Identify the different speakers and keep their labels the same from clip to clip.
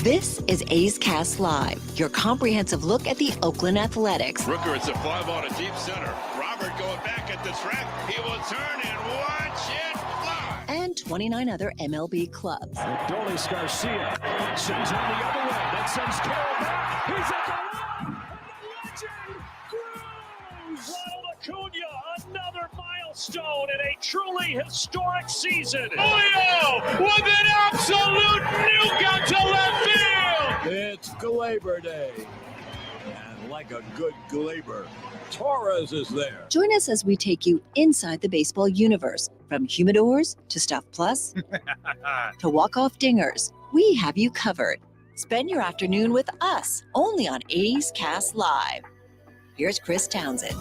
Speaker 1: This is A's Cast Live, your comprehensive look at the Oakland Athletics.
Speaker 2: Rooker, it's a 5 on a deep center. Robert going back at the track. He will turn and watch it fly.
Speaker 1: And 29 other MLB clubs.
Speaker 3: Vasgersian sends him the other way. That sends Carroll back. He's at the wall. And the legend Cruz. Ronald Acuna, another milestone in a truly historic season.
Speaker 2: Julio with an absolute nuke out to left field.
Speaker 3: It's Glaber Day. And like a good Glaber, Torres is there.
Speaker 1: Join us as we take you inside the baseball universe. From humidors to Stuff Plus to walk-off dingers, we have you covered. Spend your afternoon with us, only on A's Cast Live. Here's Chris Townsend.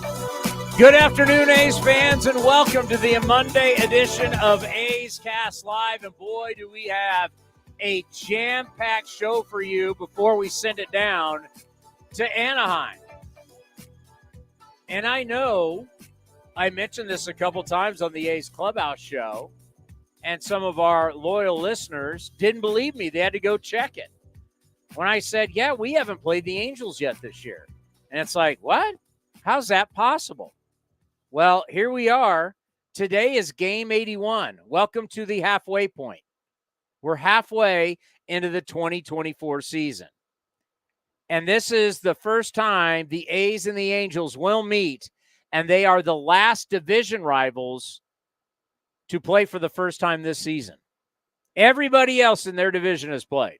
Speaker 4: Good afternoon, A's fans, and welcome to the Monday edition of A's Cast Live. And boy, do we have a jam-packed show for you before we send it down to Anaheim. And I know I mentioned this a couple times on the A's Clubhouse show, and some of our loyal listeners didn't believe me. They had to go check it. When I said, yeah, we haven't played the Angels yet this year. And it's like, what? How's that possible? Well, here we are. Today is game 81. Welcome to the halfway point. We're halfway into the 2024 season. And this is the first time the A's and the Angels will meet, and they are the last division rivals to play for the first time this season. Everybody else in their division has played.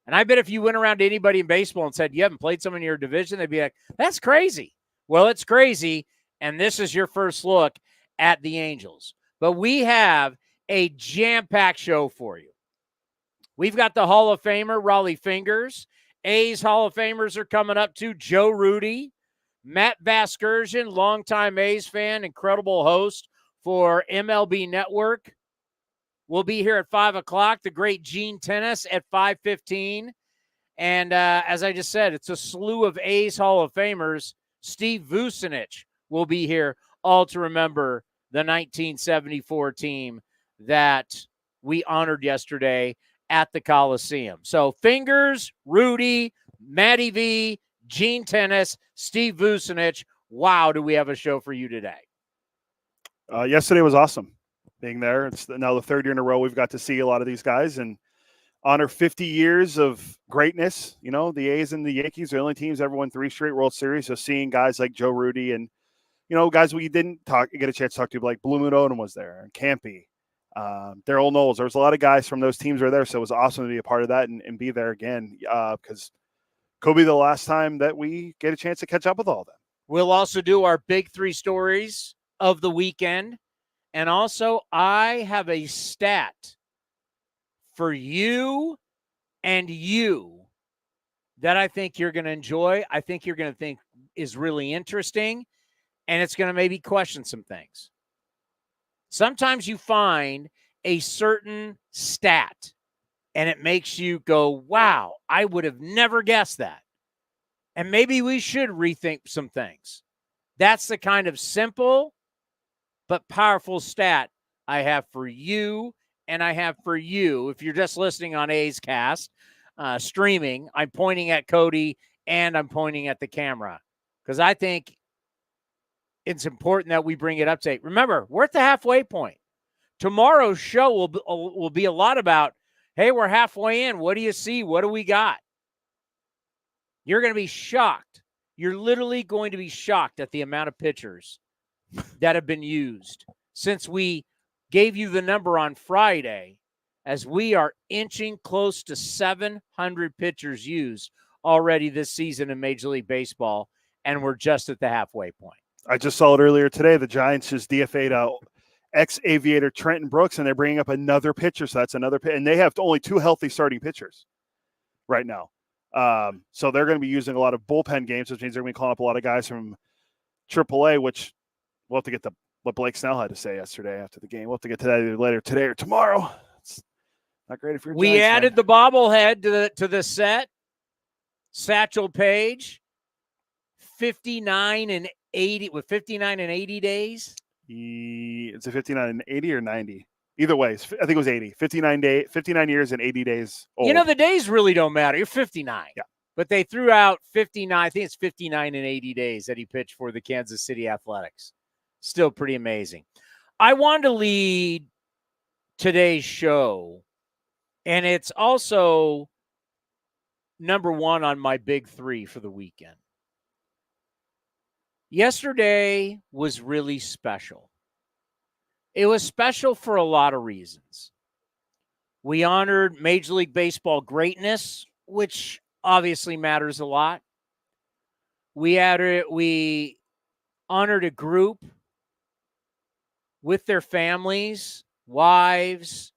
Speaker 4: And I bet if you went around to anybody in baseball and said, you haven't played someone in your division, they'd be like, that's crazy. Well, it's crazy, and this is your first look at the Angels. But we have a jam-packed show for you. We've got the Hall of Famer, Rollie Fingers. A's Hall of Famers are coming up too. Joe Rudi, Matt Vasgersian, longtime A's fan, incredible host for MLB Network. We'll be here at 5 o'clock. The great Tenace at 5:15. And as I just said, it's a slew of A's Hall of Famers. Steve Vucinich will be here, all to remember the 1974 team that we honored yesterday at the Coliseum. So Fingers, Rudi, Matty V, Tenace, Steve Vucinich. Wow, do we have a show for you today.
Speaker 5: Yesterday was awesome. Being there, it's now the third year in a row we've got to see a lot of these guys and honor 50 years of greatness. You know, the A's and the Yankees are the only teams ever won 3 straight World Series. So seeing guys like Joe Rudi and, you know, guys we didn't get a chance to talk to, like Blue Moon Odom was there, and Campy, Daryl Knowles. There was a lot of guys from those teams were there, so it was awesome to be a part of that and be there again because could be the last time that we get a chance to catch up with all of them.
Speaker 4: We'll also do our big 3 stories of the weekend. And also, I have a stat for you and you that I think you're going to enjoy. I think you're going to think is really interesting, and it's going to maybe question some things. Sometimes you find a certain stat, and it makes you go, wow, I would have never guessed that. And maybe we should rethink some things. That's the kind of simple but powerful stat I have for you, and I have for you. If you're just listening on A's Cast, streaming, I'm pointing at Cody and I'm pointing at the camera because I think it's important that we bring it up to date. Remember, we're at the halfway point. Tomorrow's show will be a lot about, hey, we're halfway in. What do you see? What do we got? You're going to be shocked. You're literally going to be shocked at the amount of pitchers that have been used since we gave you the number on Friday, as we are inching close to 700 pitchers used already this season in Major League Baseball, and we're just at the halfway point.
Speaker 5: I just saw it earlier today. The Giants just DFA'd ex-Aviator Trenton Brooks, and they're bringing up another pitcher, so that's another pitcher. And they have only 2 healthy starting pitchers right now. So they're going to be using a lot of bullpen games, which means they're going to be calling up a lot of guys from AAA, which we'll have to get what Blake Snell had to say yesterday after the game. We'll have to get to that either later today or tomorrow. It's not great if you're
Speaker 4: We added the bobblehead to the set. Satchel Paige, 59 and 80 with 59 and 80 days.
Speaker 5: It's a 59 and 80 or 90. Either way, I think it was 80. 59 years and 80 days old.
Speaker 4: You know, the days really don't matter. You're 59.
Speaker 5: Yeah.
Speaker 4: But they threw out 59. I think it's 59 and 80 days that he pitched for the Kansas City Athletics. Still pretty amazing. I wanted to lead today's show, and it's also number one on my big three for the weekend. Yesterday was really special. It was special for a lot of reasons. We honored Major League Baseball greatness, which obviously matters a lot. We honored a group with their families, wives,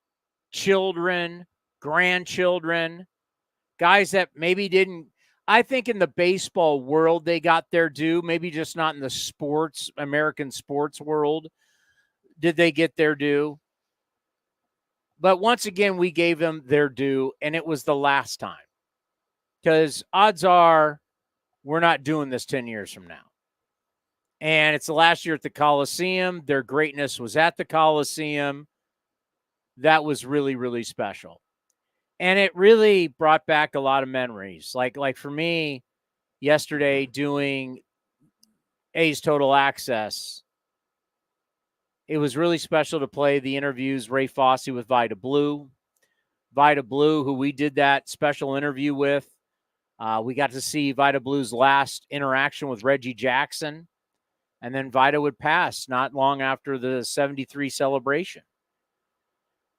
Speaker 4: children, grandchildren, guys that maybe didn't. I think in the baseball world, they got their due, maybe just not in the American sports world. Did they get their due? But once again, we gave them their due, and it was the last time. Because odds are we're not doing this 10 years from now. And it's the last year at the Coliseum. Their greatness was at the Coliseum. That was really, really special. And it really brought back a lot of memories. Like for me, yesterday doing A's Total Access, it was really special to play the interviews, Ray Fosse with Vida Blue. Vida Blue, who we did that special interview with. We got to see Vida Blue's last interaction with Reggie Jackson. And then Vida would pass not long after the 73 celebration.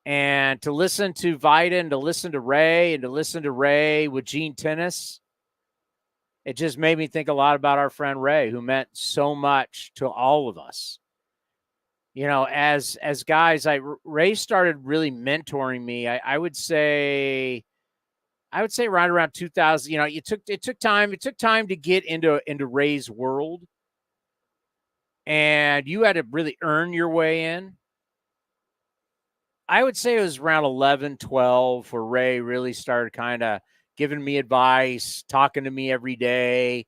Speaker 4: And to listen to Vida and to listen to Ray with Gene Tenace, it just made me think a lot about our friend Ray, who meant so much to all of us. You know, as guys, Ray started really mentoring me. I would say right around 2000. You know, it took time to get into Ray's world, and you had to really earn your way in. I would say it was around 11, 12 where Ray really started kind of giving me advice, talking to me every day.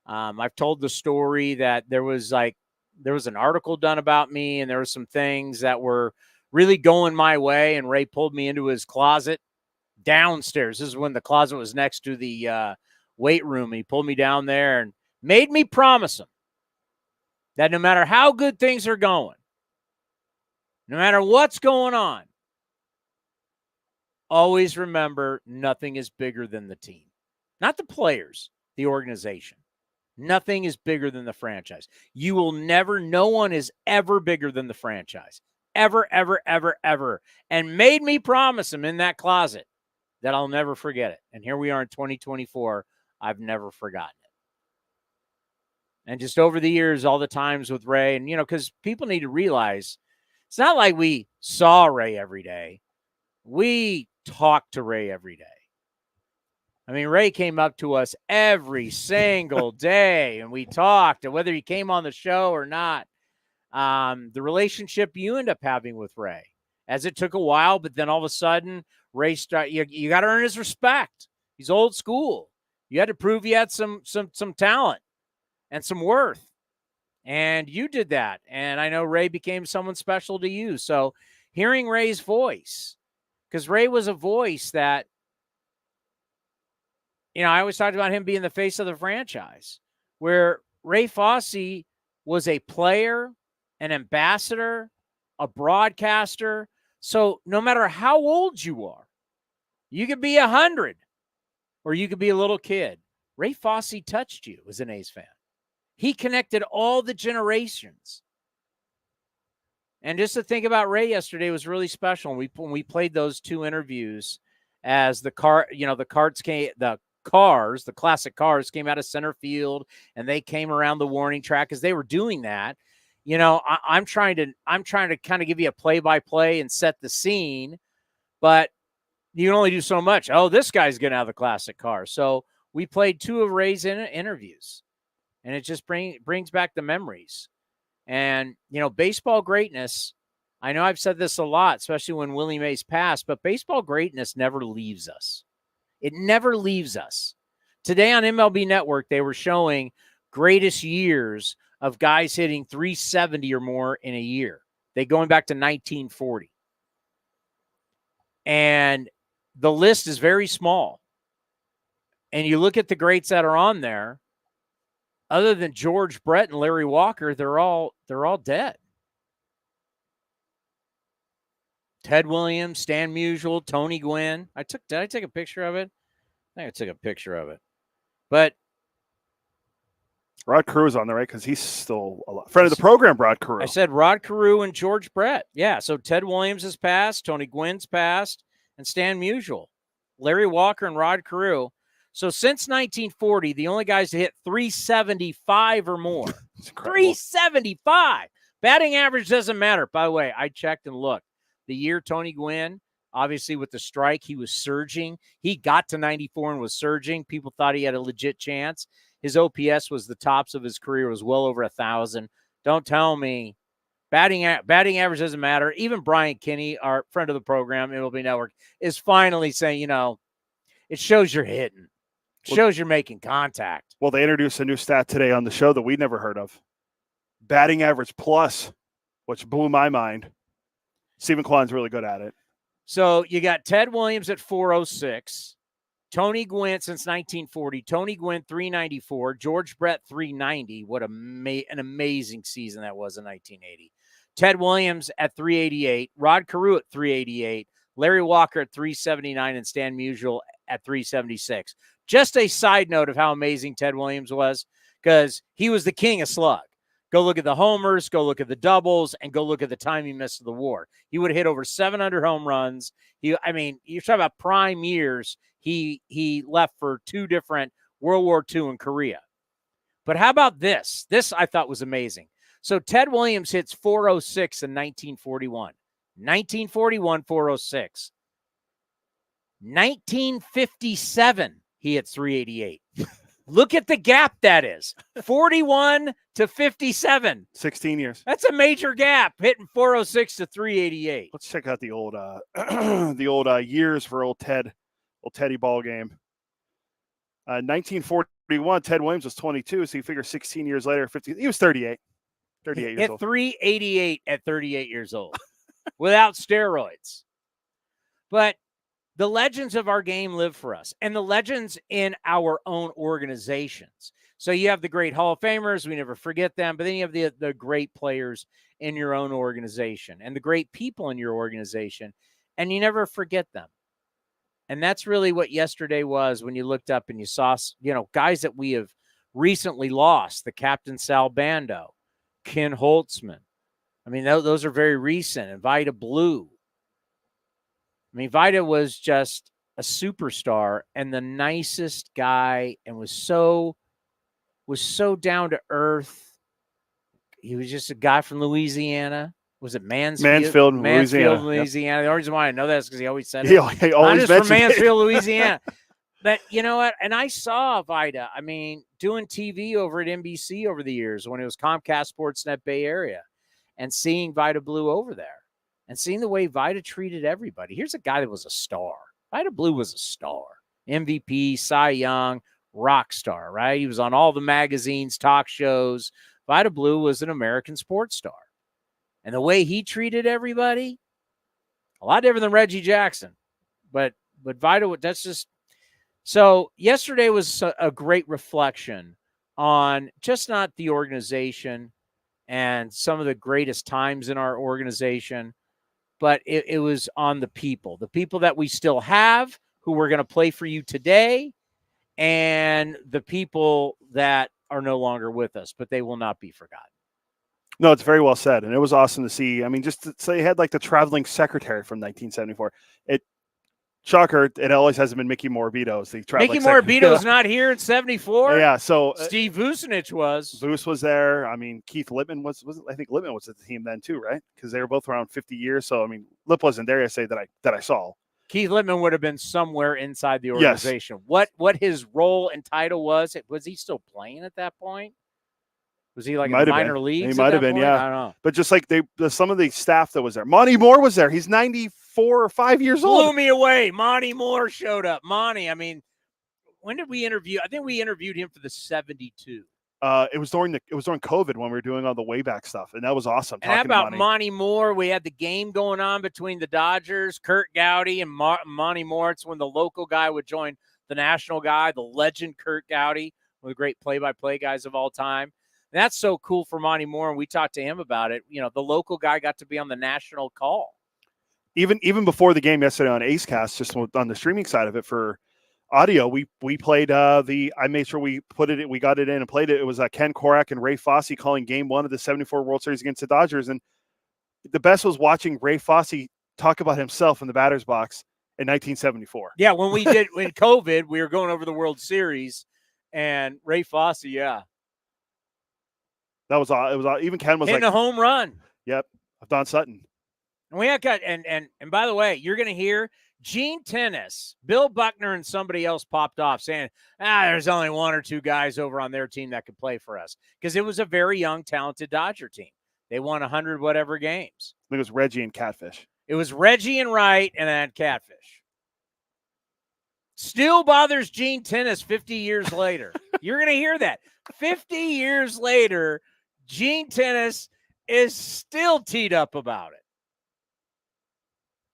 Speaker 4: I've told the story that there was an article done about me, and there were some things that were really going my way, and Ray pulled me into his closet downstairs. This is when the closet was next to the weight room. He pulled me down there and made me promise him that no matter how good things are going, no matter what's going on, always remember nothing is bigger than the team. Not the players, the organization. Nothing is bigger than the franchise. You will never, no one is ever bigger than the franchise. Ever, ever, ever, ever. And made me promise him in that closet that I'll never forget it. And here we are in 2024. I've never forgotten it. And just over the years, all the times with Ray, and, you know, because people need to realize it's not like we saw Ray every day. We talked to Ray every day. I mean, Ray came up to us every single day, and we talked, and whether he came on the show or not. The relationship you end up having with Ray, as it took a while, but then all of a sudden, Ray you got to earn his respect. He's old school. You had to prove you had some talent and some worth. And you did that. And I know Ray became someone special to you. So hearing Ray's voice, because Ray was a voice that, you know, I always talked about him being the face of the franchise, where Ray Fosse was a player, an ambassador, a broadcaster. So no matter how old you are, you could be 100 or you could be a little kid. Ray Fosse touched you as an A's fan. He connected all the generations. And just to think about Ray yesterday was really special. When we played those two interviews as the classic cars came out of center field and they came around the warning track as they were doing that. You know, I'm trying to kind of give you a play-by-play and set the scene, but you can only do so much. Oh, this guy's getting out of the classic car. So we played two of Ray's interviews, and it just brings back the memories. And, you know, baseball greatness, I know I've said this a lot, especially when Willie Mays passed, but baseball greatness never leaves us. It never leaves us. Today on MLB Network, they were showing greatest years of guys hitting 370 or more in a year. They going back to 1940. And the list is very small. And you look at the greats that are on there, other than George Brett and Larry Walker, they're all dead. Ted Williams, Stan Musial, Tony Gwynn. Did I take a picture of it? I think I took a picture of it. But
Speaker 5: Rod Carew's on there, right? Because he's still a friend of the program, Rod Carew.
Speaker 4: I said Rod Carew and George Brett. Yeah, so Ted Williams has passed, Tony Gwynn's passed, and Stan Musial. Larry Walker and Rod Carew. So since 1940, the only guys to hit 375 or more. 375. Batting average doesn't matter. By the way, I checked and looked. The year Tony Gwynn, obviously with the strike, he was surging. He got to 94 and was surging. People thought he had a legit chance. His OPS was the tops of his career, was well over 1,000. Don't tell me. Batting average doesn't matter. Even Brian Kinney, our friend of the program, MLB Network, is finally saying, it shows you're hitting. It shows you're making contact.
Speaker 5: Well, they introduced a new stat today on the show that we'd never heard of. Batting average plus, which blew my mind. Stephen Kwan's really good at it.
Speaker 4: So you got Ted Williams at 406. Tony Gwynn since 1940. Tony Gwynn 394. George Brett 390. What an amazing season that was in 1980. Ted Williams at 388. Rod Carew at 388. Larry Walker at 379 and Stan Musial at 376. Just a side note of how amazing Ted Williams was, because he was the king of slug. Go look at the homers, go look at the doubles, and go look at the time he missed the war. He would have hit over 700 home runs. You're talking about prime years. He left for 2 different World War II and Korea. But how about this? This I thought was amazing. So Ted Williams hits 406 in 1941. 1941, 406. 1957, he hit 388. Look at the gap that is. 41 to 57.
Speaker 5: 16 years.
Speaker 4: That's a major gap, hitting 406 to 388.
Speaker 5: Let's check out the old years for old Teddy ball game. 1941, Ted Williams was 22, so you figure 16 years later, he was 38. 38 years
Speaker 4: hit
Speaker 5: old.
Speaker 4: 388 at 38 years old without steroids. But the legends of our game live for us, and the legends in our own organizations. So you have the great Hall of Famers. We never forget them. But then you have the great players in your own organization and the great people in your organization, and you never forget them. And that's really what yesterday was when you looked up and you saw, guys that we have recently lost, the Captain Sal Bando, Ken Holtzman. I mean, those are very recent, and Vida Blue. I mean, Vida was just a superstar and the nicest guy, and was so down to earth. He was just a guy from Louisiana. Was it Mansfield, Louisiana. The only reason why I know that is because he always said it.
Speaker 5: He always
Speaker 4: from Mansfield, Louisiana. But you know what? And I saw Vida, doing TV over at NBC over the years when it was Comcast Sportsnet Bay Area, and seeing Vida Blue over there. And seeing the way Vida treated everybody. Here's a guy that was a star. Vida Blue was a star. MVP, Cy Young, rock star, right? He was on all the magazines, talk shows. Vida Blue was an American sports star. And the way he treated everybody, a lot different than Reggie Jackson. But Vida, that's just... So yesterday was a great reflection on just not the organization and some of the greatest times in our organization, but it was on the people that we still have who are going to play for you today, and the people that are no longer with us, but they will not be forgotten.
Speaker 5: No, it's very well said. And it was awesome to see. Just to say, had like the traveling secretary from 1974. Shocker, it always hasn't been Mickey Morabito's.
Speaker 4: Mickey Morabito's not here in 74?
Speaker 5: Yeah, so
Speaker 4: Steve Vucinich was.
Speaker 5: Vuce was there. Keith Lippman was I think Lippman was at the team then too, right? Because they were both around 50 years. So, Lip wasn't there, I say, that I saw.
Speaker 4: Keith Lippman would have been somewhere inside the organization. Yes. What his role and title was he still playing at that point? Was he like in minor leagues?
Speaker 5: He might have been, yeah.
Speaker 4: I don't know.
Speaker 5: But just like some of the staff that was there. Monty Moore was there. He's 94 or 5 years old.
Speaker 4: Blew me away. Monty Moore showed up. Monty, when did we interview? I think we interviewed him for the 72.
Speaker 5: It was during COVID when we were doing all the way back stuff, and that was awesome.
Speaker 4: And how about Monty Moore? We had the game going on between the Dodgers, Kurt Gowdy, and Monty Moore. It's when the local guy would join the national guy, the legend Kurt Gowdy, one of the great play-by-play guys of all time. And that's so cool for Monty Moore, and we talked to him about it. You know, the local guy got to be on the national call.
Speaker 5: Even before the game yesterday on Acecast, just on the streaming side of it for audio, we played I made sure we got it in and played it. It was Ken Korak and Ray Fosse calling game 1 of the 74 World Series against the Dodgers. And the best was watching Ray Fosse talk about himself in the batter's box in 1974.
Speaker 4: Yeah, when COVID, we were going over the World Series, and Ray Fosse, yeah.
Speaker 5: That was all. It was even Ken was
Speaker 4: hitting a home run.
Speaker 5: Yep, of Don Sutton.
Speaker 4: And we have got and by the way, you're going to hear Gene Tenace, Bill Buckner, and somebody else popped off saying, there's only 1 or 2 guys over on their team that could play for us, because it was a very young, talented Dodger team. They won 100 whatever games.
Speaker 5: I think it was Reggie and Catfish.
Speaker 4: It was Reggie and Wright, and then Catfish. Still bothers Gene Tenace 50 years later. You're going to hear that. 50 years later, Gene Tenace is still teed up about it.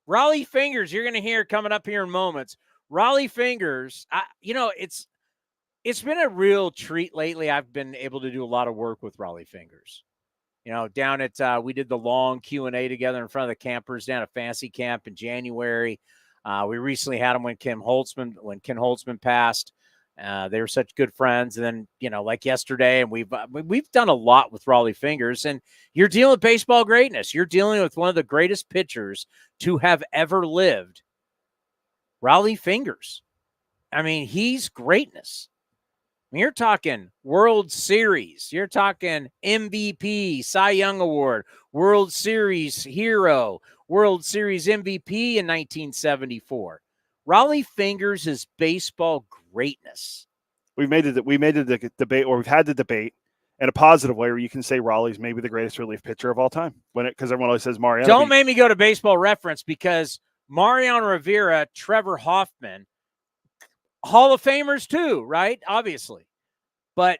Speaker 4: Rollie Fingers, you're going to hear coming up here in moments. Rollie Fingers, it's been a real treat lately. I've been able to do a lot of work with Rollie Fingers. You know, down at we did the long Q&A together in front of the campers down at Fancy Camp in January. We recently had him when Ken Holtzman passed. They were such good friends. And then, like yesterday, and we've done a lot with Rollie Fingers. And you're dealing with baseball greatness. You're dealing with one of the greatest pitchers to have ever lived, Rollie Fingers. I mean, he's greatness. I mean, you're talking World Series. You're talking MVP, Cy Young Award, World Series hero, World Series MVP in 1974. Rollie Fingers is baseball greatness.
Speaker 5: We've made the debate, or we've had the debate in a positive way, where you can say Rollie's maybe the greatest relief pitcher of all time. Because everyone always says Mariano.
Speaker 4: Don't make me go to Baseball Reference, because Mariano Rivera, Trevor Hoffman, Hall of Famers too, right? Obviously. But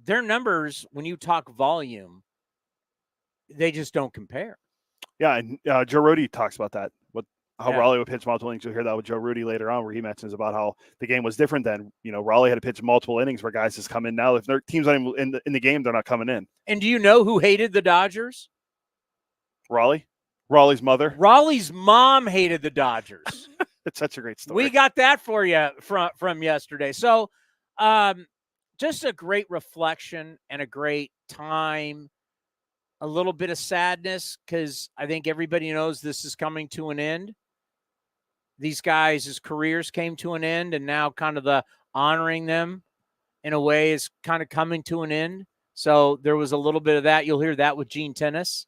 Speaker 4: their numbers, when you talk volume, they just don't compare.
Speaker 5: Yeah, and Joe Rudi talks about that. How Rollie would pitch multiple innings. You'll hear that with Joe Rudi later on, where he mentions about how the game was different then. Rollie had to pitch multiple innings where guys just come in now. If their team's not even in the game, they're not coming in.
Speaker 4: And do you know who hated the Dodgers?
Speaker 5: Rollie's mother.
Speaker 4: Rollie's mom hated the Dodgers.
Speaker 5: It's such a great story.
Speaker 4: We got that for you from yesterday. So just a great reflection and a great time. A little bit of sadness, because I think everybody knows this is coming to an end. These guys' careers came to an end, and now kind of the honoring them in a way is kind of coming to an end. So there was a little bit of that. You'll hear that with Gene Tenace,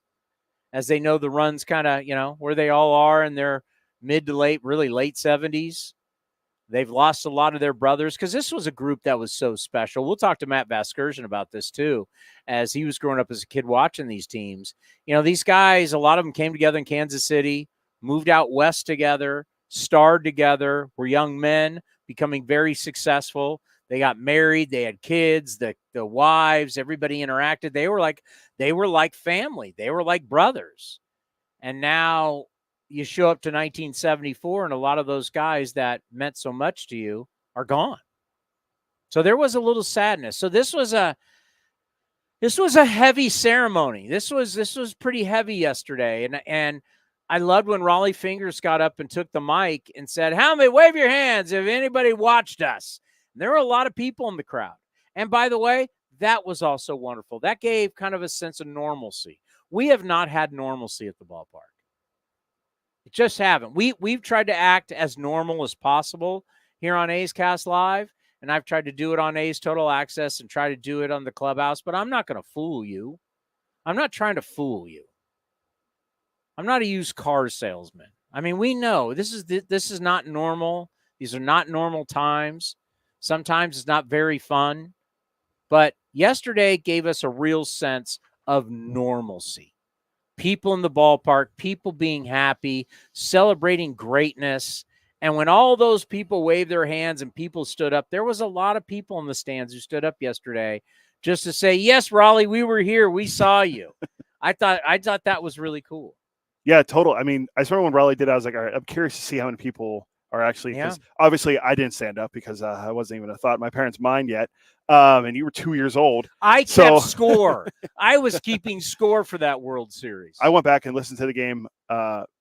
Speaker 4: as they know the runs kind of, where they all are in their mid to late 70s. They've lost a lot of their brothers, because this was a group that was so special. We'll talk to Matt Vasgersian about this too, as he was growing up as a kid watching these teams. These guys, a lot of them came together in Kansas City, moved out west together, starred together, were young men becoming very successful. They got married, they had kids, the wives, everybody interacted. They were like family. They were like brothers. And now you show up to 1974, and a lot of those guys that meant so much to you are gone. So there was a little sadness. So this was a heavy ceremony. This was pretty heavy yesterday. And I loved when Rollie Fingers got up and took the mic and said, wave your hands if anybody watched us. And there were a lot of people in the crowd. And by the way, that was also wonderful. That gave kind of a sense of normalcy. We have not had normalcy at the ballpark. It just haven't. We've tried to act as normal as possible here on A's Cast Live, and I've tried to do it on A's Total Access and try to do it on the Clubhouse, but I'm not going to fool you. I'm not trying to fool you. I'm not a used car salesman. I mean, we know this is not normal. These are not normal times. Sometimes it's not very fun, but yesterday gave us a real sense of normalcy. People in the ballpark, people being happy, celebrating greatness. And when all those people waved their hands and people stood up, there was a lot of people in the stands who stood up yesterday just to say, yes, Rollie, we were here. We saw you. I thought that was really cool.
Speaker 5: Yeah, total. I mean, I remember when Rollie did, I was like, all right, I'm curious to see how many people are actually, because obviously I didn't stand up because I wasn't even a thought in my parents' mind yet. And you were 2 years old.
Speaker 4: I kept score. I was keeping score for that World Series.
Speaker 5: I went back and listened to the game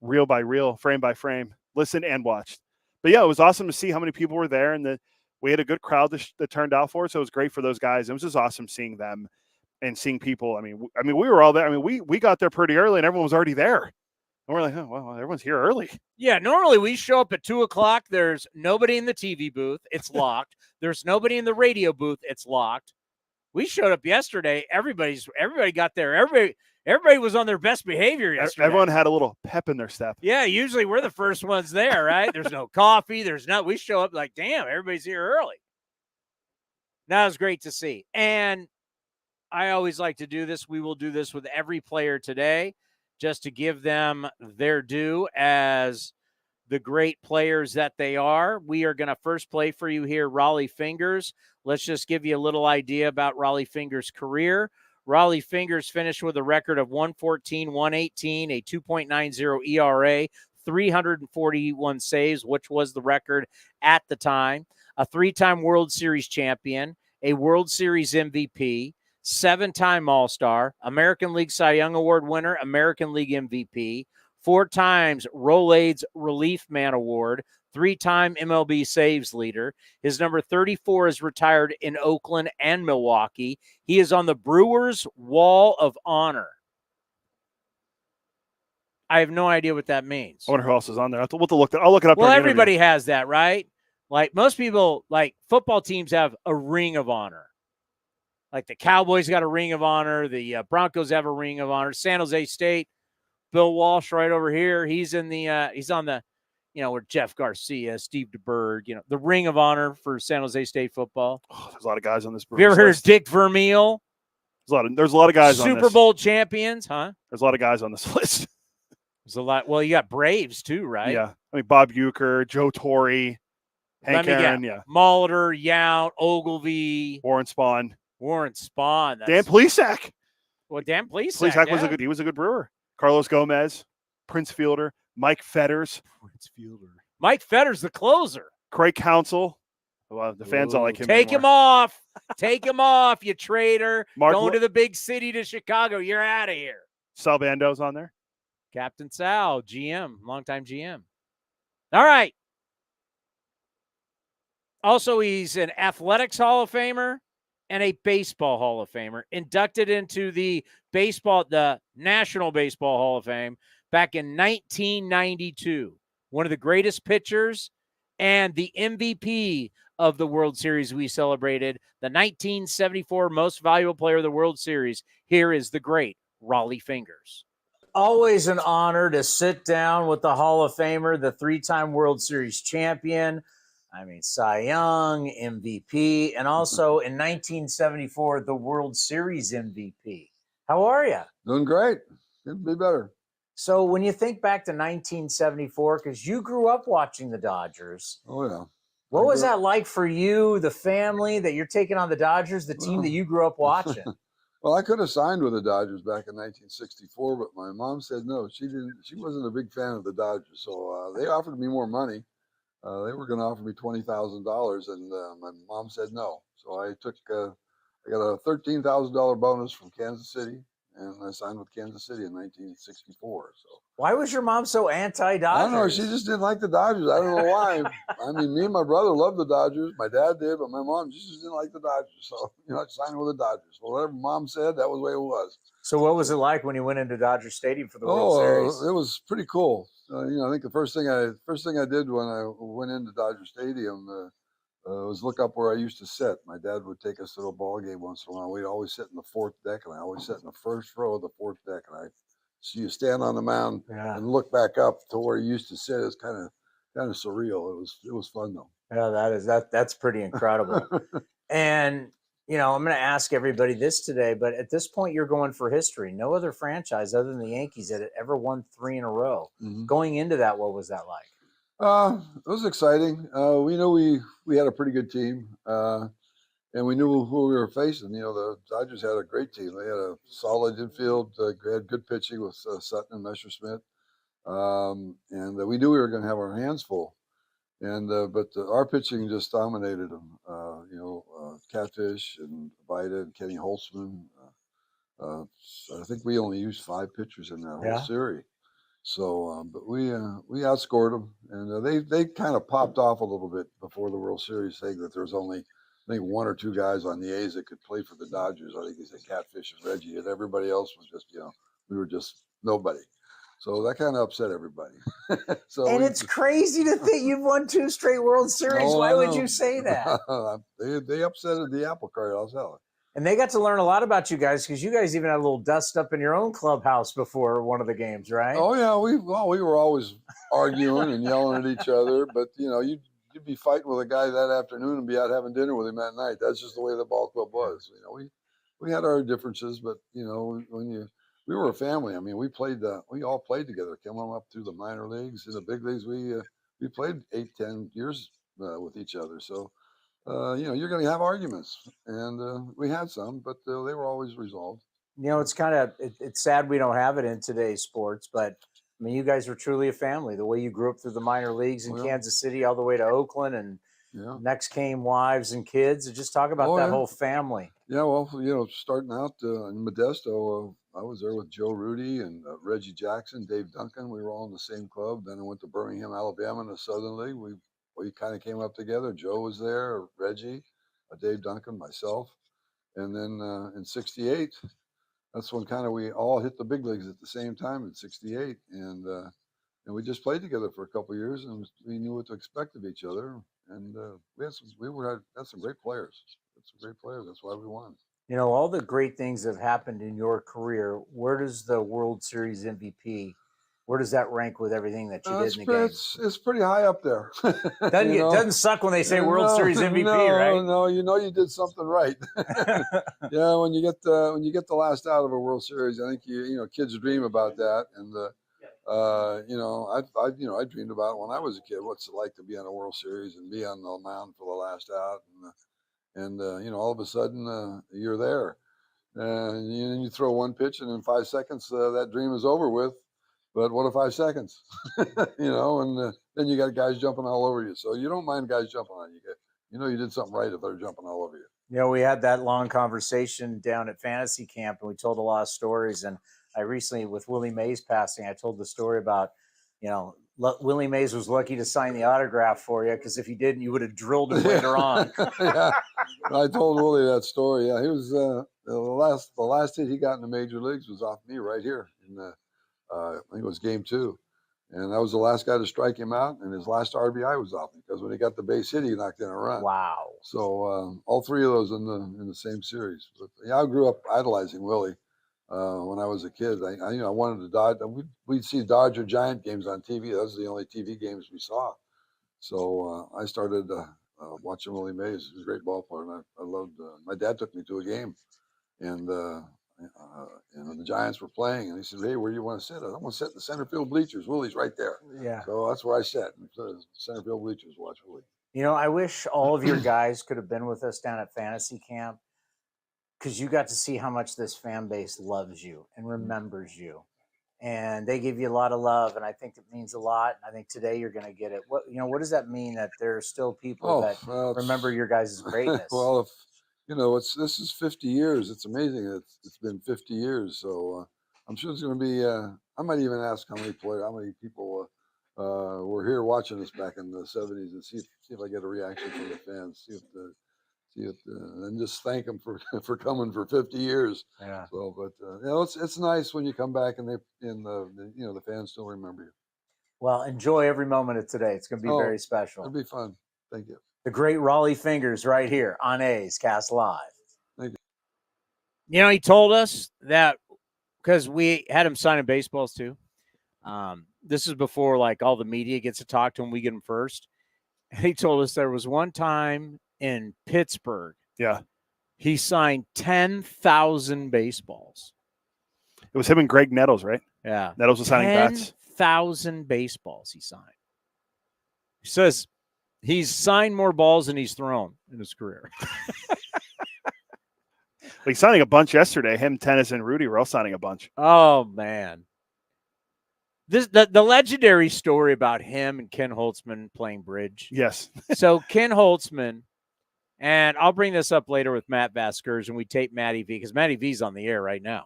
Speaker 5: reel by reel, frame by frame, listened and watched. But yeah, it was awesome to see how many people were there, and we had a good crowd that turned out for it. So it was great for those guys. It was just awesome seeing them and seeing people. I mean, we were all there. I mean, we got there pretty early and everyone was already there. And we're like, oh, well, everyone's here early.
Speaker 4: Yeah, normally we show up at 2:00. There's nobody in the TV booth. It's locked. There's nobody in the radio booth. It's locked. We showed up yesterday. Everybody got there. Everybody was on their best behavior yesterday.
Speaker 5: Everyone had a little pep in their step.
Speaker 4: Yeah, usually we're the first ones there, right? There's no coffee. We show up like, damn, everybody's here early. That was great to see. And I always like to do this. We will do this with every player today, just to give them their due as the great players that they are. We are going to first play for you here, Rollie Fingers. Let's just give you a little idea about Rollie Fingers' career. Rollie Fingers finished with a record of 114, 118, a 2.90 ERA, 341 saves, which was the record at the time, a 3-time World Series champion, a World Series MVP, 7-time All-Star, American League Cy Young Award winner, American League MVP, 4 times Rollie's Relief Man Award, 3-time MLB saves leader. His number 34 is retired in Oakland and Milwaukee. He is on the Brewers Wall of Honor. I have no idea what that means.
Speaker 5: I wonder who else is on there. I'll look it up.
Speaker 4: Well, everybody has that, right? Like most people, like football teams have a ring of honor. Like the Cowboys got a ring of honor. The Broncos have a ring of honor. San Jose State, Bill Walsh right over here. He's on the, where Jeff Garcia, Steve DeBerg, the ring of honor for San Jose State football.
Speaker 5: Oh, there's a lot of guys on this.
Speaker 4: Have you ever heard of Dick Vermeil?
Speaker 5: There's a lot of guys on this.
Speaker 4: Super Bowl champions, huh?
Speaker 5: There's a lot of guys on this list.
Speaker 4: There's a lot. Well, you got Braves too, right?
Speaker 5: Yeah. I mean, Bob Uecker, Joe Torre, Hank Aaron,
Speaker 4: Molitor, Yount, Ogilvy.
Speaker 5: Warren Spahn.
Speaker 4: Dan
Speaker 5: Plesac.
Speaker 4: Well, Dan Plesac.
Speaker 5: Plesac was a good brewer. Carlos Gomez, Prince Fielder, Mike Fetters.
Speaker 4: Mike Fetters, the closer.
Speaker 5: Craig Counsell. Well, the fans don't like him
Speaker 4: Take
Speaker 5: anymore.
Speaker 4: him off. Take him off, you traitor.
Speaker 5: Mark
Speaker 4: Going to the big city to Chicago. You're out of here.
Speaker 5: Sal Bando's on there.
Speaker 4: Captain Sal, GM, longtime GM. All right. Also, he's an Athletics Hall of Famer and a Baseball Hall of Famer, inducted into the National Baseball Hall of Fame back in 1992. One of the greatest pitchers and the MVP of the World Series we celebrated, the 1974 most valuable player of the World Series. Here is the great Rollie Fingers. Always an honor to sit down with the Hall of Famer, the 3-time World Series champion. Cy Young, MVP, and also in 1974, the World Series MVP. How are you?
Speaker 6: Doing great. Couldn't be better.
Speaker 4: So when you think back to 1974, because you grew up watching the Dodgers.
Speaker 6: Oh, yeah.
Speaker 4: What was that like for you, the family, that you're taking on the Dodgers, the team that you grew up watching?
Speaker 6: Well, I could have signed with the Dodgers back in 1964, but my mom said no. She didn't. She wasn't a big fan of the Dodgers, so they offered me more money. They were going to offer me $20,000, and my mom said no. So I got a $13,000 bonus from Kansas City, and I signed with Kansas City in 1964. So
Speaker 4: why was your mom so anti-Dodgers?
Speaker 6: I don't know. She just didn't like the Dodgers. I don't know why. Me and my brother loved the Dodgers. My dad did, but my mom just didn't like the Dodgers. So I signed with the Dodgers. Well, whatever mom said, that was the way it was.
Speaker 4: So what was it like when you went into Dodger Stadium for the World Series?
Speaker 6: It was pretty cool. I think the first thing I did when I went into Dodger Stadium was look up where I used to sit. My dad would take us to a ball game once in a while. We'd always sit in the 4th deck, and I always sit in the first row of the 4th deck. And I see you stand on the mound and look back up to where you used to sit. It's kind of surreal. It was fun though.
Speaker 4: Yeah, that's pretty incredible. And I'm going to ask everybody this today, but at this point, you're going for history. No other franchise other than the Yankees that had ever won 3 in a row. Mm-hmm. Going into that, what was that like?
Speaker 6: It was exciting. We knew we had a pretty good team. and we knew who we were facing. You know, the Dodgers had a great team. They had a solid infield, had good pitching with Sutton and Messerschmidt, and we knew we were going to have our hands full. And but our pitching just dominated them. Catfish and Vida and Kenny Holtzman. I think we only used 5 pitchers in that whole series. So, but we outscored them, and they kind of popped off a little bit before the World Series, saying that there was only, I think, 1 or 2 guys on the A's that could play for the Dodgers. I think he said Catfish and Reggie, and everybody else was just, we were just nobody. So that kind of upset everybody.
Speaker 7: And it's crazy to think you've won 2 straight World Series. Why would you say that?
Speaker 6: They upsetted the apple cart, I'll tell you.
Speaker 7: And they got to learn a lot about you guys because you guys even had a little dust up in your own clubhouse before one of the games, right?
Speaker 6: Oh yeah, we were always arguing and yelling at each other, but you'd be fighting with a guy that afternoon and be out having dinner with him at night. That's just the way the ball club was. We had our differences, but we were a family. I mean, we all played together, coming up through the minor leagues. In the big leagues, we played 8-10 years with each other. So, you're going to have arguments, and we had some, but they were always resolved.
Speaker 7: It's kind of it's sad we don't have it in today's sports, but I mean, you guys were truly a family. The way you grew up through the minor leagues in Kansas City, all the way to Oakland, and next came wives and kids. Just talk about that whole family.
Speaker 6: Yeah, well, starting out in Modesto, I was there with Joe Rudi and Reggie Jackson, Dave Duncan. We were all in the same club. Then I went to Birmingham, Alabama in the Southern League. We kind of came up together. Joe was there, Reggie, Dave Duncan, myself. And then in 68, that's when kind of we all hit the big leagues at the same time in 68. And we just played together for a couple of years, and we knew what to expect of each other. And we had some great players. That's why we won.
Speaker 7: All the great things that have happened in your career, where does the World Series MVP, where does that rank with everything that you did in the game?
Speaker 6: It's pretty high up there.
Speaker 7: Doesn't suck when they say World Series MVP, right?
Speaker 6: No, you did something right. Yeah, when you get the last out of a World Series, I think kids dream about that, and I dreamed about it when I was a kid. What's it like to be on a World Series and be on the mound for the last out, and all of a sudden you're there, and you throw one pitch, and in 5 seconds that dream is over with. But what if 5 seconds? And then you got guys jumping all over you. So you don't mind guys jumping on you. You did something right if they're jumping all over you.
Speaker 7: We had that long conversation down at fantasy camp, and we told a lot of stories. And I recently, with Willie Mays passing, I told the story about, Willie Mays was lucky to sign the autograph for you, because if he didn't, you would have drilled him later on.
Speaker 6: Yeah, I told Willie that story. Yeah, he was the last hit he got in the major leagues was off me right here in the. I think it was game 2, and I was the last guy to strike him out, and his last RBI was off me because when he got the base hit, he knocked in a run.
Speaker 7: Wow!
Speaker 6: So all 3 of those in the same series. But I grew up idolizing Willie when I was a kid. I wanted to Dodge. We'd see Dodger Giant games on TV. Those were the only TV games we saw. So I started watching Willie Mays. He was a great ball player, and I loved. My dad took me to a game, and. The Giants were playing, and he said, "Hey, where do you want to sit?" I want to sit in the center field bleachers. Willie's right there.
Speaker 7: Yeah.
Speaker 6: So that's where I sat in the center field bleachers, watch Willie.
Speaker 7: I wish all of your guys could have been with us down at fantasy camp, because you got to see how much this fan base loves you and remembers you, and they give you a lot of love, and I think it means a lot. I think today you're going to get it. What does that mean, that there are still people that remember your guys' greatness?
Speaker 6: Well, this is 50 years. It's amazing. It's been 50 years. So I'm sure it's going to be. I might even ask how many people were here watching us back in the 70s, and see if I get a reaction from the fans. And just thank them for coming for 50 years.
Speaker 7: Yeah.
Speaker 6: So, but it's nice when you come back and the fans still remember you.
Speaker 7: Well, enjoy every moment of today. It's going to be very special.
Speaker 6: It'll be fun. Thank you.
Speaker 7: The great Rollie Fingers right here on A's Cast Live.
Speaker 6: Thank you.
Speaker 4: He told us that, because we had him signing baseballs too. This is before all the media gets to talk to him. We get him first. And he told us there was one time in Pittsburgh.
Speaker 5: Yeah.
Speaker 4: He signed 10,000 baseballs.
Speaker 5: It was him and Greg Nettles, right?
Speaker 4: Yeah.
Speaker 5: Nettles was signing bats.
Speaker 4: 10,000 baseballs he signed. He says he's signed more balls than he's thrown in his career.
Speaker 5: He's signing a bunch yesterday. Him, Tenace, and Rudi were all signing a bunch.
Speaker 4: Oh, man. The legendary story about him and Ken Holtzman playing bridge.
Speaker 5: Yes.
Speaker 4: So Ken Holtzman, and I'll bring this up later with Matt Vasgersian. We tape Matty V because Matty V's on the air right now.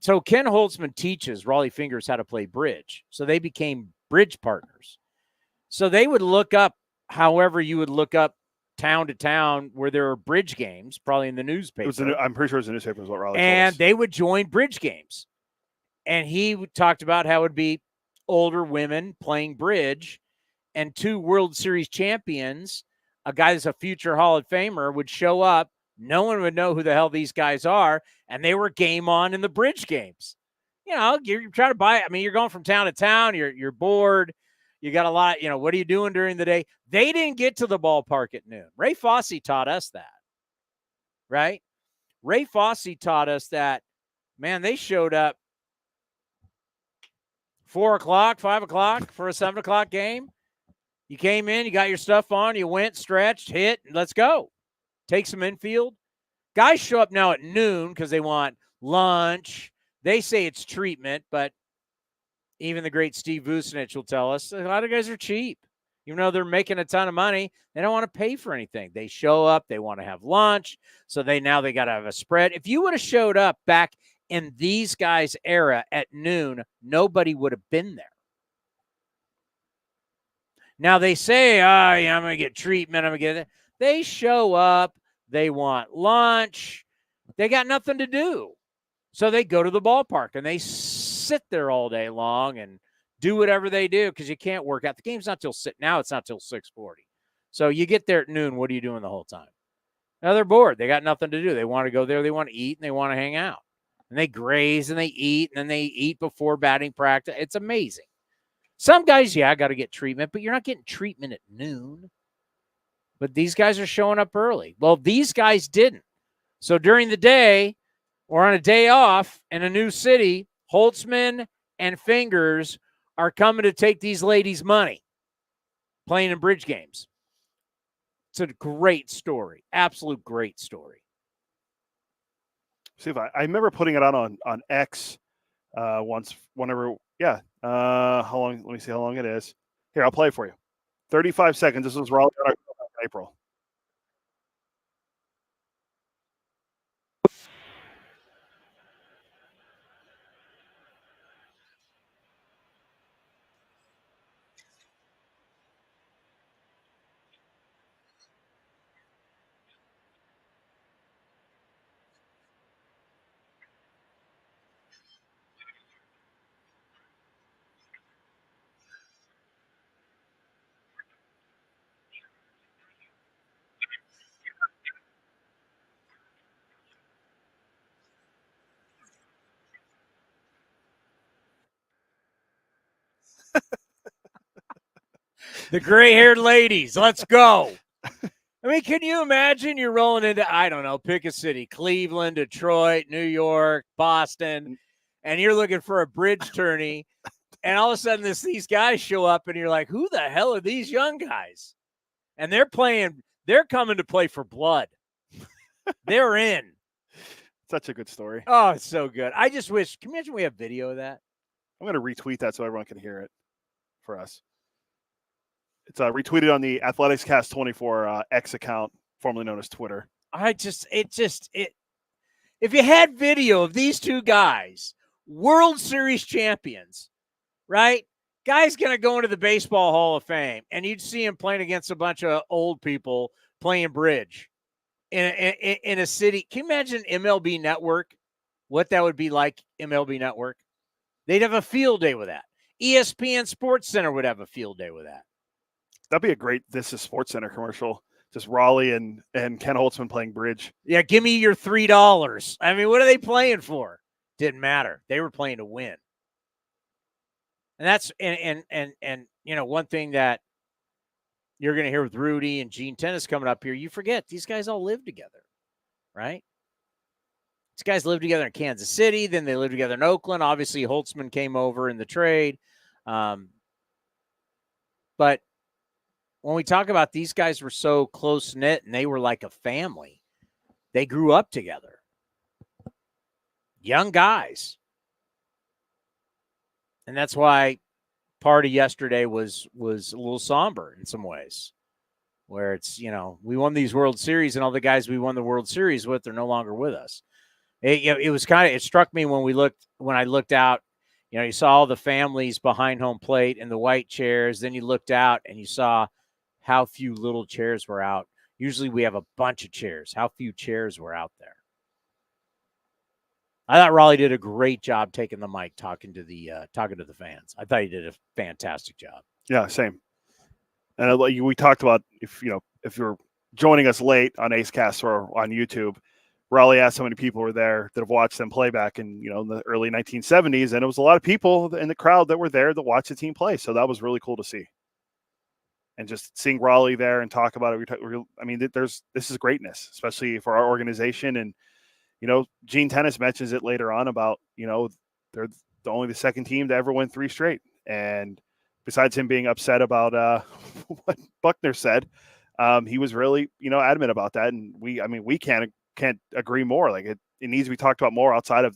Speaker 4: So Ken Holtzman teaches Rollie Fingers how to play bridge. So they became bridge partners. So they would look up, however you would look up town to town where there were bridge games, probably in the newspaper.
Speaker 5: I'm pretty sure it was the newspaper is what Rollie told
Speaker 4: and
Speaker 5: us.
Speaker 4: they would join bridge games. And he talked about how it would be older women playing bridge, and 2 World Series champions, a guy that's a future Hall of Famer, would show up. No one would know who the hell these guys are, and they were game on in the bridge games. You know, you're trying to buy. I mean, you're going from town to town. You're bored. You got a lot. You know, what are you doing during the day? They didn't get to the ballpark at noon. Ray Fosse taught us that, right? Ray Fosse taught us that. Man, they showed up 4 o'clock, 5 o'clock for a 7 o'clock game. You came in, you got your stuff on, you went, stretched, hit, let's go. Take some infield. Guys show up now at noon because they want lunch. They say it's treatment, but even the great Steve Vucinich will tell us a lot of guys are cheap. Even though they're making a ton of money, they don't want to pay for anything. They show up, they want to have lunch, so they got to have a spread. If you would have showed up back in these guys' era at noon, nobody would have been there. Now they say, yeah, I'm going to get treatment. I'm going to get it. They show up. They want lunch. They got nothing to do. So they go to the ballpark and they sit there all day long and do whatever they do because you can't work out. The game's not till now. It's not till 6:40. So you get there at noon. What are you doing the whole time? Now they're bored. They got nothing to do. They want to go there. They want to eat and they want to hang out. And they graze and they eat and then they eat before batting practice. It's amazing. Some guys, yeah, got to get treatment, but you're not getting treatment at noon. But these guys are showing up early. Well, these guys didn't. So during the day or on a day off in a new city, Holtzman and Fingers are coming to take these ladies' money playing in bridge games. It's a great story. Absolute great story.
Speaker 5: See if I remember putting it out on X once, whenever, yeah. How long? Let me see how long it is. Here, I'll play it for you. 35 seconds. This was Rollie in April.
Speaker 4: The gray-haired ladies, let's go. I mean, can you imagine you're rolling into, I don't know, pick a city, Cleveland, Detroit, New York, Boston, and you're looking for a bridge tourney, and all of a sudden these guys show up, and you're like, who the hell are these young guys? And they're coming to play for blood. They're in.
Speaker 5: Such a good story.
Speaker 4: Oh, it's so good. I just wish, can you imagine we have video of that?
Speaker 5: I'm going to retweet that so everyone can hear it for us. It's retweeted on the Athletics Cast 24 X account, formerly known as Twitter.
Speaker 4: If you had video of these 2 guys, World Series champions, right? Guy's going to go into the Baseball Hall of Fame, and you'd see him playing against a bunch of old people playing bridge in a city. Can you imagine MLB Network, what that would be like, MLB Network? They'd have a field day with that. ESPN Sports Center would have a field day with that.
Speaker 5: That'd be a great This Is Sports Center commercial. Just Rollie and Ken Holtzman playing bridge.
Speaker 4: Yeah, give me your $3. I mean, what are they playing for? Didn't matter. They were playing to win. And that's and you know, one thing that you're going to hear with Rudi and Gene Tenace coming up here, you forget these guys all live together, right? These guys live together in Kansas City, then they live together in Oakland. Obviously, Holtzman came over in the trade. But when we talk about these guys were so close knit and they were like a family. They grew up together. Young guys. And that's why part of yesterday was a little somber in some ways, where it's, we won these World Series and all the guys we won the World Series with are no longer with us. It struck me when I looked out, you saw all the families behind home plate and the white chairs. Then you looked out and you saw how few little chairs were out. Usually we have a bunch of chairs. How few chairs were out there. I thought Rollie did a great job taking the mic, talking to the fans. I thought he did a fantastic job.
Speaker 5: Yeah, same. And we talked about if you're joining us late on AceCast or on YouTube, Rollie asked how many people were there that have watched them play back in the early 1970s, and it was a lot of people in the crowd that were there that watched the team play. So that was really cool to see. And just seeing Rollie there and talk about it, this is greatness, especially for our organization. And Gene Tenace mentions it later on about they're only the second team to ever win 3 straight. And besides him being upset about what Buckner said, he was really adamant about that. And we can't agree more. Like it needs to be talked about more outside of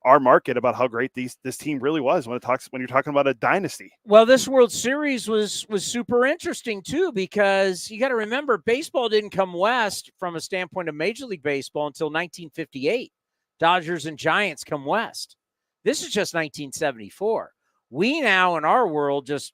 Speaker 5: our market about how great this team really was when you're talking about a dynasty.
Speaker 4: Well, this World Series was super interesting too, because you got to remember baseball didn't come west from a standpoint of Major League Baseball until 1958. Dodgers and Giants come west. This is just 1974. We now in our world, just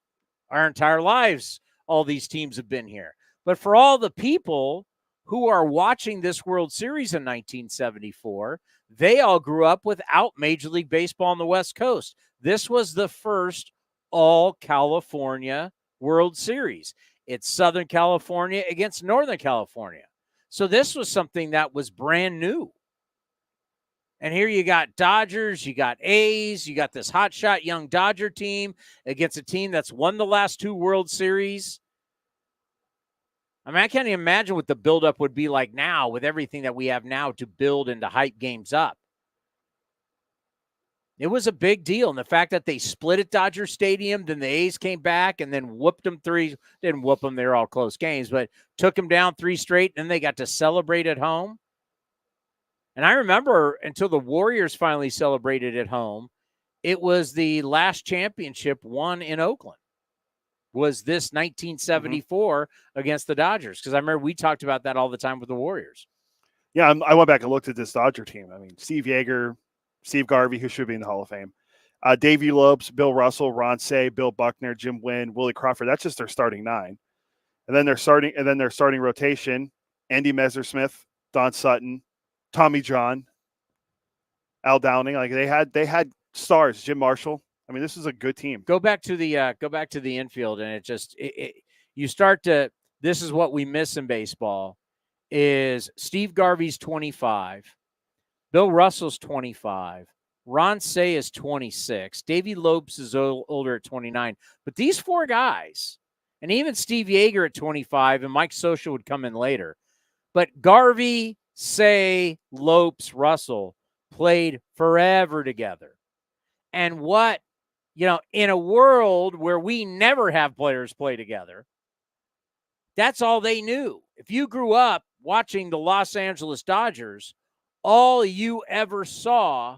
Speaker 4: our entire lives, all these teams have been here. But for all the people who are watching this World Series in 1974, they all grew up without Major League Baseball on the West Coast. This was the first all-California World Series. It's Southern California against Northern California. So this was something that was brand new. And here you got Dodgers, you got A's, you got this hotshot young Dodger team against a team that's won the last 2 World Series. I can't even imagine what the buildup would be like now with everything that we have now to build and to hype games up. It was a big deal. And the fact that they split at Dodger Stadium, then the A's came back and then whooped them 3. Didn't whoop them. They were all close games, but took them down 3 straight. And then they got to celebrate at home. And I remember until the Warriors finally celebrated at home, it was the last championship won in Oakland. Was this 1974 against the Dodgers? Because I remember we talked about that all the time with the Warriors.
Speaker 5: Yeah, I went back and looked at this Dodger team. Steve Yeager, Steve Garvey, who should be in the Hall of Fame, Davey Lopes, Bill Russell, Ron Say, Bill Buckner, Jim Wynn, Willie Crawford. That's just their starting 9. And then their starting rotation: Andy Messersmith, Don Sutton, Tommy John, Al Downing. Like they had stars. Jim Marshall. This is a good team.
Speaker 4: Go back to the infield, and you start to. This is what we miss in baseball: is Steve Garvey's 25, Bill Russell's 25, Ron Say is 26, Davey Lopes is older at 29. But these 4 guys, and even Steve Yeager at 25, and Mike Scioscia would come in later. But Garvey, Say, Lopes, Russell played forever together, and what. In a world where we never have players play together, that's all they knew. If you grew up watching the Los Angeles Dodgers, all you ever saw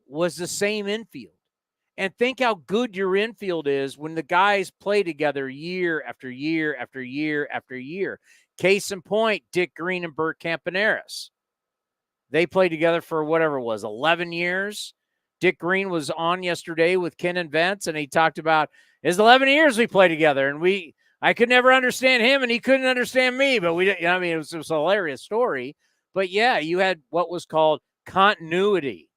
Speaker 4: was the same infield. And think how good your infield is when the guys play together year after year after year after year. Case in point, Dick Green and Bert Campaneris. They played together for whatever it was, 11 years. Dick Green was on yesterday with Ken and Vince, and he talked about his 11 years we played together, and I could never understand him, and he couldn't understand me. But it was a hilarious story. But yeah, you had what was called continuity.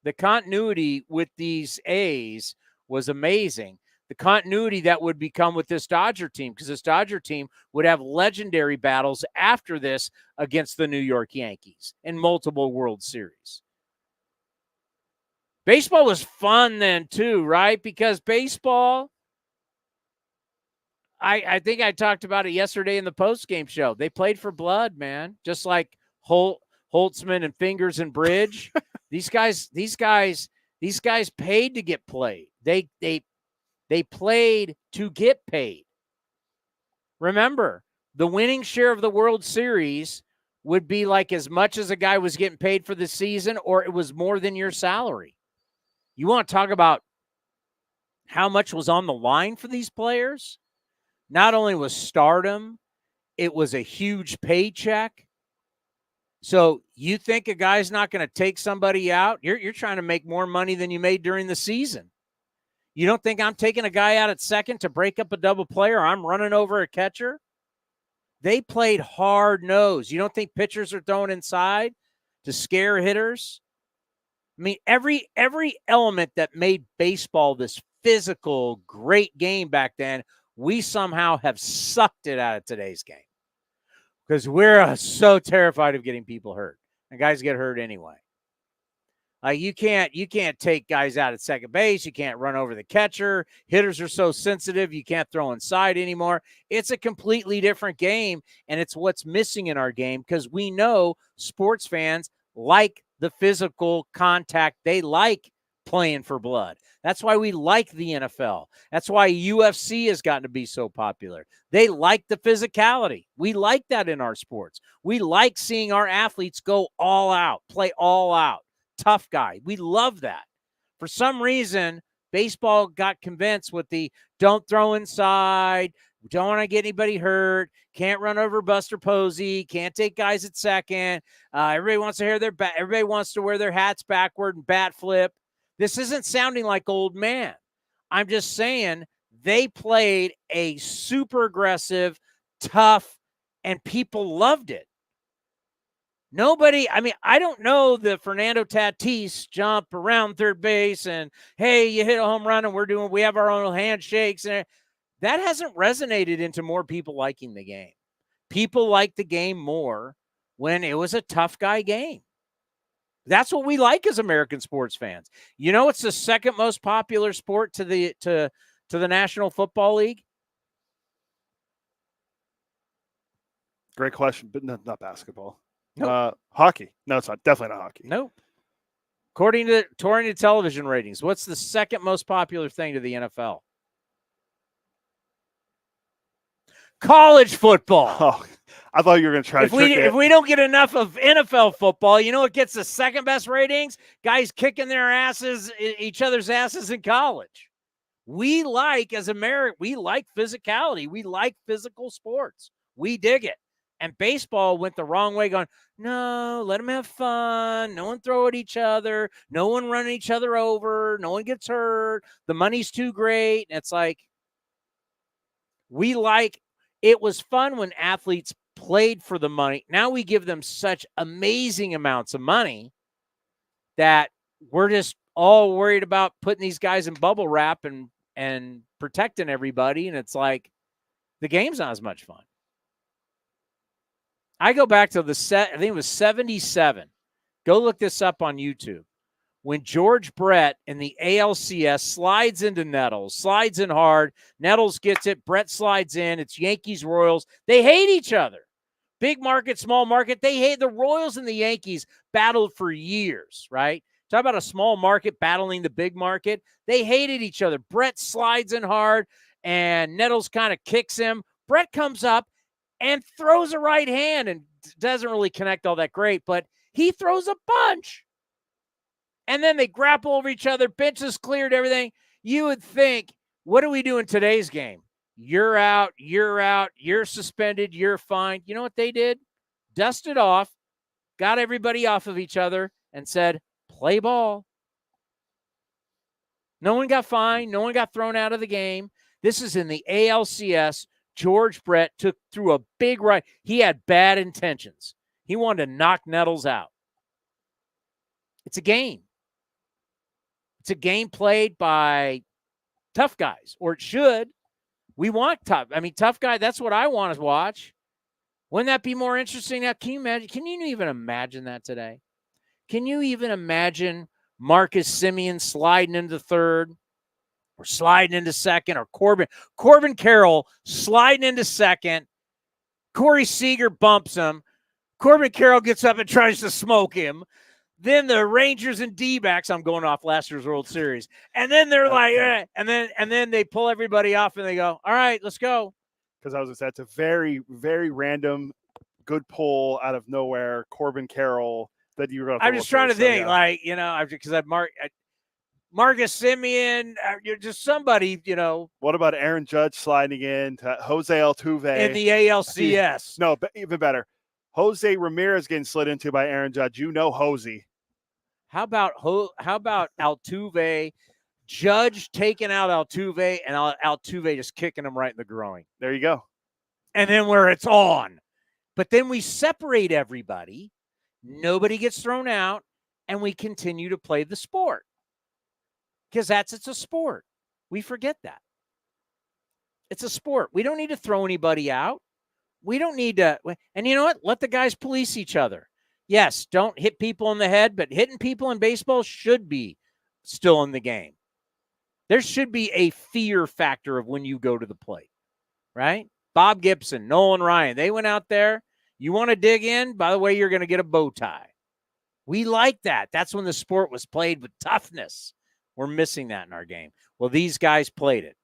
Speaker 4: The continuity with these A's was amazing. The continuity that would become with this Dodger team, because this Dodger team would have legendary battles after this against the New York Yankees in multiple World Series. Baseball was fun then too, right? Because baseball, I think I talked about it yesterday in the post-game show. They played for blood, man. Just like Holtzman and Fingers and Bridge. These guys paid to get played. They played to get paid. Remember, the winning share of the World Series would be like as much as a guy was getting paid for the season, or it was more than your salary. You want to talk about how much was on the line for these players? Not only was stardom, it was a huge paycheck. So you think a guy's not going to take somebody out? You're trying to make more money than you made during the season. You don't think I'm taking a guy out at second to break up a double play, or I'm running over a catcher? They played hard nose. You don't think pitchers are throwing inside to scare hitters? I mean, every element that made baseball this physical, great game back then, we somehow have sucked it out of today's game because we're so terrified of getting people hurt, and guys get hurt anyway. You can't take guys out at second base. You can't run over the catcher. Hitters are so sensitive. You can't throw inside anymore. It's a completely different game, and it's what's missing in our game because we know sports fans like the physical contact. They like playing for blood. That's why we like the NFL. That's why UFC has gotten to be so popular. They like the physicality. We like that in our sports. We like seeing our athletes go all out, play all out. Tough guy. We love that. For some reason, baseball got convinced with the don't throw inside, don't want to get anybody hurt, can't run over Buster Posey, can't take guys at second. Everybody wants to everybody wants to wear their hats backward and bat flip. This isn't sounding like old man. I'm just saying they played a super aggressive, tough, and people loved it. Nobody, I mean, I don't know the Fernando Tatis jump around third base and, hey, you hit a home run and we have our own handshakes. And that hasn't resonated into more people liking the game. People like the game more when it was a tough guy game. That's what we like as American sports fans. You know, it's the second most popular sport to the National Football League.
Speaker 5: Great question, but not basketball.
Speaker 4: Nope.
Speaker 5: Hockey. No, it's not. Definitely not hockey.
Speaker 4: Nope. According to television ratings, what's the second most popular thing to the NFL? College football.
Speaker 5: Oh, I thought you were going to try to trick it.
Speaker 4: If we don't get enough of NFL football, you know what gets the second best ratings? Guys kicking their asses, each other's asses in college. We like, as America, we like physicality. We like physical sports. We dig it. And baseball went the wrong way, going, no, let them have fun. No one throw at each other. No one run each other over. No one gets hurt. The money's too great. And it's like, it was fun when athletes played for the money. Now we give them such amazing amounts of money that we're just all worried about putting these guys in bubble wrap and protecting everybody. And it's like, the game's not as much fun. I go back to I think it was 77. Go look this up on YouTube. When George Brett in the ALCS slides into Nettles, slides in hard, Nettles gets it, Brett slides in, it's Yankees-Royals. They hate each other. Big market, small market, they hate. The Royals and the Yankees battled for years, right? Talk about a small market battling the big market. They hated each other. Brett slides in hard, and Nettles kind of kicks him. Brett comes up and throws a right hand and doesn't really connect all that great, but he throws a bunch. And then they grapple over each other, benches cleared, everything. You would think, what do we do in today's game? You're out, you're suspended, you're fined. You know what they did? Dusted off, got everybody off of each other, and said, play ball. No one got fined. No one got thrown out of the game. This is in the ALCS. George Brett threw a big right. He had bad intentions. He wanted to knock Nettles out. It's a game. It's a game played by tough guys, or it should. We want tough. I mean, tough guy, that's what I want to watch. Wouldn't that be more interesting? Now, can you imagine? Can you even imagine that today? Can you even imagine Marcus Semien sliding into third or sliding into second, or Corbin Carroll sliding into second? Corey Seager bumps him. Corbin Carroll gets up and tries to smoke him. Then the Rangers and D-backs, I'm going off last year's World Series. And then they're like, and then they pull everybody off and they go, all right, let's go.
Speaker 5: because I was gonna say it's a very, very random, good pull out of nowhere. Corbin Carroll that you were going to.
Speaker 4: I'm just trying to think, because Marcus Simeon, you're just somebody,
Speaker 5: What about Aaron Judge sliding in to Jose Altuve
Speaker 4: in the ALCS?
Speaker 5: No, but even better, Jose Ramirez getting slid into by Aaron Judge. Jose.
Speaker 4: How about Altuve? Judge taking out Altuve and Altuve just kicking him right in the groin.
Speaker 5: There you go.
Speaker 4: And then where it's on. But then we separate everybody. Nobody gets thrown out, and we continue to play the sport. Because it's a sport. We forget that. It's a sport. We don't need to throw anybody out. We don't need to. And you know what? Let the guys police each other. Yes, don't hit people in the head, but hitting people in baseball should be still in the game. There should be a fear factor of when you go to the plate, right? Bob Gibson, Nolan Ryan, they went out there. You want to dig in? By the way, you're going to get a bow tie. We like that. That's when the sport was played with toughness. We're missing that in our game. Well, these guys played it.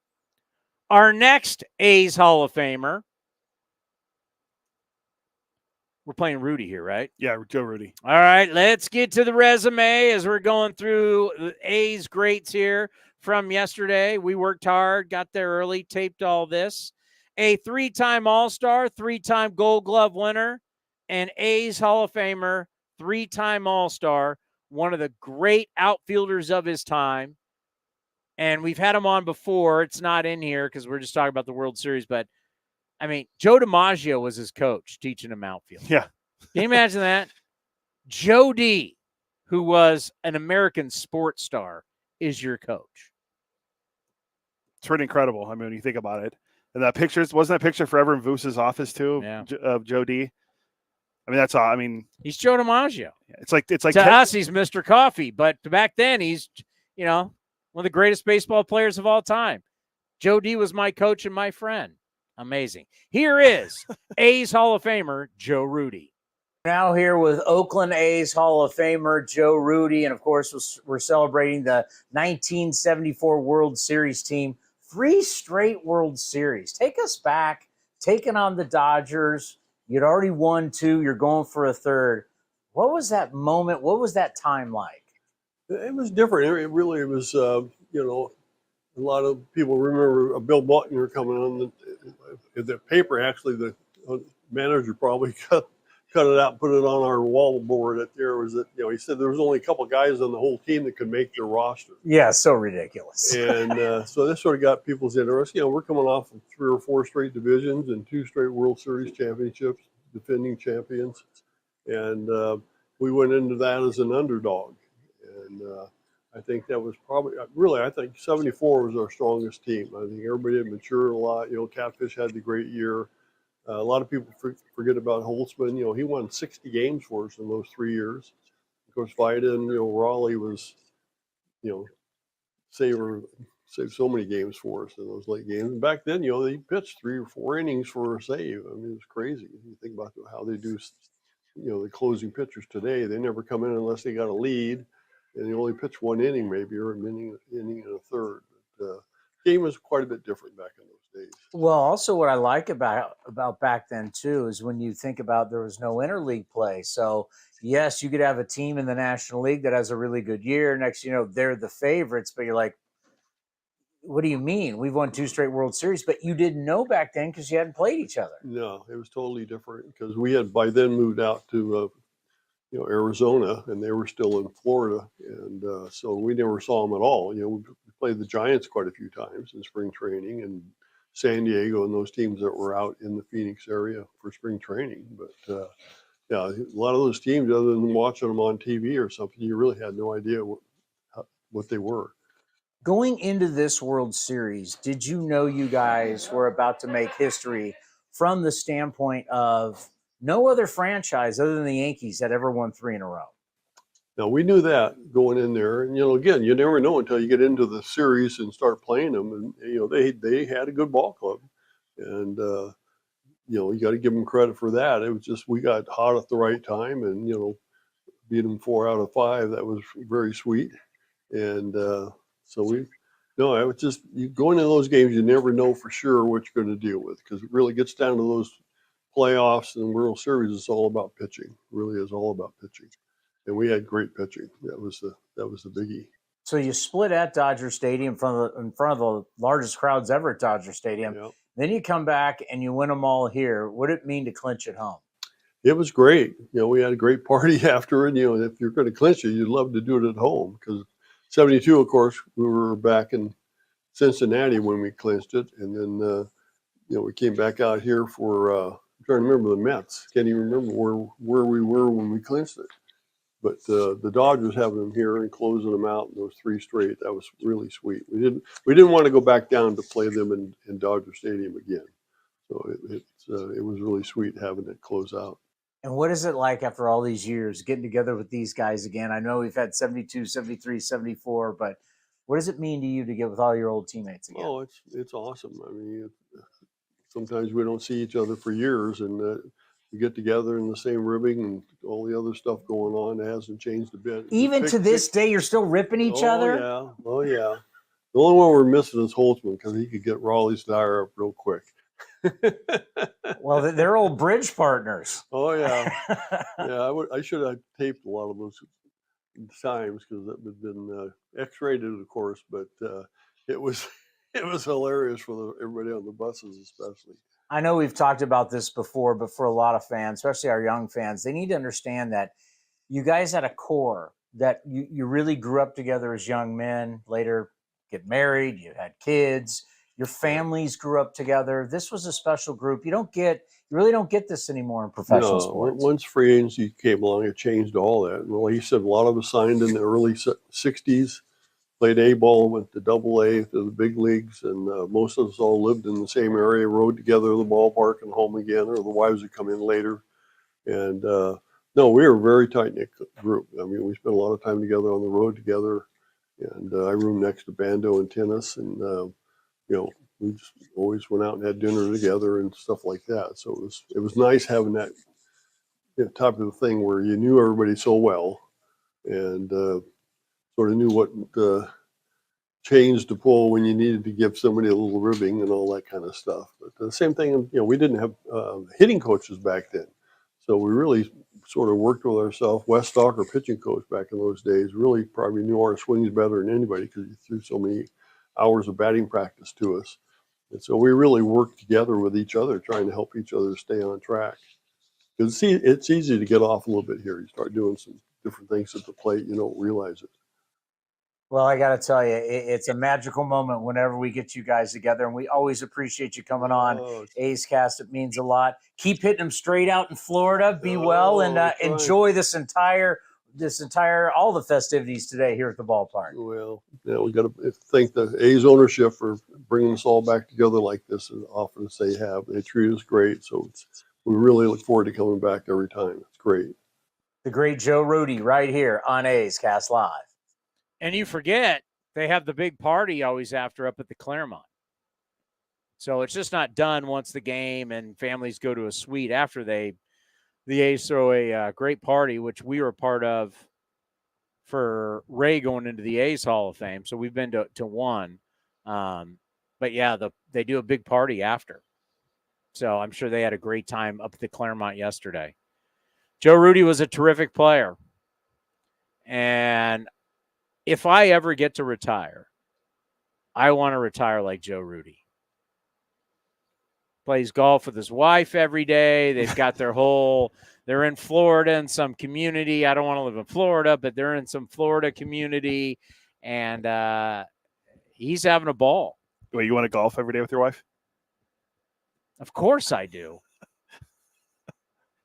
Speaker 4: Our next A's Hall of Famer. We're playing Rudi here, right?
Speaker 5: Yeah, Joe Rudi.
Speaker 4: All right, let's get to the resume as we're going through the A's greats here from yesterday. We worked hard, got there early, taped all this. A 3-time All-Star, 3-time Gold Glove winner, and A's Hall of Famer, 3-time All-Star, one of the great outfielders of his time. And we've had him on before. It's not in here because we're just talking about the World Series. But, I mean, Joe DiMaggio was his coach teaching him outfield.
Speaker 5: Yeah.
Speaker 4: Can you imagine that? Joe D., who was an American sports star, is your coach.
Speaker 5: It's pretty incredible. I mean, when you think about it. And that picture, wasn't that picture forever in Voos's office, too,
Speaker 4: Yeah.
Speaker 5: of Joe D.? I mean, that's all. I mean,
Speaker 4: he's Joe DiMaggio.
Speaker 5: It's like
Speaker 4: to us, he's Mr. Coffee, but back then he's, one of the greatest baseball players of all time. Joe D was my coach and my friend. Amazing. Here is A's Hall of Famer, Joe Rudi.
Speaker 7: Now here with Oakland A's Hall of Famer, Joe Rudi. And, of course, we're celebrating the 1974 World Series team. 3 straight World Series. Take us back, taking on the Dodgers. You'd already won 2. You're going for a 3rd. What was that moment? What was that time like?
Speaker 8: It was different. It really was, a lot of people remember Bill Butner coming on the paper. Actually, the manager probably cut it out, put it on our wall board. He said there was only a couple guys on the whole team that could make their roster.
Speaker 7: Yeah, so ridiculous.
Speaker 8: And so this sort of got people's interest. We're coming off of 3 or 4 straight divisions and 2 straight World Series championships, defending champions. And we went into that as an underdog. And I think that was I think 74 was our strongest team. I think everybody had matured a lot. Catfish had the great year. A lot of people forget about Holtzman. He won 60 games for us in those 3 years. Of course, Vida, Rollie was, saved so many games for us in those late games. And back then, they pitched 3 or 4 innings for a save. I mean, it was crazy. You think about how they do, the closing pitchers today. They never come in unless they got a lead, and they only pitch 1 inning maybe, or an inning and a 3rd. But game was quite a bit different back in those days.
Speaker 7: Well, also what I like about back then too is when you think about there was no interleague play. So yes, you could have a team in the National League that has a really good year. Next, they're the favorites, but you're like, what do you mean? We've won 2 straight World Series, but you didn't know back then because you hadn't played each other.
Speaker 8: No, it was totally different because we had by then moved out to Arizona, and they were still in Florida, and so we never saw them at all. We played the Giants quite a few times in spring training, and San Diego and those teams that were out in the Phoenix area for spring training. But a lot of those teams, other than watching them on TV or something, you really had no idea what they were.
Speaker 7: Going into this World Series, did you know you guys were about to make history from the standpoint of no other franchise other than the Yankees had ever won 3 in a row?
Speaker 8: Now, we knew that going in there. And, again, you never know until you get into the series and start playing them. And, they had a good ball club. And, you got to give them credit for that. It was just we got hot at the right time and, beat them 4 out of 5. That was very sweet. And so No, I was just you going into those games, you never know for sure what you're going to deal with because it really gets down to those playoffs and World Series. It's all about pitching. It really is all about pitching, and we had great pitching. That was the biggie.
Speaker 7: So you split at Dodger Stadium in front of the largest crowds ever at Dodger Stadium.
Speaker 8: Yeah.
Speaker 7: Then you come back and you win them all here. What did it mean to clinch at home?
Speaker 8: It was great. We had a great party after it. If you're going to clinch it, you'd love to do it at home because 72, of course, we were back in Cincinnati when we clinched it. And then, we came back out here for, I'm trying to remember the Mets. Can't even remember where we were when we clinched it. But the Dodgers having them here and closing them out in those 3 straight, that was really sweet. We didn't want to go back down to play them in Dodger Stadium again. So it was really sweet having it close out.
Speaker 7: And what is it like after all these years getting together with these guys again? I know we've had 72, 73, 74, but what does it mean to you to get with all your old teammates again?
Speaker 8: Oh, it's awesome. I mean, sometimes we don't see each other for years, and we get together in the same ribbing and all the other stuff going on. It hasn't changed a bit.
Speaker 7: Even to this day, you're still ripping each other?
Speaker 8: Oh, yeah. The only one we're missing is Holtzman because he could get Rollie's tire up real quick.
Speaker 7: Well, they're old bridge partners.
Speaker 8: Oh, yeah. Yeah, I should have taped a lot of those times because it had been X-rated, of course, but it was hilarious for everybody on the buses, especially.
Speaker 7: I know we've talked about this before, but for a lot of fans, especially our young fans, they need to understand that you guys had a core that you really grew up together as young men, later get married, you had kids, your families grew up together. This was a special group. You really don't get this anymore in professional sports.
Speaker 8: Once free agency came along, it changed all that. Well, he said a lot of us signed in the early 60s, played A-ball, went to AA, to the big leagues, and most of us all lived in the same area, rode together to the ballpark and home again, or the wives would come in later. And no, we were a very tight-knit group. I mean, we spent a lot of time together on the road together, and I roomed next to Bando and Tenace, and we just always went out and had dinner together and stuff like that. So it was nice having that type of thing where you knew everybody so well, and sort of knew what chains to pull when you needed to give somebody a little ribbing and all that kind of stuff. But the same thing, we didn't have hitting coaches back then, so we really sort of worked with ourselves. Wes Stock, our pitching coach back in those days, really probably knew our swings better than anybody because he threw so many hours of batting practice to us. And so we really worked together with each other, trying to help each other stay on track. Because it's easy to get off a little bit here. You start doing some different things at the plate, you don't realize it.
Speaker 7: Well, I got to tell you, it's a magical moment whenever we get you guys together, and we always appreciate you coming on A's Cast. It means a lot. Keep hitting them straight out in Florida. Be well, and enjoy this entire all the festivities today here at the ballpark.
Speaker 8: Well, we got to thank the A's ownership for bringing us all back together like this as often as they have. They treat us great, so we really look forward to coming back every time. It's great.
Speaker 7: The great Joe Rudi right here on A's Cast Live.
Speaker 4: And you forget they have the big party always after up at the Claremont. So it's just not done once the game and families go to a suite after the A's throw a great party, which we were part of for Ray going into the A's Hall of Fame. So we've been to one. But, yeah, they do a big party after. So I'm sure they had a great time up at the Claremont yesterday. Joe Rudi was a terrific player. And if I ever get to retire, I want to retire like Joe Rudi. Plays golf with his wife every day. They've got they're in Florida in some community. I don't want to live in Florida, but they're in some Florida community, and he's having a ball.
Speaker 5: Wait, you want to golf every day with your wife?
Speaker 4: Of course I do.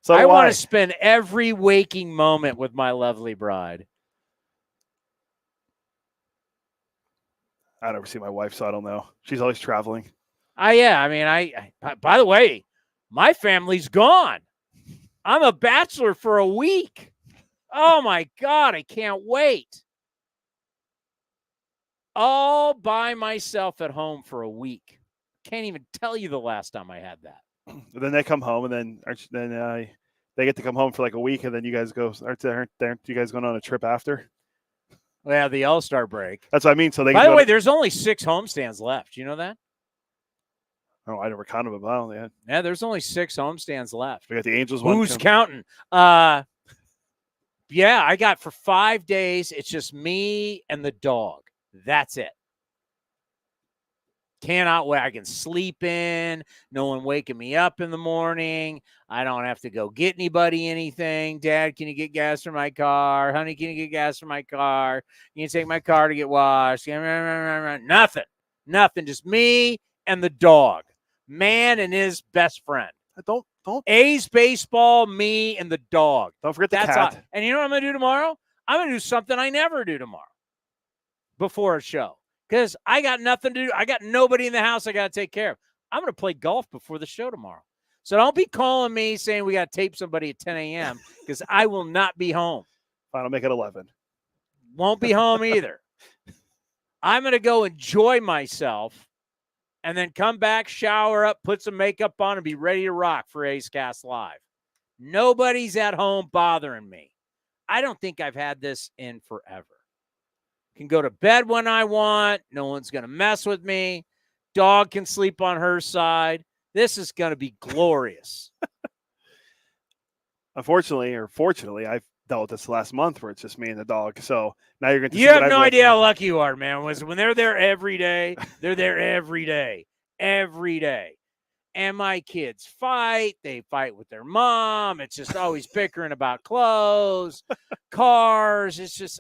Speaker 5: So
Speaker 4: I want to spend every waking moment with my lovely bride.
Speaker 5: I never see my wife, so I don't know. She's always traveling.
Speaker 4: Yeah. I mean, by the way, my family's gone. I'm a bachelor for a week. Oh, my God. I can't wait. All by myself at home for a week. Can't even tell you the last time I had that.
Speaker 5: Then they come home, and then they get to come home for like a week, and then you guys go. Aren't you guys going on a trip after?
Speaker 4: Well, the All-Star break.
Speaker 5: That's what I mean. So they.
Speaker 4: By
Speaker 5: can
Speaker 4: the
Speaker 5: go
Speaker 4: way,
Speaker 5: to-
Speaker 4: there's only 6 homestands left. You know that?
Speaker 5: Oh, I never counted them. Well,
Speaker 4: Yeah, there's only 6 homestands left.
Speaker 5: we got the Angels one.
Speaker 4: Who's counting? Yeah, I got for 5 days. It's just me and the dog. That's it. Cannot wait. I can sleep in. No one waking me up in the morning. I don't have to go get anybody anything. Dad, can you get gas for my car? Honey, can you get gas for my car? Can you take my car to get washed? Nothing. Just me and the dog. Man and his best friend.
Speaker 5: Don't
Speaker 4: A's baseball, me and the dog.
Speaker 5: don't forget the
Speaker 4: That's
Speaker 5: cat.
Speaker 4: all. And you know what I'm going to do tomorrow? I'm going to do something I never do tomorrow before a show. Because I got nothing to do. I got nobody in the house I got to take care of. I'm going to play golf before the show tomorrow. So don't be calling me saying we got to tape somebody at 10 a.m. because I will not be home.
Speaker 5: Fine, I'll make it 11.
Speaker 4: Won't be home either. I'm going to go enjoy myself and then come back, shower up, put some makeup on, and be ready to rock for A's Cast Live. Nobody's at home bothering me. I don't think I've had this in forever. Can go to bed when I want. No one's going to mess with me. Dog can sleep on her side. This is going to be glorious.
Speaker 5: Unfortunately, or fortunately, I've dealt with this last month where it's just me and the dog. So now you're going to.
Speaker 4: You have no idea how lucky you are, man. When they're there every day, they're there every day. Every day. And my kids fight. They fight with their mom. It's just always bickering about clothes, cars. It's just,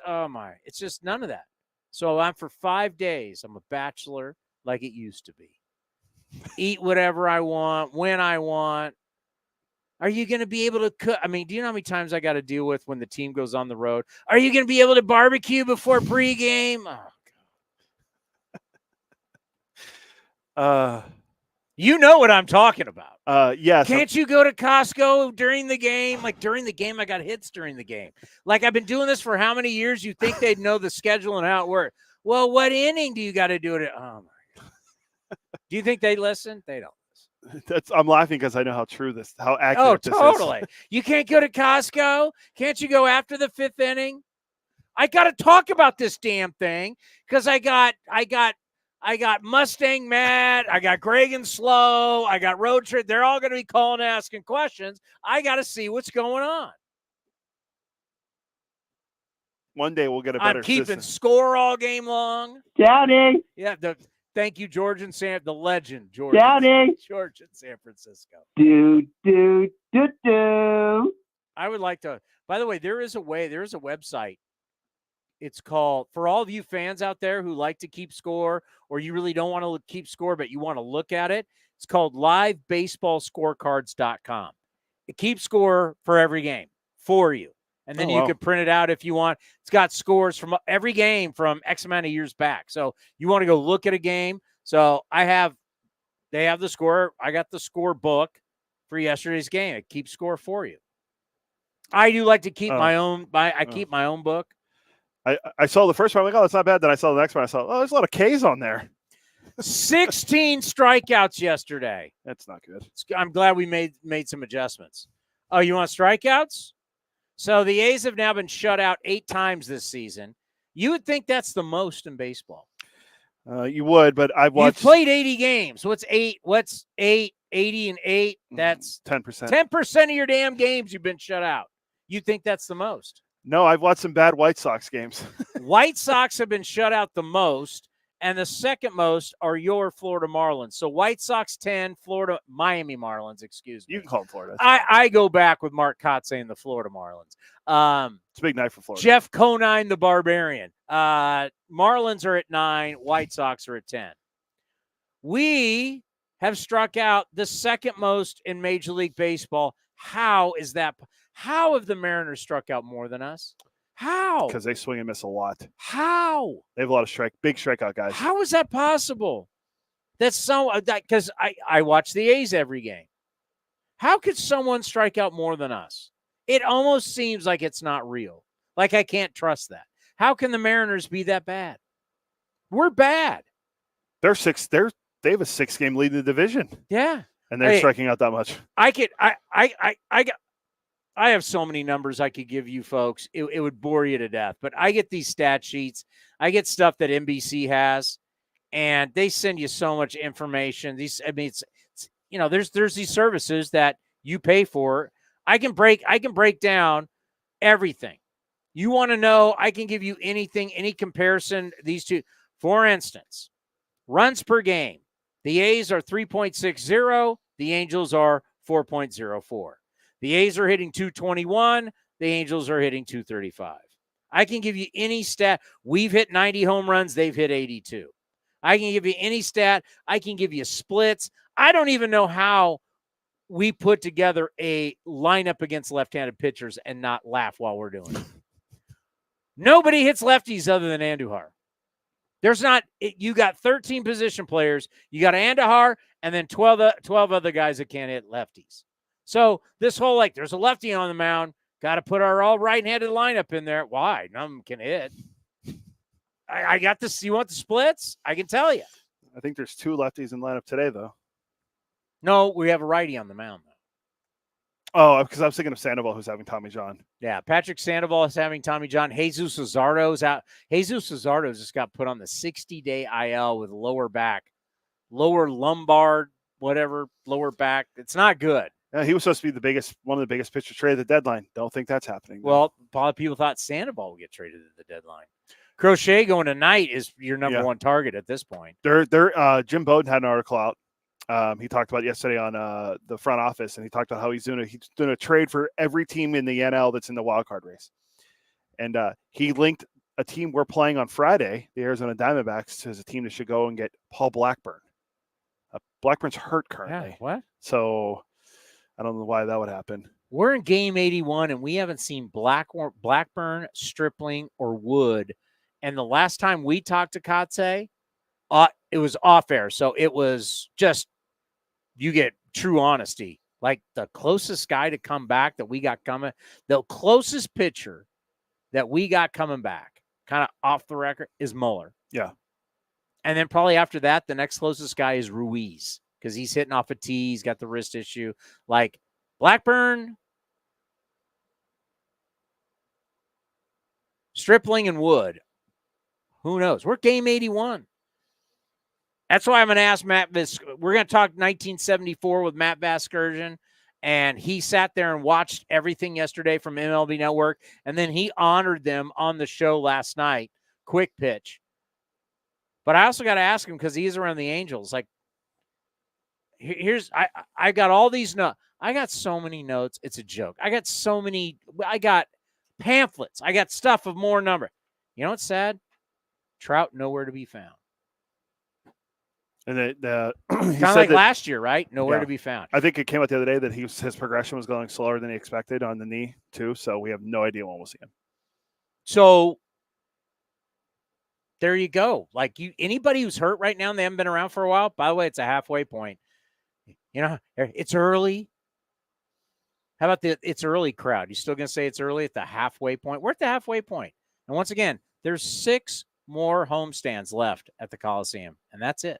Speaker 4: it's just none of that. So I'm for 5 days. I'm a bachelor like it used to be. Eat whatever I want, when I want. Are you going to be able to cook? I mean, do you know how many times I got to deal with when the team goes on the road? Are you going to be able to barbecue before pregame? Oh, you know what I'm talking about.
Speaker 5: Yes.
Speaker 4: Can't you go to Costco during the game? Like during the game, I got hits during the game. Like I've been doing this for how many years? You think they'd know the schedule and how it works. Well, what inning do you got to do it? Oh, my God. Do you think they listen? They don't.
Speaker 5: I'm laughing because I know how accurate this is.
Speaker 4: Oh, totally. You can't go to Costco? Can't you go after the 5th inning? I got to talk about this damn thing because I got Mustang Matt. I got Greg and Slow. I got Road Trip. They're all going to be calling and asking questions. I got to see what's going on.
Speaker 5: One day we'll get a better
Speaker 4: I'm keeping
Speaker 5: system.
Speaker 4: score all game long.
Speaker 9: Towny.
Speaker 4: Yeah. Thank you, George and Sam, the legend, George.
Speaker 9: Towny.
Speaker 4: George in San Francisco.
Speaker 9: Do.
Speaker 4: I would like to. By the way, there is a website. It's called, for all of you fans out there who like to keep score, or you really don't want to keep score, but you want to look at it, it's called livebaseballscorecards.com. It keeps score for every game for you. And then you can print it out if you want. It's got scores from every game from X amount of years back. So you want to go look at a game. So they have the score. I got the score book for yesterday's game. It keeps score for you. I do like to keep my own. I keep my own book.
Speaker 5: I saw the first one. I'm like, oh, that's not bad. Then I saw the next one. I saw, oh, there's a lot of K's on there.
Speaker 4: 16 strikeouts yesterday.
Speaker 5: That's not good.
Speaker 4: I'm glad we made some adjustments. Oh, you want strikeouts? So the A's have now been shut out 8 times this season. You would think that's the most in baseball.
Speaker 5: You would, but I've watched.
Speaker 4: You've played 80 games. What's 8? 80 and 8? That's
Speaker 5: 10%.
Speaker 4: 10% of your damn games you've been shut out. You think that's the most?
Speaker 5: No, I've watched some bad White Sox games.
Speaker 4: White Sox have been shut out the most, and the second most are your Florida Marlins. So White Sox 10, Miami Marlins, excuse me.
Speaker 5: You can call them Florida.
Speaker 4: I go back with Mark Kotze and the Florida Marlins.
Speaker 5: It's a big night for Florida.
Speaker 4: Jeff Conine, the Barbarian. Marlins are at 9. White Sox are at 10. We have struck out the second most in Major League Baseball. How is that? How have the Mariners struck out more than us? How?
Speaker 5: Because they swing and miss a lot.
Speaker 4: How?
Speaker 5: They have a lot of big strikeout guys.
Speaker 4: How is that possible? That's so because I watch the A's every game. How could someone strike out more than us? It almost seems like it's not real. Like I can't trust that. How can the Mariners be that bad? We're bad.
Speaker 5: They have a 6-game lead in the division.
Speaker 4: Yeah.
Speaker 5: And they're striking out that much.
Speaker 4: I have so many numbers I could give you folks. It would bore you to death. But I get these stat sheets. I get stuff that NBC has, and they send you so much information. It's there's these services that you pay for. I can break down everything. You want to know, I can give you anything, any comparison, these two. For instance, runs per game. The A's are 3.60. The Angels are 4.04. The A's are hitting 221. The Angels are hitting 235. I can give you any stat. We've hit 90 home runs. They've hit 82. I can give you any stat. I can give you splits. I don't even know how we put together a lineup against left-handed pitchers and not laugh while we're doing it. Nobody hits lefties other than Andujar. There's not – you got 13 position players. You got Andujar and then 12 other guys that can't hit lefties. So this whole, there's a lefty on the mound, got to put our all right-handed lineup in there. Why? None of them can hit. I got this. You want the splits? I can tell you.
Speaker 5: I think there's 2 lefties in lineup today, though.
Speaker 4: No, we have a righty on the mound, though.
Speaker 5: Oh, because I was thinking of Sandoval, who's having Tommy John.
Speaker 4: Yeah, Patrick Sandoval is having Tommy John. Jesus Luzardo's out. Jesus Luzardo just got put on the 60-day IL with lower lumbar, whatever, lower back. It's not good.
Speaker 5: Yeah, he was supposed to be one of the biggest pitchers traded at the deadline. Don't think that's happening.
Speaker 4: Well, a lot of people thought Sandoval would get traded at the deadline. Crochet going tonight is your number one target at this point.
Speaker 5: Jim Bowden had an article out. He talked about yesterday on the front office, and he talked about how he's doing a trade for every team in the NL that's in the wild card race. And he linked a team we're playing on Friday, the Arizona Diamondbacks, as a team that should go and get Paul Blackburn. Blackburn's hurt currently.
Speaker 4: Yeah, what?
Speaker 5: So I don't know why that would happen.
Speaker 4: We're in game 81, and we haven't seen Blackburn, Stripling, or Wood. And the last time we talked to Kotze, it was off air. So it was just, you get true honesty. Like the closest guy to come back that we got coming, the closest pitcher that we got coming back, kind of off the record, is Muller.
Speaker 5: Yeah.
Speaker 4: And then probably after that, the next closest guy is Ruiz because he's hitting off a tee. He's got the wrist issue. Like Blackburn, Stripling, and Wood. Who knows? We're game 81. That's why I'm going to ask Matt. We're going to talk 1974 with Matt Vasgersian, and he sat there and watched everything yesterday from MLB Network, and then he honored them on the show last night. Quick pitch. But I also got to ask him because he's around the Angels. Like, I got all these notes. I got so many notes. It's a joke. I got pamphlets. I got stuff of more number. You know what's sad? Trout nowhere to be found.
Speaker 5: And
Speaker 4: kind of like last year, right? Nowhere to be found.
Speaker 5: I think it came out the other day that his progression was going slower than he expected on the knee too. So we have no idea when we'll see him.
Speaker 4: So there you go. Like anybody who's hurt right now and they haven't been around for a while. By the way, it's a halfway point. You know, it's early. How about the it's early crowd? You still gonna say it's early at the halfway point? We're at the halfway point. And once again, there's 6 more homestands left at the Coliseum, and that's it.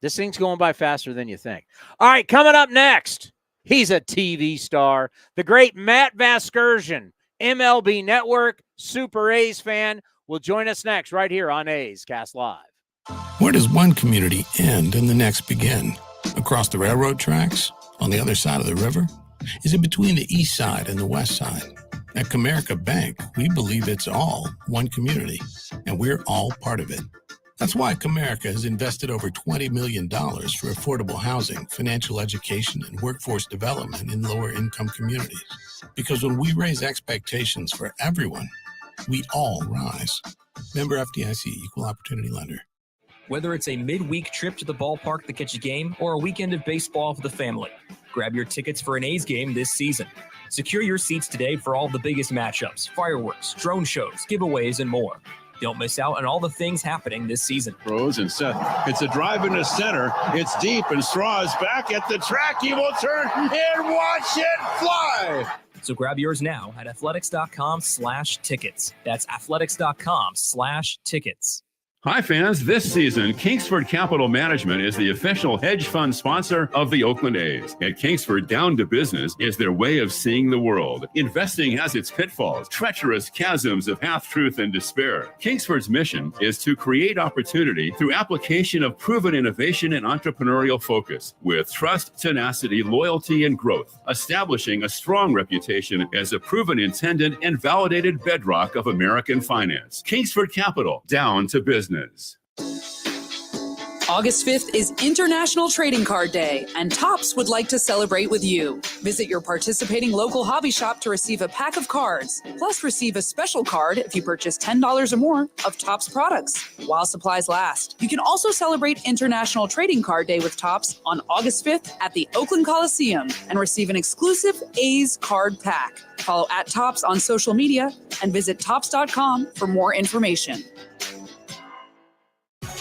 Speaker 4: This thing's going by faster than you think. All right, coming up next, he's a TV star, the great Matt Vasgersian, MLB Network, Super A's fan, will join us next right here on A's Cast Live.
Speaker 9: Where does one community end and the next begin? Across the railroad tracks? On the other side of the river? Is it between the east side and the west side? At Comerica Bank, we believe it's all one community, and we're all part of it. That's why Comerica has invested over $20 million for affordable housing, financial education, and workforce development in lower-income communities. Because when we raise expectations for everyone, we all rise. Member FDIC, Equal Opportunity Lender.
Speaker 10: Whether it's a midweek trip to the ballpark that gets you game or a weekend of baseball for the family, grab your tickets for an A's game this season. Secure your seats today for all the biggest matchups, fireworks, drone shows, giveaways, and more. Don't miss out on all the things happening this season.
Speaker 2: Throws and Seth. It's a drive into center. It's deep, and Straw is back at the track. He will turn and watch it fly.
Speaker 10: So grab yours now at athletics.com/tickets. That's athletics.com/tickets.
Speaker 2: Hi, fans. This season, Kingsford Capital Management is the official hedge fund sponsor of the Oakland A's. At Kingsford, down to business is their way of seeing the world. Investing has its pitfalls, treacherous chasms of half-truth and despair. Kingsford's mission is to create opportunity through application of proven innovation and entrepreneurial focus with trust, tenacity, loyalty, and growth, establishing a strong reputation as a proven intended and validated bedrock of American finance. Kingsford Capital, down to business.
Speaker 11: August 5th is International Trading Card Day, and Topps would like to celebrate with you. Visit your participating local hobby shop to receive a pack of cards, plus receive a special card if you purchase $10 or more of Topps products while supplies last. You can also celebrate International Trading Card Day with Topps on August 5th at the Oakland Coliseum and receive an exclusive A's card pack. Follow @Topps on social media and visit Topps.com for more information.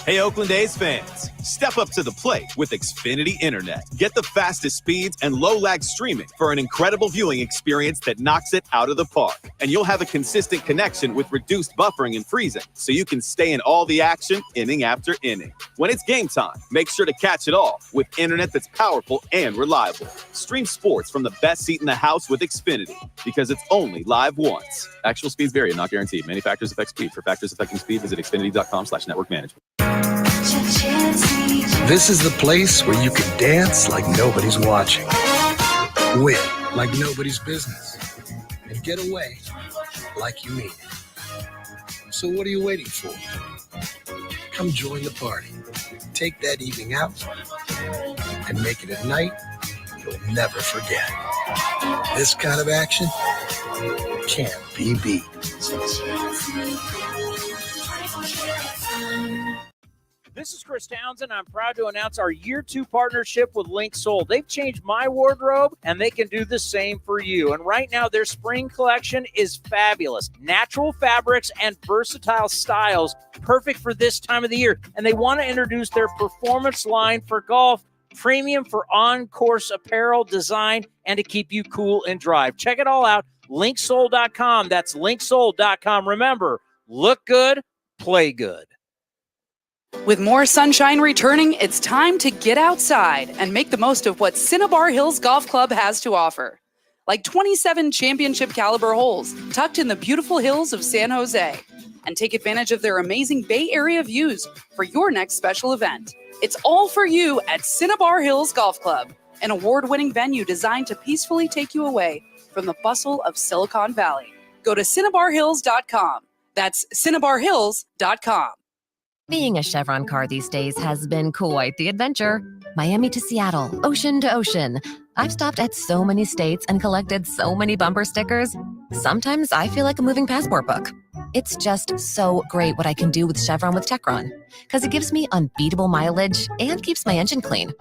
Speaker 12: Hey, Oakland A's fans, step up to the plate with Xfinity Internet. Get the fastest speeds and low-lag streaming for an incredible viewing experience that knocks it out of the park. And you'll have a consistent connection with reduced buffering and freezing, so you can stay in all the action inning after inning. When it's game time, make sure to catch it all with internet that's powerful and reliable. Stream sports from the best seat in the house with Xfinity, because it's only live once. Actual speeds vary and not guaranteed. Many factors affect speed. For factors affecting speed, visit Xfinity.com/network management.
Speaker 13: This is the place where you can dance like nobody's watching, win like nobody's business, and get away like you mean it. So what are you waiting for? Come join the party. Take that evening out and make it a night you'll never forget. This kind of action can't be beat.
Speaker 4: This is Chris Townsend. I'm proud to announce our Year 2 partnership with Link Soul. They've changed my wardrobe, and they can do the same for you. And right now, their spring collection is fabulous. Natural fabrics and versatile styles, perfect for this time of the year. And they want to introduce their performance line for golf, premium for on-course apparel design, and to keep you cool and dry. Check it all out, linksoul.com. That's linksoul.com. Remember, look good, play good.
Speaker 11: With more sunshine returning, it's time to get outside and make the most of what Cinnabar Hills Golf Club has to offer. Like 27 championship caliber holes tucked in the beautiful hills of San Jose. And take advantage of their amazing Bay Area views for your next special event. It's all for you at Cinnabar Hills Golf Club, an award-winning venue designed to peacefully take you away from the bustle of Silicon Valley. Go to cinnabarhills.com. That's cinnabarhills.com.
Speaker 14: Being a Chevron car these days has been quite the adventure. Miami to Seattle, ocean to ocean. I've stopped at so many states and collected so many bumper stickers. Sometimes I feel like a moving passport book. It's just so great what I can do with Chevron with Techron, because it gives me unbeatable mileage and keeps my engine clean.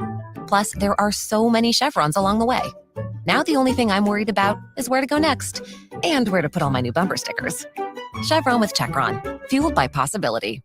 Speaker 14: Plus, there are so many Chevrons along the way. Now the only thing I'm worried about is where to go next and where to put all my new bumper stickers. Chevron with Techron, fueled by possibility.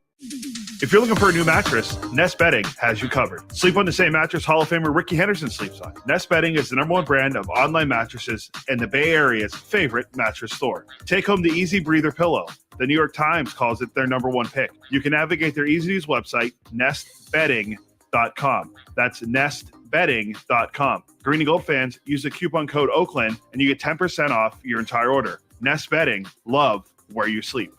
Speaker 5: If you're looking for a new mattress, Nest Bedding has you covered. Sleep on the same mattress Hall of Famer Ricky Henderson sleeps on. Nest Bedding is the #1 brand of online mattresses and the Bay Area's favorite mattress store. Take home the Easy Breather pillow. The New York Times calls it their #1 pick. You can navigate their easy-to-use website, nestbedding.com. That's nestbedding.com. Green and Gold fans, use the coupon code Oakland and you get 10% off your entire order. Nest Bedding, love where you sleep.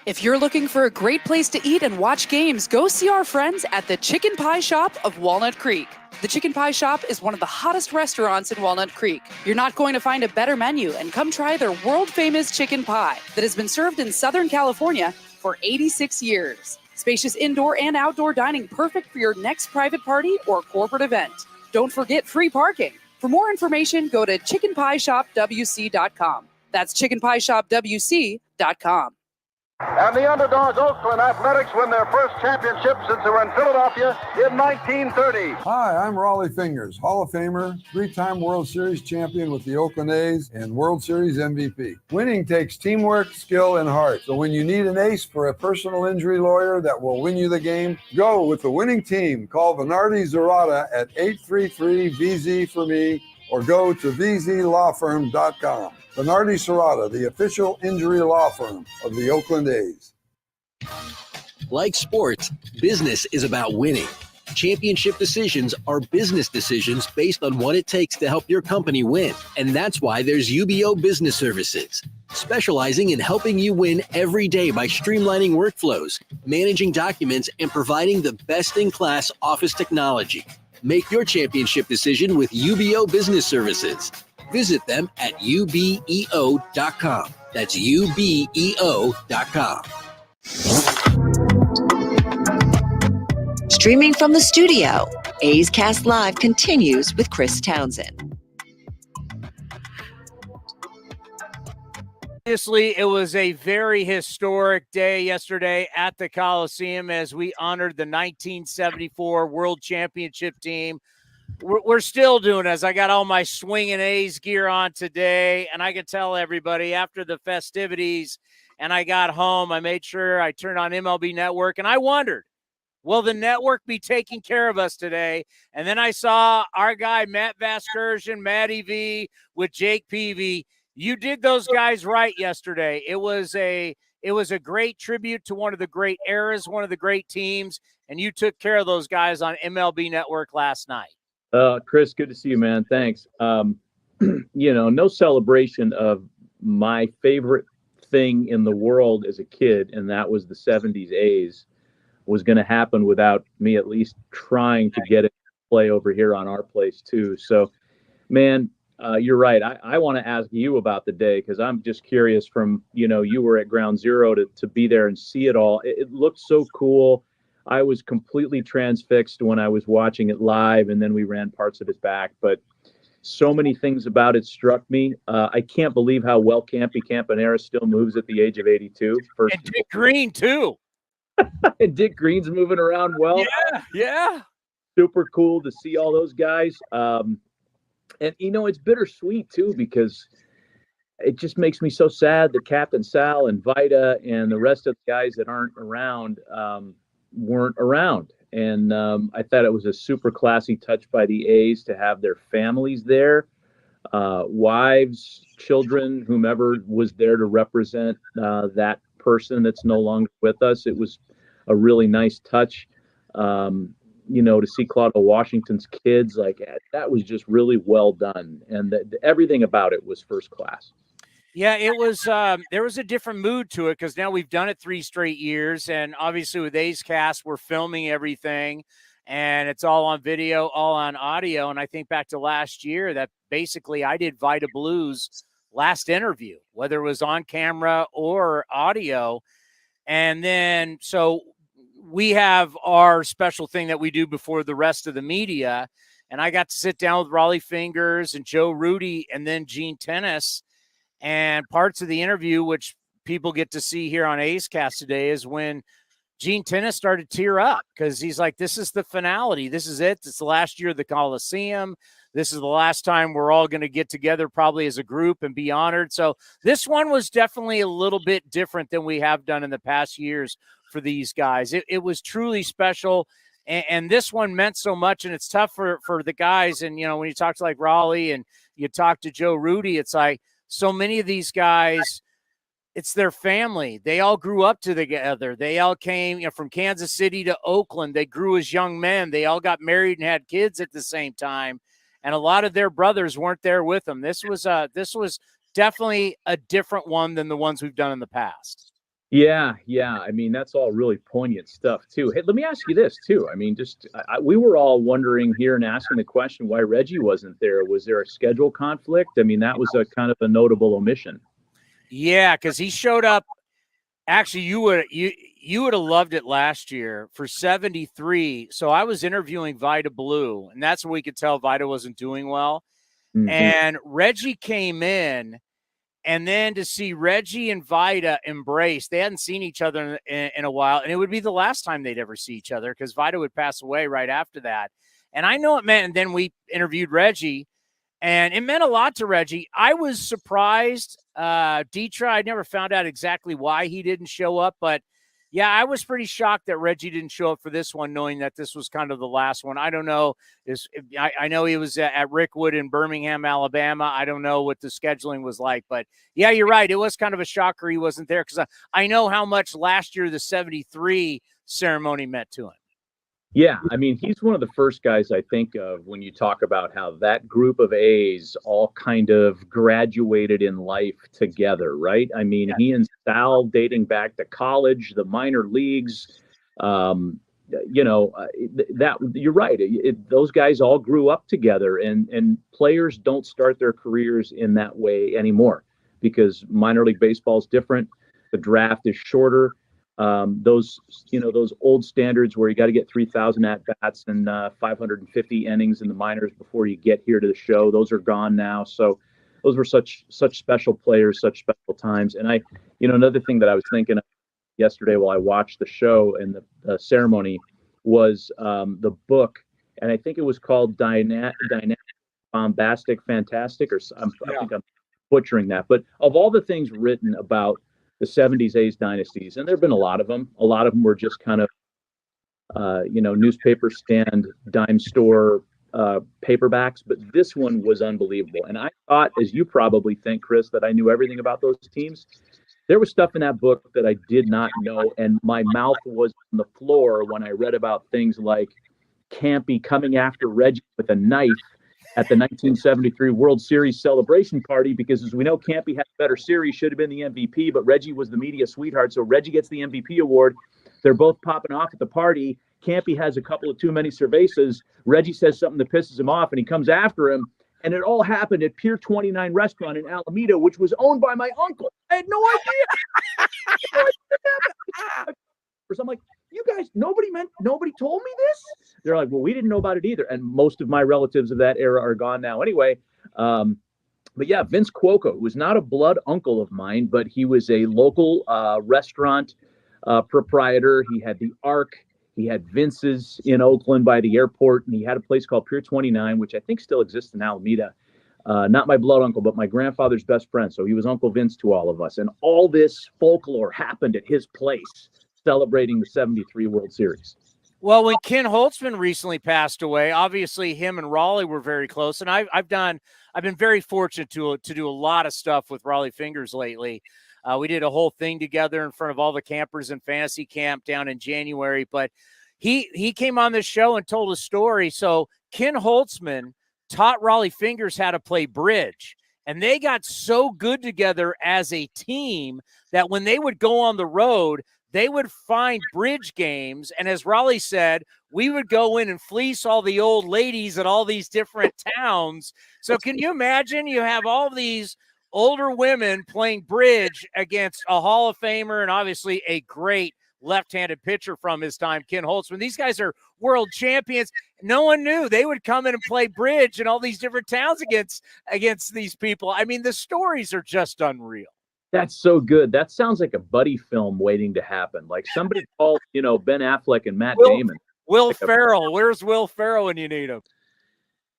Speaker 11: If you're looking for a great place to eat and watch games, go see our friends at the Chicken Pie Shop of Walnut Creek. The Chicken Pie Shop is one of the hottest restaurants in Walnut Creek. You're not going to find a better menu, and come try their world-famous chicken pie that has been served in Southern California for 86 years. Spacious indoor and outdoor dining, perfect for your next private party or corporate event. Don't forget free parking. For more information, go to chickenpieshopwc.com. That's chickenpieshopwc.com.
Speaker 15: And the underdog Oakland Athletics win their first championship since they were in Philadelphia in 1930.
Speaker 6: Hi, I'm Rollie Fingers, Hall of Famer, 3-time World Series champion with the Oakland A's and World Series MVP. Winning takes teamwork, skill, and heart. So when you need an ace for a personal injury lawyer that will win you the game, go with the winning team. Call Venardi Zerata at 833-VZ for me. or go to vzlawfirm.com. Bernardi Serrata, the official injury law firm of the Oakland A's.
Speaker 16: Like sports, business is about winning. Championship decisions are business decisions based on what it takes to help your company win. And that's why there's UBO Business Services, specializing in helping you win every day by streamlining workflows, managing documents, and providing the best-in-class office technology. Make your championship decision with UBO Business Services. Visit them at ubeo.com. That's ubeo.com.
Speaker 1: Streaming from the studio, A's Cast Live continues with Chris Townsend.
Speaker 4: Obviously, it was a very historic day yesterday at the Coliseum as we honored the 1974 World Championship team. We're still doing it. As I got all my swinging A's gear on today, and I can tell everybody after the festivities and I got home, I made sure I turned on MLB Network, and I wondered, will the network be taking care of us today? And then I saw our guy, Matt Vasgersian, Matty V with Jake Peavy. You did those guys right yesterday. It was a great tribute to one of the great eras, one of the great teams, and you took care of those guys on MLB Network last night.
Speaker 17: Chris, good to see you, man. Thanks. No celebration of my favorite thing in the world as a kid, and that was the 70s A's, was going to happen without me at least trying to get it to play over here on our place too. So, man, you're right. I want to ask you about the day because I'm just curious from, you were at ground zero to be there and see it all. It looked so cool. I was completely transfixed when I was watching it live, and then we ran parts of it back. But so many things about it struck me. I can't believe how well Campy Campanera still moves at the age of 82.
Speaker 4: And Dick Green, too.
Speaker 17: And Dick Green's moving around well.
Speaker 4: Yeah.
Speaker 17: Super cool to see all those guys. And, it's bittersweet, too, because it just makes me so sad that Captain Sal and Vida and the rest of the guys that aren't around weren't around. And I thought it was a super classy touch by the A's to have their families there, wives, children, whomever was there to represent that person that's no longer with us. It was a really nice touch, to see Claudio Washington's kids. Like, that was just really well done. And everything about it was first class.
Speaker 4: Yeah, it was. There was a different mood to it because now we've done it 3 straight years, and obviously with A's Cast, we're filming everything, and it's all on video, all on audio. And I think back to last year that basically I did Vida Blue's last interview, whether it was on camera or audio, and then so we have our special thing that we do before the rest of the media, and I got to sit down with Rollie Fingers and Joe Rudi and then Gene Tenace. And parts of the interview, which people get to see here on A's Cast today, is when Gene Tenace started to tear up because he's like, this is the finality. This is it. It's the last year of the Coliseum. This is the last time we're all going to get together probably as a group and be honored. So this one was definitely a little bit different than we have done in the past years for these guys. It was truly special. And this one meant so much. And it's tough for the guys. And, when you talk to like Rollie and you talk to Joe Rudi, it's like, so many of these guys, it's their family. They all grew up together. They all came from Kansas City to Oakland. They grew as young men. They all got married and had kids at the same time. And a lot of their brothers weren't there with them. This was definitely a different one than the ones we've done in the past.
Speaker 17: Yeah. I mean, that's all really poignant stuff, too. Hey, let me ask you this, too. I mean, we were all wondering here and asking the question why Reggie wasn't there. Was there a schedule conflict? I mean, that was a kind of a notable omission.
Speaker 4: Yeah, because he showed up. Actually, you would have loved it last year for 73. So I was interviewing Vida Blue, and that's where we could tell Vida wasn't doing well. Mm-hmm. And Reggie came in. And then to see Reggie and Vida embrace, they hadn't seen each other in a while. And it would be the last time they'd ever see each other because Vida would pass away right after that. And I know it meant, and then we interviewed Reggie, and it meant a lot to Reggie. I was surprised. Dietra, I never found out exactly why he didn't show up, but Yeah, I was pretty shocked that Reggie didn't show up for this one, knowing that this was kind of the last one. I don't know. I know he was at Rickwood in Birmingham, Alabama. I don't know what the scheduling was like. But, yeah, you're right. It was kind of a shocker he wasn't there because I know how much last year the 73 ceremony meant to him.
Speaker 17: Yeah, I mean, he's one of the first guys I think of when you talk about how that group of A's all kind of graduated in life together, right? I mean, he and Sal dating back to college, the minor leagues, that you're right. Those guys all grew up together, and players don't start their careers in that way anymore because minor league baseball is different. The draft is shorter. Those old standards where you got to get 3,000 at bats and 550 innings in the minors before you get here to the show, those are gone now. So those were such special players, such special times. And another thing that I was thinking of yesterday while I watched the show and the ceremony was the book, and I think it was called Dynamic, Bombastic, Fantastic, or I think I'm butchering that. But of all the things written about the 70s A's dynasties, and there have been a lot of them. A lot of them were just kind of, newspaper stand, dime store paperbacks, but this one was unbelievable. And I thought, as you probably think, Chris, that I knew everything about those teams. There was stuff in that book that I did not know, and my mouth was on the floor when I read about things like Campy coming after Reggie with a knife at the 1973 World Series celebration party, because as we know, Campy had a better series, should have been the MVP, but Reggie was the media sweetheart, so Reggie gets the MVP award. They're both popping off at the party. Campy has a couple of too many cervezas. Reggie says something that pisses him off, and he comes after him, and it all happened at Pier 29 restaurant in Alameda, which was owned by my uncle. I had no idea. I'm like, you guys, nobody told me this? They're like, well, we didn't know about it either. And most of my relatives of that era are gone now anyway. But yeah, Vince Cuoco was not a blood uncle of mine, but he was a local restaurant proprietor. He had the Ark. He had Vince's in Oakland by the airport, and he had a place called Pier 29, which I think still exists in Alameda. Not my blood uncle, but my grandfather's best friend. So he was Uncle Vince to all of us. And all this folklore happened at his place, celebrating the 73 World Series.
Speaker 4: Well, when Ken Holtzman recently passed away, obviously him and Rollie were very close. And I've been very fortunate to do a lot of stuff with Rollie Fingers lately. We did a whole thing together in front of all the campers in Fantasy Camp down in January. But he came on this show and told a story. So Ken Holtzman taught Rollie Fingers how to play bridge. And they got so good together as a team that when they would go on the road, they would find bridge games. And as Rollie said, we would go in and fleece all the old ladies at all these different towns. So can you imagine you have all these older women playing bridge against a Hall of Famer and obviously a great left-handed pitcher from his time, Ken Holtzman. These guys are world champions. No one knew they would come in and play bridge in all these different towns against these people. I mean, the stories are just unreal.
Speaker 17: That's so good. That sounds like a buddy film waiting to happen. Like somebody called, Ben Affleck and Matt Damon.
Speaker 4: Will Ferrell. Where's Will Ferrell when you need him?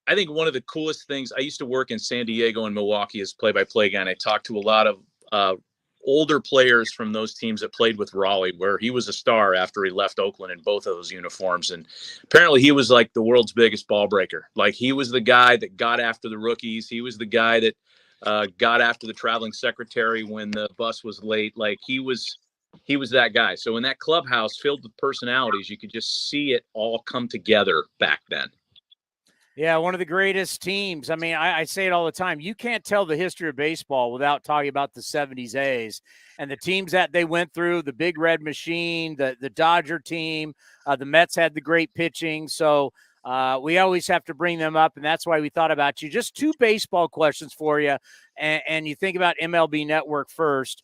Speaker 18: I think one of the coolest things, I used to work in San Diego and Milwaukee as play-by-play guy, and I talked to a lot of older players from those teams that played with Rollie, where he was a star after he left Oakland in both of those uniforms. And apparently he was like the world's biggest ball breaker. Like he was the guy that got after the rookies. He was the guy that got after the traveling secretary when the bus was late. Like he was that guy. So in that clubhouse filled with personalities, you could just see it all come together back then.
Speaker 4: Yeah, one of the greatest teams. I mean, I say it all the time. You can't tell the history of baseball without talking about the 70s A's and the teams that they went through, the Big Red Machine, the Dodger team. The Mets had the great pitching. So we always have to bring them up, and that's why we thought about you. Just two baseball questions for you, and you think about MLB Network first.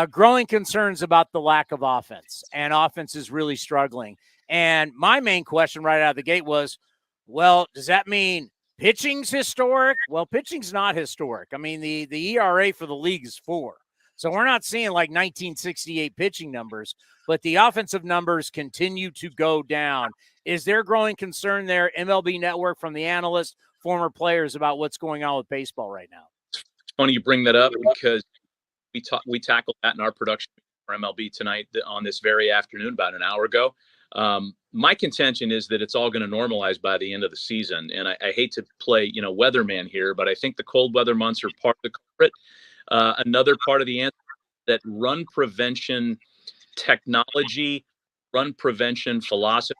Speaker 4: Growing concerns about the lack of offense, and offense is really struggling. And my main question right out of the gate was, well, does that mean pitching's historic? Well, pitching's not historic. I mean, the ERA for the league is 4. So we're not seeing like 1968 pitching numbers, but the offensive numbers continue to go down. Is there growing concern there, MLB Network, from the analysts, former players, about what's going on with baseball right now?
Speaker 18: It's funny you bring that up because we tackled that in our production for MLB Tonight on this very afternoon, about an hour ago. My contention is that it's all going to normalize by the end of the season. And I hate to play, weatherman here, but I think the cold weather months are part of the culprit. Another part of the answer that run prevention technology, run prevention philosophy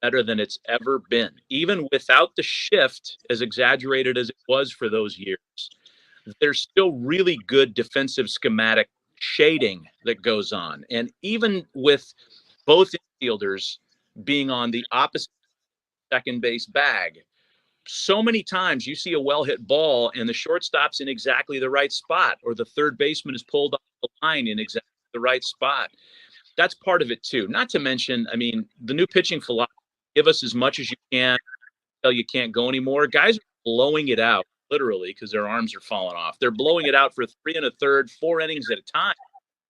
Speaker 18: better than it's ever been. Even without the shift, as exaggerated as it was for those years, there's still really good defensive schematic shading that goes on. And even with both infielders being on the opposite second base bag, so many times you see a well-hit ball and the shortstop's in exactly the right spot, or the third baseman is pulled off the line in exactly the right spot. That's part of it too. Not to mention, the new pitching philosophy, give us as much as you can until you can't go anymore. Guys are blowing it out, literally, because their arms are falling off. They're blowing it out for 3 1/3, 4 innings at a time.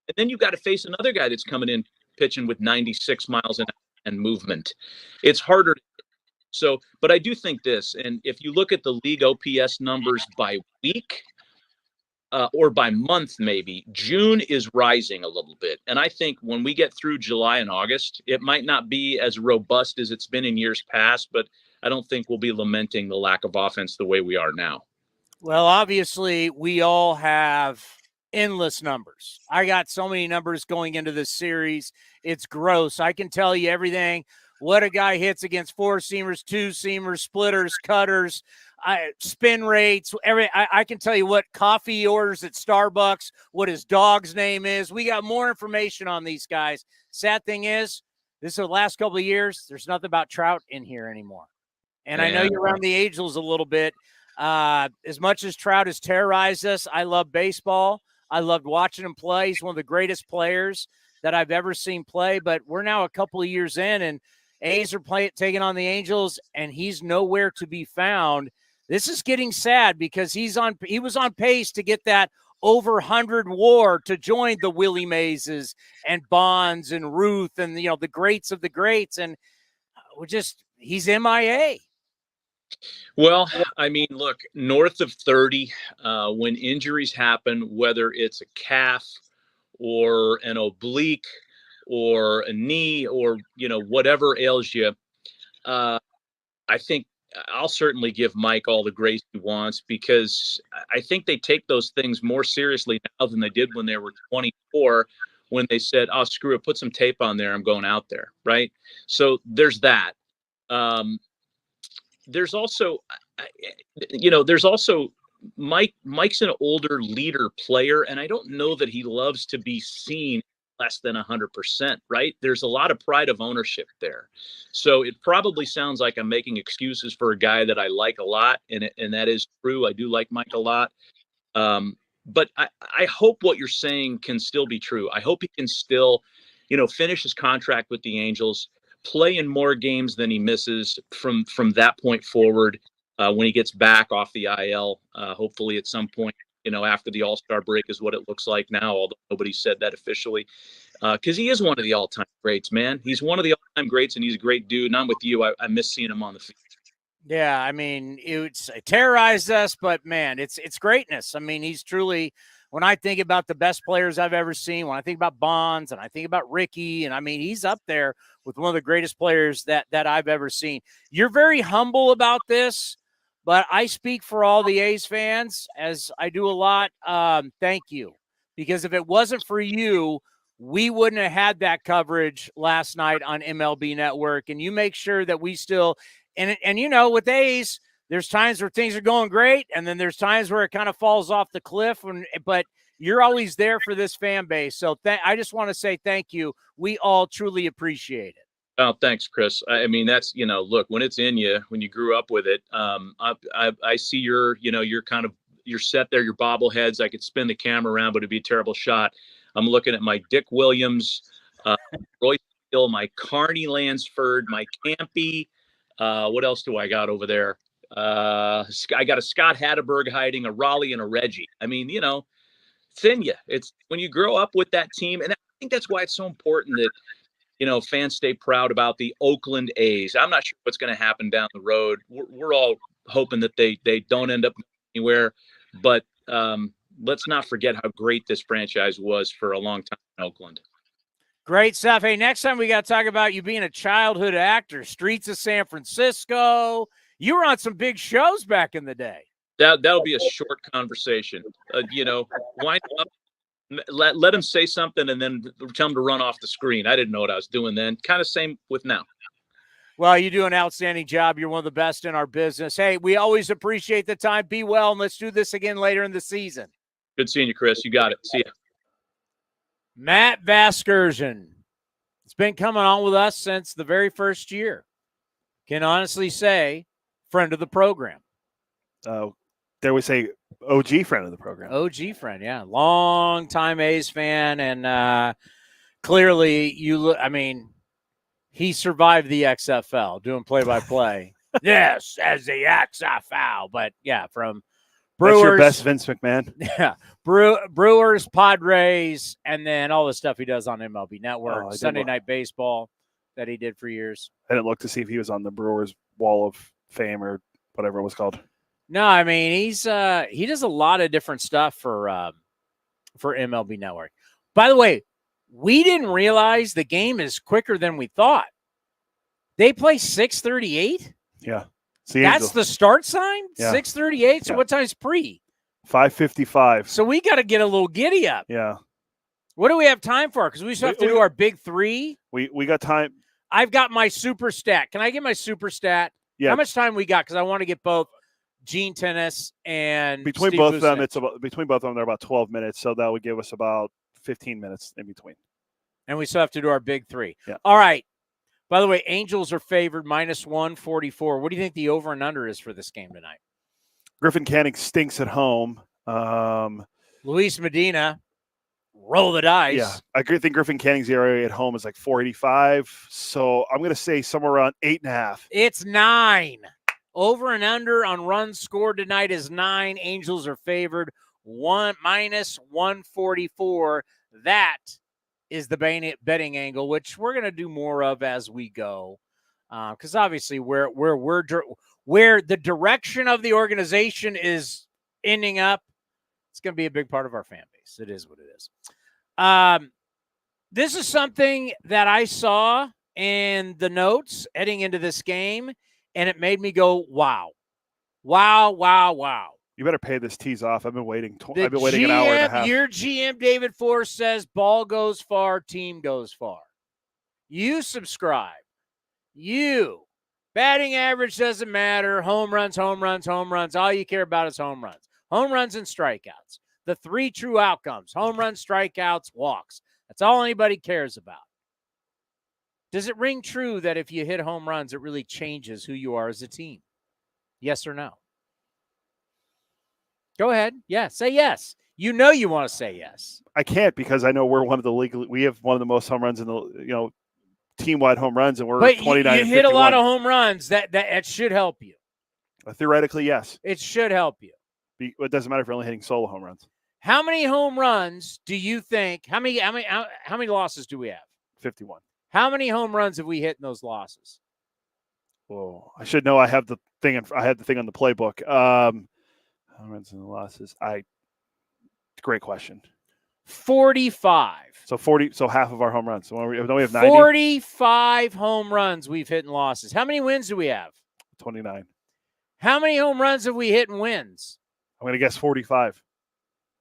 Speaker 18: And then you've got to face another guy that's coming in pitching with 96 miles an hour and movement. It's harder. So, but I do think this, and if you look at the league OPS numbers by week or by month, maybe, June is rising a little bit. And I think when we get through July and August, it might not be as robust as it's been in years past, but I don't think we'll be lamenting the lack of offense the way we are now.
Speaker 4: Well, obviously, we all have endless numbers. I got so many numbers going into this series. It's gross. I can tell you everything. What a guy hits against 4-seamers, 2-seamers, splitters, cutters, spin rates. I can tell you what coffee he orders at Starbucks, what his dog's name is. We got more information on these guys. Sad thing is, this is the last couple of years, there's nothing about Trout in here anymore. And I know you're around the Angels a little bit. As much as Trout has terrorized us, I love baseball. I loved watching him play. He's one of the greatest players that I've ever seen play. But we're now a couple of years in, and A's are taking on the Angels, and he's nowhere to be found. This is getting sad because he was on pace to get that over 100 WAR to join the Willie Mazes and Bonds and Ruth and the greats of the greats, and he's MIA.
Speaker 18: Well, look, north of 30, when injuries happen, whether it's a calf or an oblique or a knee or, whatever ails you, I think I'll certainly give Mike all the grace he wants, because I think they take those things more seriously now than they did when they were 24, when they said, oh, screw it, put some tape on there, I'm going out there, right? So there's that. There's also Mike's an older leader player, and I don't know that he loves to be seen less than 100%, right? There's a lot of pride of ownership there. So it probably sounds like I'm making excuses for a guy that I like a lot, and that is true. I do like Mike a lot. But I hope what you're saying can still be true. I hope he can still, finish his contract with the Angels, play in more games than he misses from that point forward, when he gets back off the IL, hopefully at some point, after the All-Star break is what it looks like now, although nobody said that officially, because he is one of the all-time greats, man. He's one of the all-time greats, and he's a great dude, and I'm with you. I miss seeing him on the field.
Speaker 4: Yeah, it terrorized us, but, man, it's greatness. He's truly, when I think about the best players I've ever seen, when I think about Bonds and I think about Ricky, and, he's up there with one of the greatest players that I've ever seen. You're very humble about this, but I speak for all the A's fans, as I do a lot. Thank you. Because if it wasn't for you, we wouldn't have had that coverage last night on MLB Network. And you make sure that we still – and with A's, there's times where things are going great, and then there's times where it kind of falls off the cliff. But you're always there for this fan base. So I just want to say thank you. We all truly appreciate it.
Speaker 18: Oh, thanks, Chris. That's, look, when it's in you, when you grew up with it, I see you're set there, your bobbleheads. I could spin the camera around, but it'd be a terrible shot. I'm looking at my Dick Williams, Roy Hill, my Carney Lansford, my Campy. What else do I got over there? I got a Scott Hatteberg hiding, a Rollie, and a Reggie. It's in you. It's when you grow up with that team. And I think that's why it's so important that, fans stay proud about the Oakland A's. I'm not sure what's going to happen down the road. We're all hoping that they don't end up anywhere, but let's not forget how great this franchise was for a long time in Oakland.
Speaker 4: Great stuff. Hey, next time we got to talk about you being a childhood actor, Streets of San Francisco. You were on some big shows back in the day.
Speaker 18: That'll be a short conversation. Wind up, let him say something, and then tell him to run off the screen. I didn't know what I was doing then. Kind of same with now.
Speaker 4: Well, you do an outstanding job. You're one of the best in our business. Hey, we always appreciate the time. Be well, and let's do this again later in the season.
Speaker 18: Good seeing you, Chris. You got it. See ya.
Speaker 4: Matt Vasgersian. It's been coming on with us since the very first year. Can honestly say, friend of the program.
Speaker 5: Dare we say OG friend of the program?
Speaker 4: OG friend, yeah. Long time A's fan, and clearly he survived the XFL doing play-by-play. Yes, as the XFL. But, yeah, from Brewers.
Speaker 5: That's your best Vince McMahon.
Speaker 4: Yeah. Brewers, Padres, and then all the stuff he does on MLB Network, Sunday Night Baseball that he did for years.
Speaker 5: I didn't look to see if he was on the Brewers Wall of Fame or whatever it was called.
Speaker 4: No, I mean, he does a lot of different stuff for MLB Network. By the way, we didn't realize the game is quicker than we thought. They play 6:38?
Speaker 5: Yeah.
Speaker 4: That's the start sign?
Speaker 5: Yeah.
Speaker 4: 6:38? So
Speaker 5: Yeah.
Speaker 4: what time's pre?
Speaker 5: 5:55.
Speaker 4: So we got to get a little giddy up.
Speaker 5: Yeah.
Speaker 4: What do we have time for? Because we still have to do our big three.
Speaker 5: We got time.
Speaker 4: I've got my super stat. Can I get my super stat?
Speaker 5: Yeah.
Speaker 4: How much time we got? Because I want to get both Gene Tenace and
Speaker 5: Between
Speaker 4: Steve
Speaker 5: both of them,
Speaker 4: Vucinich.
Speaker 5: they're about 12 minutes. So that would give us about 15 minutes in between.
Speaker 4: And we still have to do our big three.
Speaker 5: Yeah.
Speaker 4: All right. By the way, Angels are favored -144. What do you think the over and under is for this game tonight?
Speaker 5: Griffin Canning stinks at home.
Speaker 4: Luis Medina, roll the dice.
Speaker 5: Yeah, I think Griffin Canning's ERA at home is like 4.85. So I'm going to say somewhere around 8.5.
Speaker 4: It's 9. Over and under on runs scored tonight is 9. Angels are favored -144. That is the betting angle, which we're going to do more of as we go, because obviously where the direction of the organization is ending up, it's going to be a big part of our fan base. It is what it is. This is something that I saw in the notes heading into this game, and it made me go, wow. Wow, wow, wow.
Speaker 5: You better pay this tease off. I've been waiting. I've been waiting an hour and a half.
Speaker 4: Your GM, David Force, says ball goes far, team goes far. You subscribe. You. Batting average doesn't matter. Home runs, home runs, home runs. All you care about is home runs. Home runs and strikeouts. The 3 true outcomes. Home runs, strikeouts, walks. That's all anybody cares about. Does it ring true that if you hit home runs, it really changes who you are as a team? Yes or no? Go ahead. Yeah, say yes. You know you want to say yes.
Speaker 5: I can't because I know we're one of the league. We have one of the most home runs in the team-wide home runs, and we're 29.
Speaker 4: You hit a lot of home runs. That should help you.
Speaker 5: Theoretically, yes.
Speaker 4: It should help you.
Speaker 5: It doesn't matter if you're only hitting solo home runs.
Speaker 4: How many home runs do you think? How many losses do we have?
Speaker 5: 51.
Speaker 4: How many home runs have we hit in those losses?
Speaker 5: Oh, I should know. I have the thing. I had the thing on the playbook. Home runs and losses. Great question.
Speaker 4: 45.
Speaker 5: So 40. So half of our home runs. So we have 90.
Speaker 4: 45 home runs we've hit in losses. How many wins do we have?
Speaker 5: 29.
Speaker 4: How many home runs have we hit in wins?
Speaker 5: I'm going to guess 45.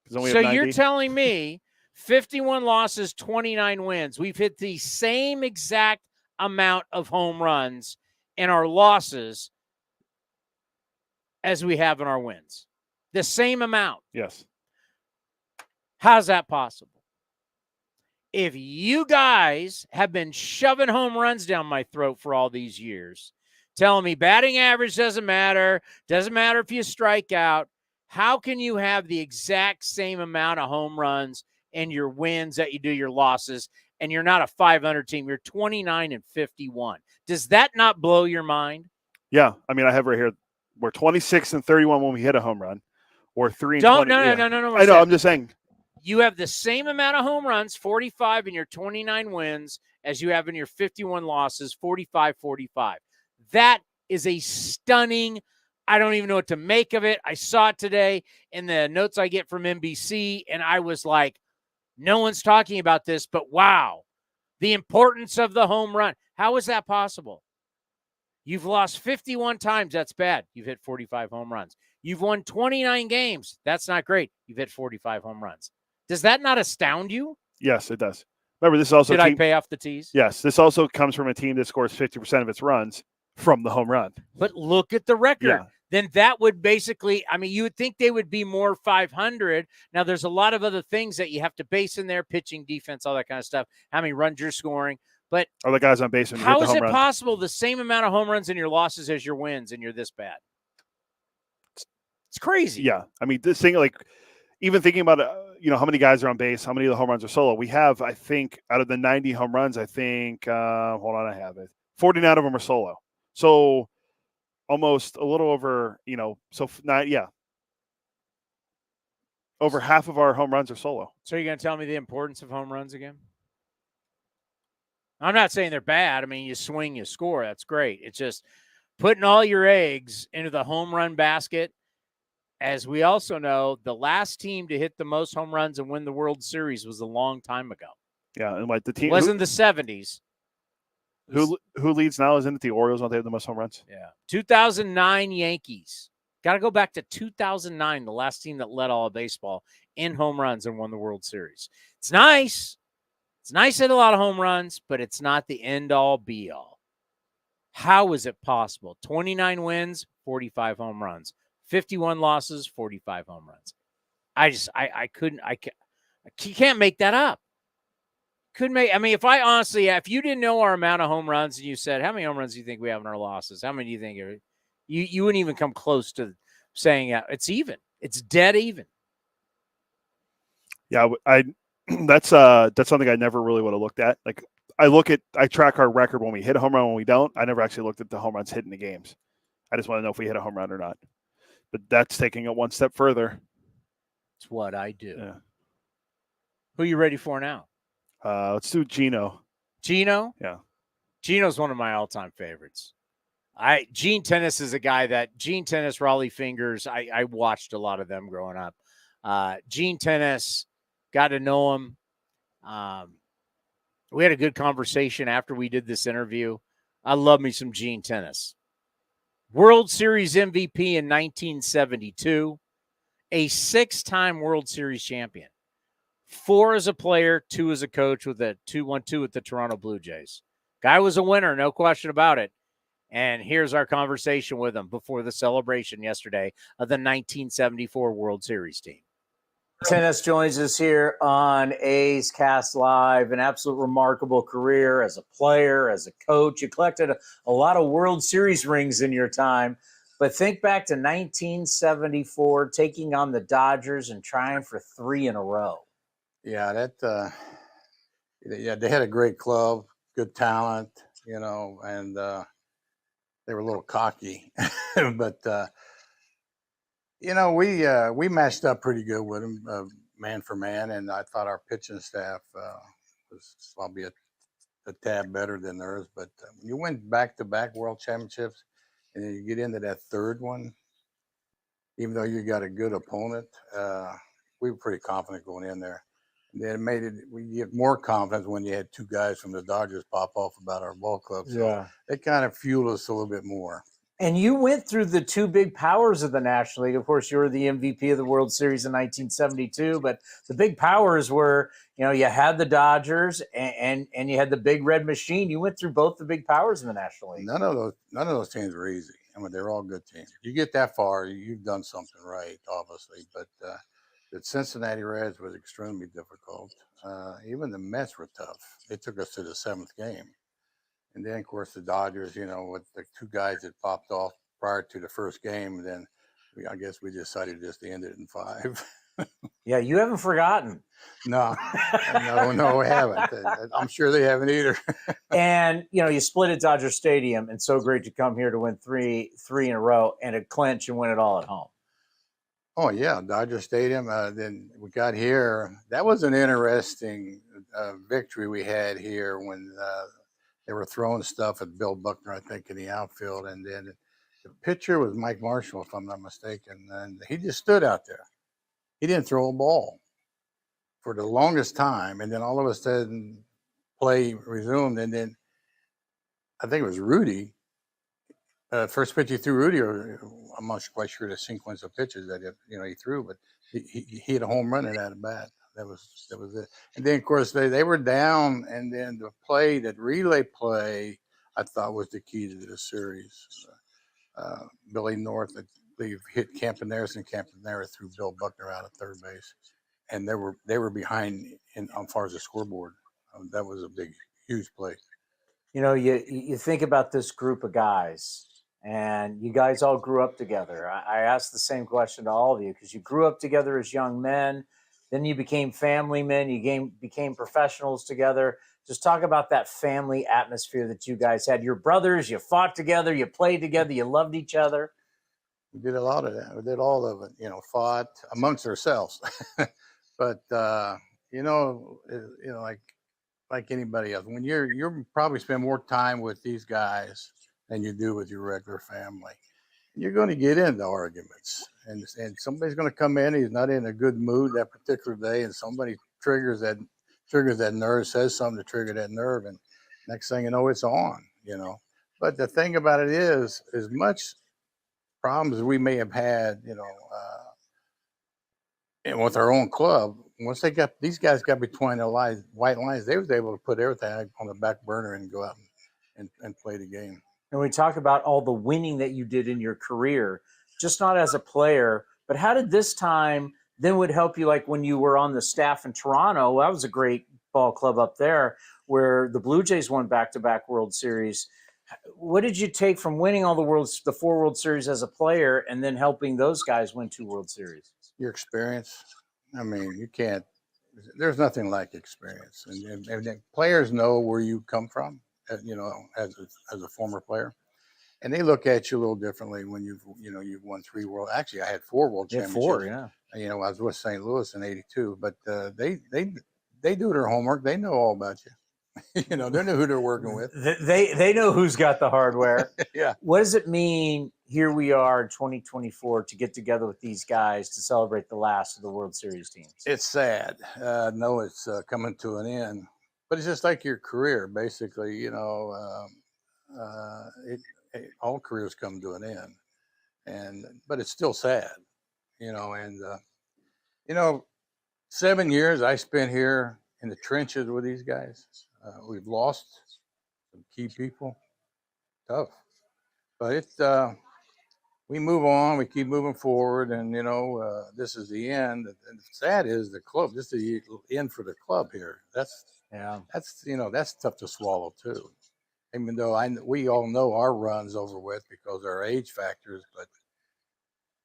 Speaker 4: So you're telling me 51 losses, 29 wins. We've hit the same exact amount of home runs in our losses as we have in our wins. The same amount.
Speaker 5: Yes.
Speaker 4: How's that possible? If you guys have been shoving home runs down my throat for all these years, telling me batting average doesn't matter if you strike out, how can you have the exact same amount of home runs in your wins that you do your losses, and you're not a 500 team? You're 29 and 51. Does that not blow your mind?
Speaker 5: Yeah. I mean, I have right here, we're 26 and 31 when we hit a home run. Or 3 and 20.
Speaker 4: No.
Speaker 5: I know. I'm just saying.
Speaker 4: You have the same amount of home runs, 45 in your 29 wins, as you have in your 51 losses, 45-45. That is a stunning. I don't even know what to make of it. I saw it today in the notes I get from NBC, and I was like, no one's talking about this, but wow. The importance of the home run. How is that possible? You've lost 51 times. That's bad. You've hit 45 home runs. You've won 29 games. That's not great. You've hit 45 home runs. Does that not astound you?
Speaker 5: Yes, it does. Remember, this is also
Speaker 4: Did I pay off the tease?
Speaker 5: Yes, this also comes from a team that scores 50% of its runs from the home run.
Speaker 4: But look at the record.
Speaker 5: Yeah.
Speaker 4: Then that would basically, I mean, you would think they would be more 500. Now, there's a lot of other things that you have to base in there, pitching, defense, all that kind of stuff, how many runs you're scoring. But
Speaker 5: are the guys on base when you
Speaker 4: how
Speaker 5: hit the
Speaker 4: is
Speaker 5: home
Speaker 4: it
Speaker 5: run?
Speaker 4: possible the same amount of home runs in your losses as your wins and you're this bad? It's crazy.
Speaker 5: Yeah. I mean, this thing, like, even thinking about, how many guys are on base, how many of the home runs are solo. We have, I think, out of the 90 home runs, I think, hold on, I have it. 49 of them are solo. So almost a little over, over half of our home runs are solo.
Speaker 4: So you're going to tell me the importance of home runs again? I'm not saying they're bad. I mean, you swing, you score. That's great. It's just putting all your eggs into the home run basket. As we also know, the last team to hit the most home runs and win the World Series was a long time ago.
Speaker 5: Yeah, and like the team
Speaker 4: wasn't the 70s.
Speaker 5: Who leads now? Isn't it the Orioles? Don't they have the most home runs?
Speaker 4: Yeah. 2009 Yankees. Got to go back to 2009, the last team that led all of baseball in home runs and won the World Series. It's nice. It's nice to hit a lot of home runs, but it's not the end-all, be-all. How is it possible? 29 wins, 45 home runs. 51 losses, 45 home runs. You can't make that up. If you didn't know our amount of home runs and you said, how many home runs do you think we have in our losses? How many do you think you wouldn't even come close to saying it's even. It's dead even.
Speaker 5: Yeah, that's something I never really would have looked at. Like I track our record when we hit a home run, when we don't. I never actually looked at the home runs hit in the games. I just want to know if we hit a home run or not. But that's taking it one step further.
Speaker 4: It's what I do.
Speaker 5: Yeah.
Speaker 4: Who are you ready for now?
Speaker 5: Let's do Gino.
Speaker 4: Gino?
Speaker 5: Yeah. Gino's
Speaker 4: one of my all-time favorites. Gene Tenace is a guy that Gene Tenace, Rollie Fingers, I watched a lot of them growing up. Gene Tenace, got to know him. We had a good conversation after we did this interview. I love me some Gene Tenace. World Series MVP in 1972, a 6-time World Series champion, 4 as a player, 2 as a coach with a 2-1-2 with the Toronto Blue Jays. Guy was a winner, no question about it. And here's our conversation with him before the celebration yesterday of the 1974 World Series team.
Speaker 7: Tenace joins us here on A's Cast Live. An absolute remarkable career as a player, as a coach. You collected a lot of World Series rings in your time. But think back to 1974, taking on the Dodgers and trying for 3 in a row.
Speaker 19: Yeah, they had a great club, good talent, and they were a little cocky. But we matched up pretty good with them, man for man, and I thought our pitching staff was probably a tad better than theirs. But you win back-to-back World Championships, and then you get into that third one, even though you got a good opponent, we were pretty confident going in there. And then we get more confidence when you had 2 guys from the Dodgers pop off about our ball club. So it kind of fueled us a little bit more.
Speaker 7: And you went through the 2 big powers of the National League. Of course, you were the MVP of the World Series in 1972, but the big powers were, you had the Dodgers and you had the big red machine. You went through both the big powers in the National League.
Speaker 19: None of those teams were easy. I mean, they're all good teams. If you get that far, you've done something right, obviously. But the Cincinnati Reds was extremely difficult. Even the Mets were tough. They took us to the 7th game. And then, of course, the Dodgers, with the 2 guys that popped off prior to the first game, then I guess we decided just to end it in 5.
Speaker 7: Yeah, you haven't forgotten.
Speaker 19: No, we haven't. I'm sure they haven't either.
Speaker 7: And, you split at Dodger Stadium, and so great to come here to win three in a row and to clinch and win it all at home.
Speaker 19: Oh, yeah, Dodger Stadium. Then we got here. That was an interesting victory we had here when they were throwing stuff at Bill Buckner, I think, in the outfield. And then the pitcher was Mike Marshall, if I'm not mistaken. And he just stood out there. He didn't throw a ball for the longest time. And then all of a sudden, play resumed, and then I think it was Rudi. First pitch he threw Rudi, or I'm not quite sure the sequence of pitches that he threw, but he hit a home run in that at bat. That was it. And then of course they were down, and then the play, that relay play, I thought was the key to the series. Billy North, I believe, hit Campaneris, and Campaneris threw Bill Buckner out at third base, and they were behind on far as the scoreboard. That was a big, huge play.
Speaker 7: You think about this group of guys, and you guys all grew up together. I asked the same question to all of you because you grew up together as young men. Then you became family men. You became professionals together. Just talk about that family atmosphere that you guys had. Your brothers, you fought together, you played together, you loved each other.
Speaker 19: We did a lot of that. We did all of it, fought amongst ourselves. But, like anybody else, when you're probably spend more time with these guys than you do with your regular family. You're going to get into arguments, and somebody's going to come in. He's not in a good mood that particular day, and somebody triggers that nerve, says something to trigger that nerve, and next thing you know, it's on. But the thing about it is, as much problems as we may have had, and with our own club, once these guys got between the white lines, they was able to put everything on the back burner and go out and play the game.
Speaker 7: And we talk about all the winning that you did in your career, just not as a player, but how did this time then would help you, like when you were on the staff in Toronto? That was a great ball club up there where the Blue Jays won back-to-back World Series. What did you take from winning all the 4 World Series as a player and then helping those guys win 2 World Series?
Speaker 19: Your experience. I mean, there's nothing like experience. And players know where you come from, as a former player. And they look at you a little differently when you've won 3 world. Actually, I had 4 world championships.
Speaker 7: 4, yeah.
Speaker 19: I was with St. Louis in '82, but they do their homework. They know all about you. They know who they're working with.
Speaker 7: They know who's got the hardware.
Speaker 19: Yeah.
Speaker 7: What does it mean, here we are in 2024, to get together with these guys to celebrate the last of the World Series teams?
Speaker 19: It's sad. No, it's coming to an end. But it's just like your career, basically. All careers come to an end, but it's still sad. 7 years I spent here in the trenches with these guys. We've lost some key people. Tough, but we move on. We keep moving forward, and this is the end. And sad is the club. This is the end for the club here. That's tough to swallow too. Even though we all know our run's over with because of our age factors, but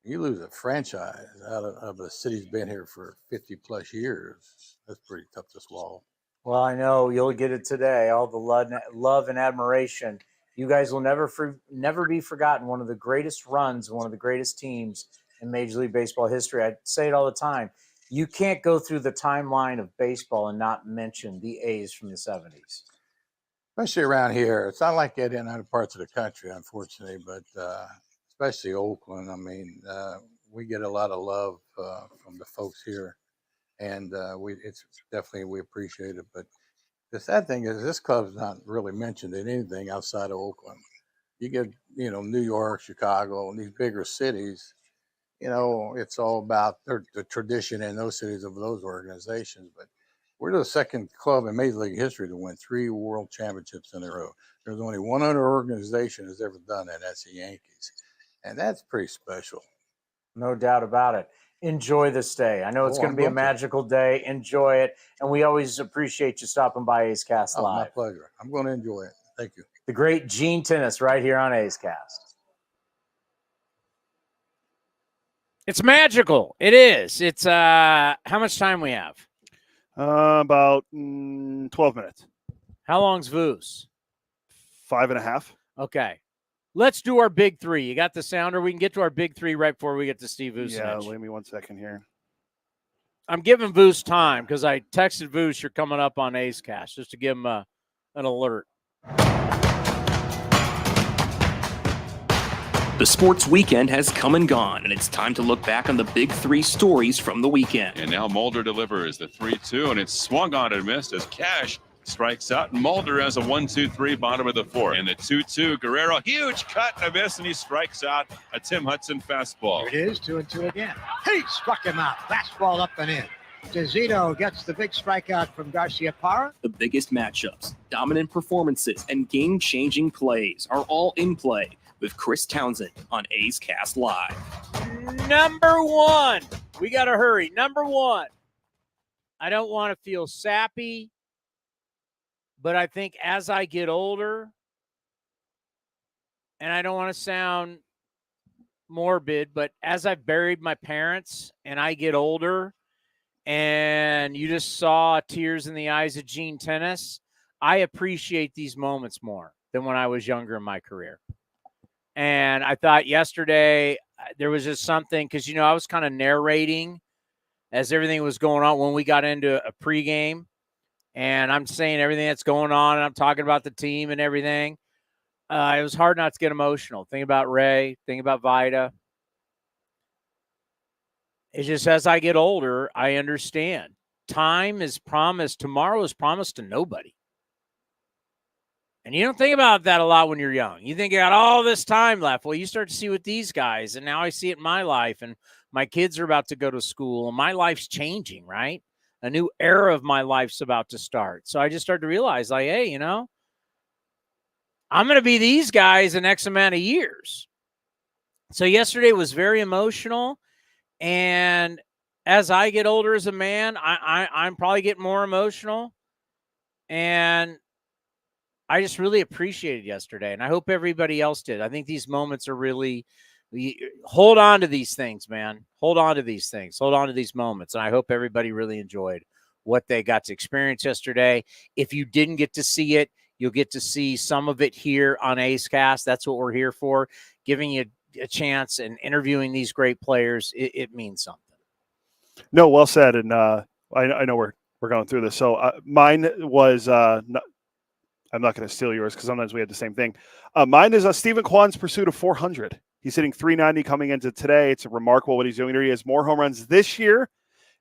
Speaker 19: you lose a franchise out of a city's been here for 50 plus years. That's pretty tough to swallow.
Speaker 7: Well, I know you'll get it today. All the love and admiration. You guys will never be forgotten. One of the greatest runs, one of the greatest teams in Major League Baseball history. I say it all the time. You can't go through the timeline of baseball and not mention the A's from the 70s.
Speaker 19: Especially around here. It's not like that in other parts of the country, unfortunately, but especially Oakland. I mean, we get a lot of love from the folks here, and we appreciate it. But the sad thing is this club's not really mentioned in anything outside of Oakland. You get, New York, Chicago, and these bigger cities, it's all about the tradition in those cities of those organizations. But we're the second club in Major League history to win 3 world championships in a row. There's only one other organization that's ever done that. That's the Yankees. And that's pretty special.
Speaker 7: No doubt about it. Enjoy this day. I know it's going to be a magical day. Enjoy it. And we always appreciate you stopping by A's Cast Live.
Speaker 19: My pleasure. I'm going to enjoy it. Thank you.
Speaker 7: The great Gene Tenace right here on A's Cast.
Speaker 4: It's magical. It is. It's how much time we have?
Speaker 5: About 12 minutes.
Speaker 4: How long's Vus?
Speaker 5: 5.5.
Speaker 4: Okay. Let's do our big 3. You got the sounder? We can get to our big 3 right before we get to Steve Vucinich.
Speaker 5: Yeah, wait me 1 second here.
Speaker 4: I'm giving Vus time because I texted Vus you're coming up on A's Cast just to give him an alert.
Speaker 10: The sports weekend has come and gone, and it's time to look back on the big 3 stories from the weekend.
Speaker 2: And now Mulder delivers the 3-2, and it's swung on and missed as Cash strikes out. Mulder has a 1-2-3 bottom of the fourth. And the 2-2, Guerrero, huge cut and a miss, and he strikes out a Tim Hudson fastball.
Speaker 20: Here it is, 2-2 again. He struck him out. Fastball up and in. DeZito gets the big strikeout from Garcia-Parra.
Speaker 10: The biggest matchups, dominant performances, and game-changing plays are all in play with Chris Townsend on A's Cast Live.
Speaker 4: Number one. We got to hurry. Number one. I don't want to feel sappy, but I think as I get older, and I don't want to sound morbid, but as I've buried my parents and I get older, and you just saw tears in the eyes of Gene Tenace, I appreciate these moments more than when I was younger in my career. And I thought yesterday there was just something, because, you know, I was kind of narrating as everything was going on when we got into a pregame, and I'm saying everything that's going on, and I'm talking about the team and everything. It was hard not to get emotional. Think about Ray, think about Vida. It's just as I get older, I understand. Time is promised. Tomorrow is promised to nobody. And you don't think about that a lot when you're young. You think you got all this time left. Well, you start to see with these guys, and now I see it in my life, and my kids are about to go to school, and my life's changing, right? A new era of my life's about to start. So I just started to realize, like, hey, you know, I'm going to be these guys in X amount of years. So yesterday was very emotional. And as I get older as a man, I'm probably getting more emotional. And I just really appreciated yesterday. And I hope everybody else did. I think these moments are really, hold on to these things, man. Hold on to these things. Hold on to these moments. And I hope everybody really enjoyed what they got to experience yesterday. If you didn't get to see it, you'll get to see some of it here on A's Cast. That's what we're here for, giving you a chance and interviewing these great players. It means something.
Speaker 5: No, well said. And I know we're going through this. So mine was I'm not going to steal yours because sometimes we had the same thing. Mine is Stephen Kwan's pursuit of 400. He's hitting 390 coming into today. It's remarkable what he's doing here. He has more home runs this year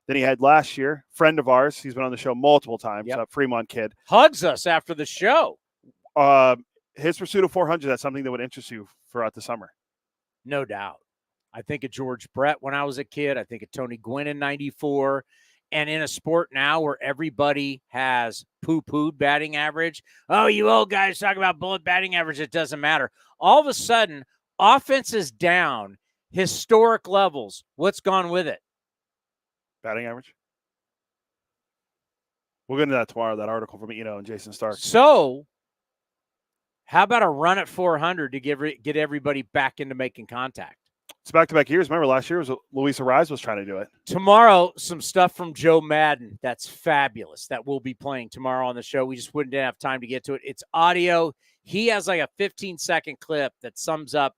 Speaker 5: than he had last year. Friend of ours. He's been on the show multiple times.
Speaker 4: Yep.
Speaker 5: Fremont kid.
Speaker 4: Hugs us after the show.
Speaker 5: His pursuit of 400, that's something that would interest you throughout the summer.
Speaker 4: No doubt. I think of George Brett when I was a kid. I think of Tony Gwynn in 94. And in a sport now where everybody has poo-pooed batting average. Oh, you old guys talk about bullet batting average. It doesn't matter. All of a sudden, offense is down, historic levels. What's gone with it?
Speaker 5: Batting average? We'll get into that tomorrow, that article from Eno and Jason Stark.
Speaker 4: So how about a run at 400 to get everybody back into making contact?
Speaker 5: It's back-to-back years. Remember, last year was Luis Arraez was trying to do it.
Speaker 4: Tomorrow, some stuff from Joe Madden that's fabulous that we'll be playing tomorrow on the show. We just wouldn't have time to get to it. It's audio. He has like a 15-second clip that sums up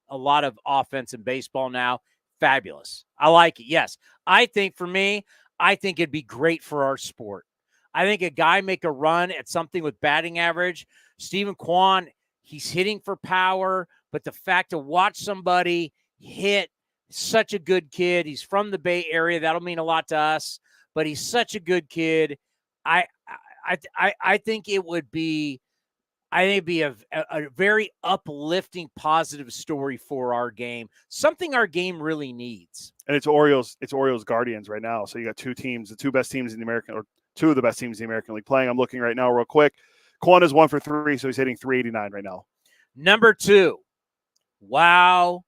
Speaker 4: a lot of offense in baseball now. Fabulous. I like it. Yes. I think for me, I think it'd be great for our sport. I think a guy make a run at something with batting average. Stephen Kwan, he's hitting for power, but the fact to watch somebody hit, such a good kid. He's from the Bay Area. That'll mean a lot to us, but he's such a good kid. I think it would be, a very uplifting, positive story for our game. Something our game really needs.
Speaker 5: And it's Orioles Guardians right now. So you got two teams, the two best teams in the American, or two of the best teams in the American League playing. I'm looking right now real quick. Kwan is 1 for 3, so he's hitting 389 right now.
Speaker 4: Number 2. Wow.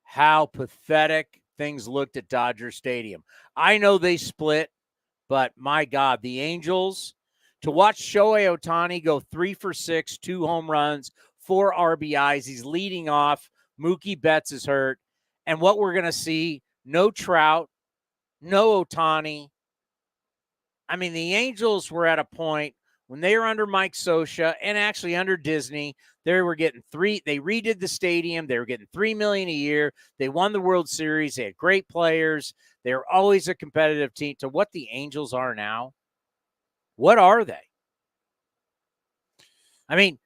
Speaker 4: How pathetic things looked at Dodger Stadium. I know they split, but my God, the Angels, to watch Shohei Ohtani go 3 for 6, 2 home runs, 4 RBIs. He's leading off. Mookie Betts is hurt. And what we're going to see, no Trout, no Ohtani. I mean, the Angels were at a point when they were under Mike Scioscia and actually under Disney. They were getting they redid the stadium. They were getting $3 million a year. They won the World Series. They had great players. They were always a competitive team. To what the Angels are now, what are they? I mean,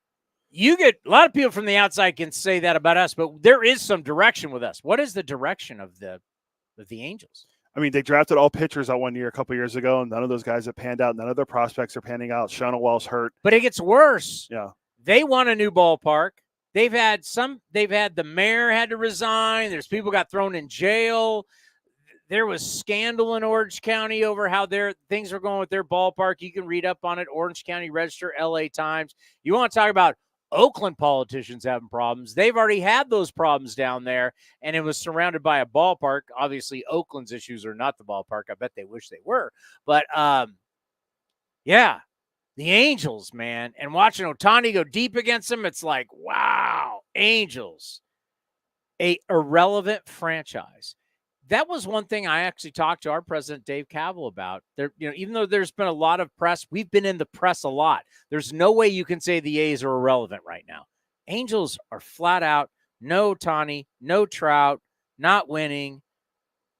Speaker 4: you get a lot of people from the outside can say that about us, but there is some direction with us. What is the direction of the Angels?
Speaker 5: I mean, they drafted all pitchers that 1 year a couple years ago, and none of those guys have panned out. None of their prospects are panning out. Shonowell's hurt.
Speaker 4: But it gets worse.
Speaker 5: Yeah.
Speaker 4: They want a new ballpark. They've had the mayor had to resign. There's people got thrown in jail. There was scandal in Orange County over how things are going with their ballpark. You can read up on it, Orange County Register, LA Times. You want to talk about Oakland politicians having problems. They've already had those problems down there, and it was surrounded by a ballpark. Obviously, Oakland's issues are not the ballpark. I bet they wish they were. But, yeah, the Angels, man, and watching Towny go deep against them, it's like, wow, Angels, a irrelevant franchise. That was one thing I actually talked to our president, Dave Cavill, about. There, even though there's been a lot of press, we've been in the press a lot. There's no way you can say the A's are irrelevant right now. Angels are flat out no Towny, no Trout, not winning,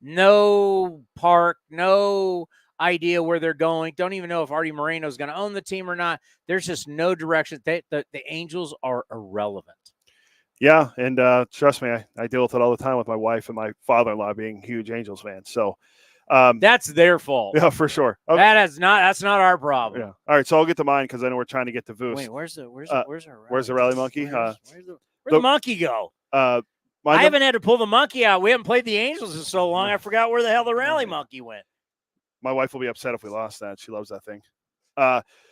Speaker 4: no park, no idea where they're going. Don't even know if Artie Moreno is going to own the team or not. There's just no direction. The Angels are irrelevant.
Speaker 5: Yeah, and trust me, I deal with it all the time with my wife and my father-in-law being huge Angels fans. So
Speaker 4: that's their fault.
Speaker 5: Yeah, for sure. Okay.
Speaker 4: That's not our problem.
Speaker 5: Yeah. All right, so I'll get to mine because I know we're trying to get to Vuce.
Speaker 4: Wait, where's the
Speaker 5: rally monkey?
Speaker 4: Where'd the monkey go? I haven't had to pull the monkey out. We haven't played the Angels in so long. I forgot where the hell the rally monkey went.
Speaker 5: My wife will be upset if we lost that. She loves that thing.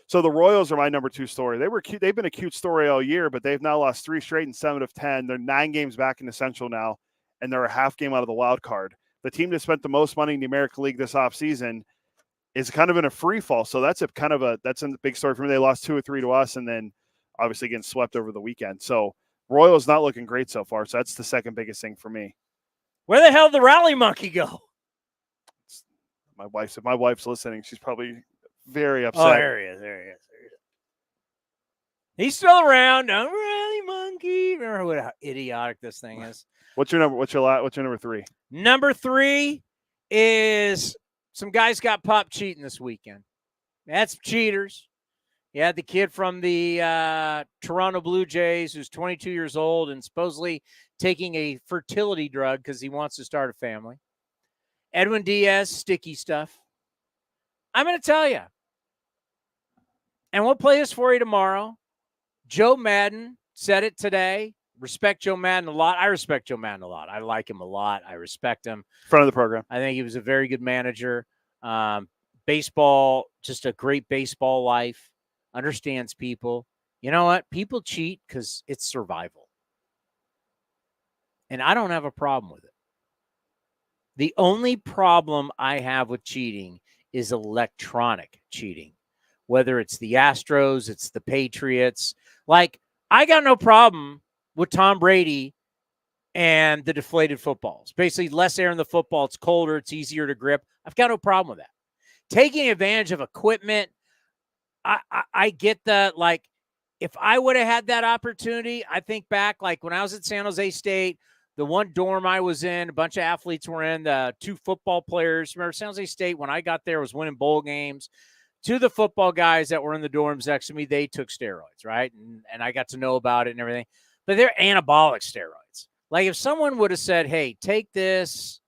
Speaker 5: So the Royals are my number 2 story. They were cute. They've been a cute story all year, but they've now lost 3 straight and 7 of 10. They're 9 games back in the Central now, and they're a half game out of the wild card. The team that spent the most money in the American League this offseason is kind of in a free fall. So that's a big story for me. They lost 2 or 3 to us, and then obviously getting swept over the weekend. So Royals not looking great so far. So that's the second biggest thing for me.
Speaker 4: Where the hell did the rally monkey go?
Speaker 5: If my wife's listening, she's probably very upset.
Speaker 4: Oh, there he is. He's still around. No rally monkey. Remember what idiotic this thing is.
Speaker 5: What's your number? What's your number 3?
Speaker 4: Number 3 is some guys got popped cheating this weekend. That's cheaters. You had the kid from the Toronto Blue Jays who's 22 years old and supposedly taking a fertility drug because he wants to start a family. Edwin Diaz, sticky stuff. I'm going to tell you. And we'll play this for you tomorrow. Joe Madden said it today. Respect Joe Madden a lot. I respect Joe Madden a lot. I like him a lot. I respect him.
Speaker 5: Front of the program.
Speaker 4: I think he was a very good manager. Baseball, just a great baseball life. Understands people. You know what? People cheat because it's survival. And I don't have a problem with it. The only problem I have with cheating is electronic cheating. Whether it's the Astros, it's the Patriots. Like, I got no problem with Tom Brady and the deflated footballs. Basically, less air in the football. It's colder. It's easier to grip. I've got no problem with that. Taking advantage of equipment, I get that. Like, if I would have had that opportunity, I think back, like when I was at San Jose State, the one dorm I was in, a bunch of athletes were in, the 2 football players. Remember, San Jose State, when I got there, was winning bowl games. 2 of the football guys that were in the dorms next to me, they took steroids, right? And I got to know about it and everything. But they're anabolic steroids. Like, if someone would have said, hey, take this,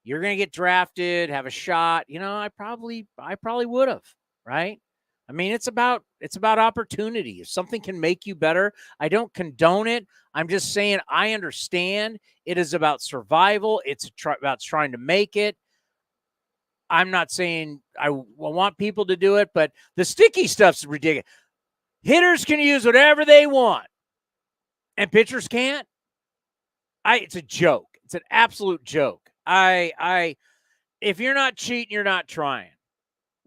Speaker 4: you're going to get drafted, have a shot, I probably would have, right? I mean, it's about opportunity. If something can make you better, I don't condone it. I'm just saying I understand it is about survival. It's about trying to make it. I'm not saying I want people to do it, but the sticky stuff's ridiculous. Hitters can use whatever they want, and pitchers can't. It's a joke. It's an absolute joke. If you're not cheating, you're not trying.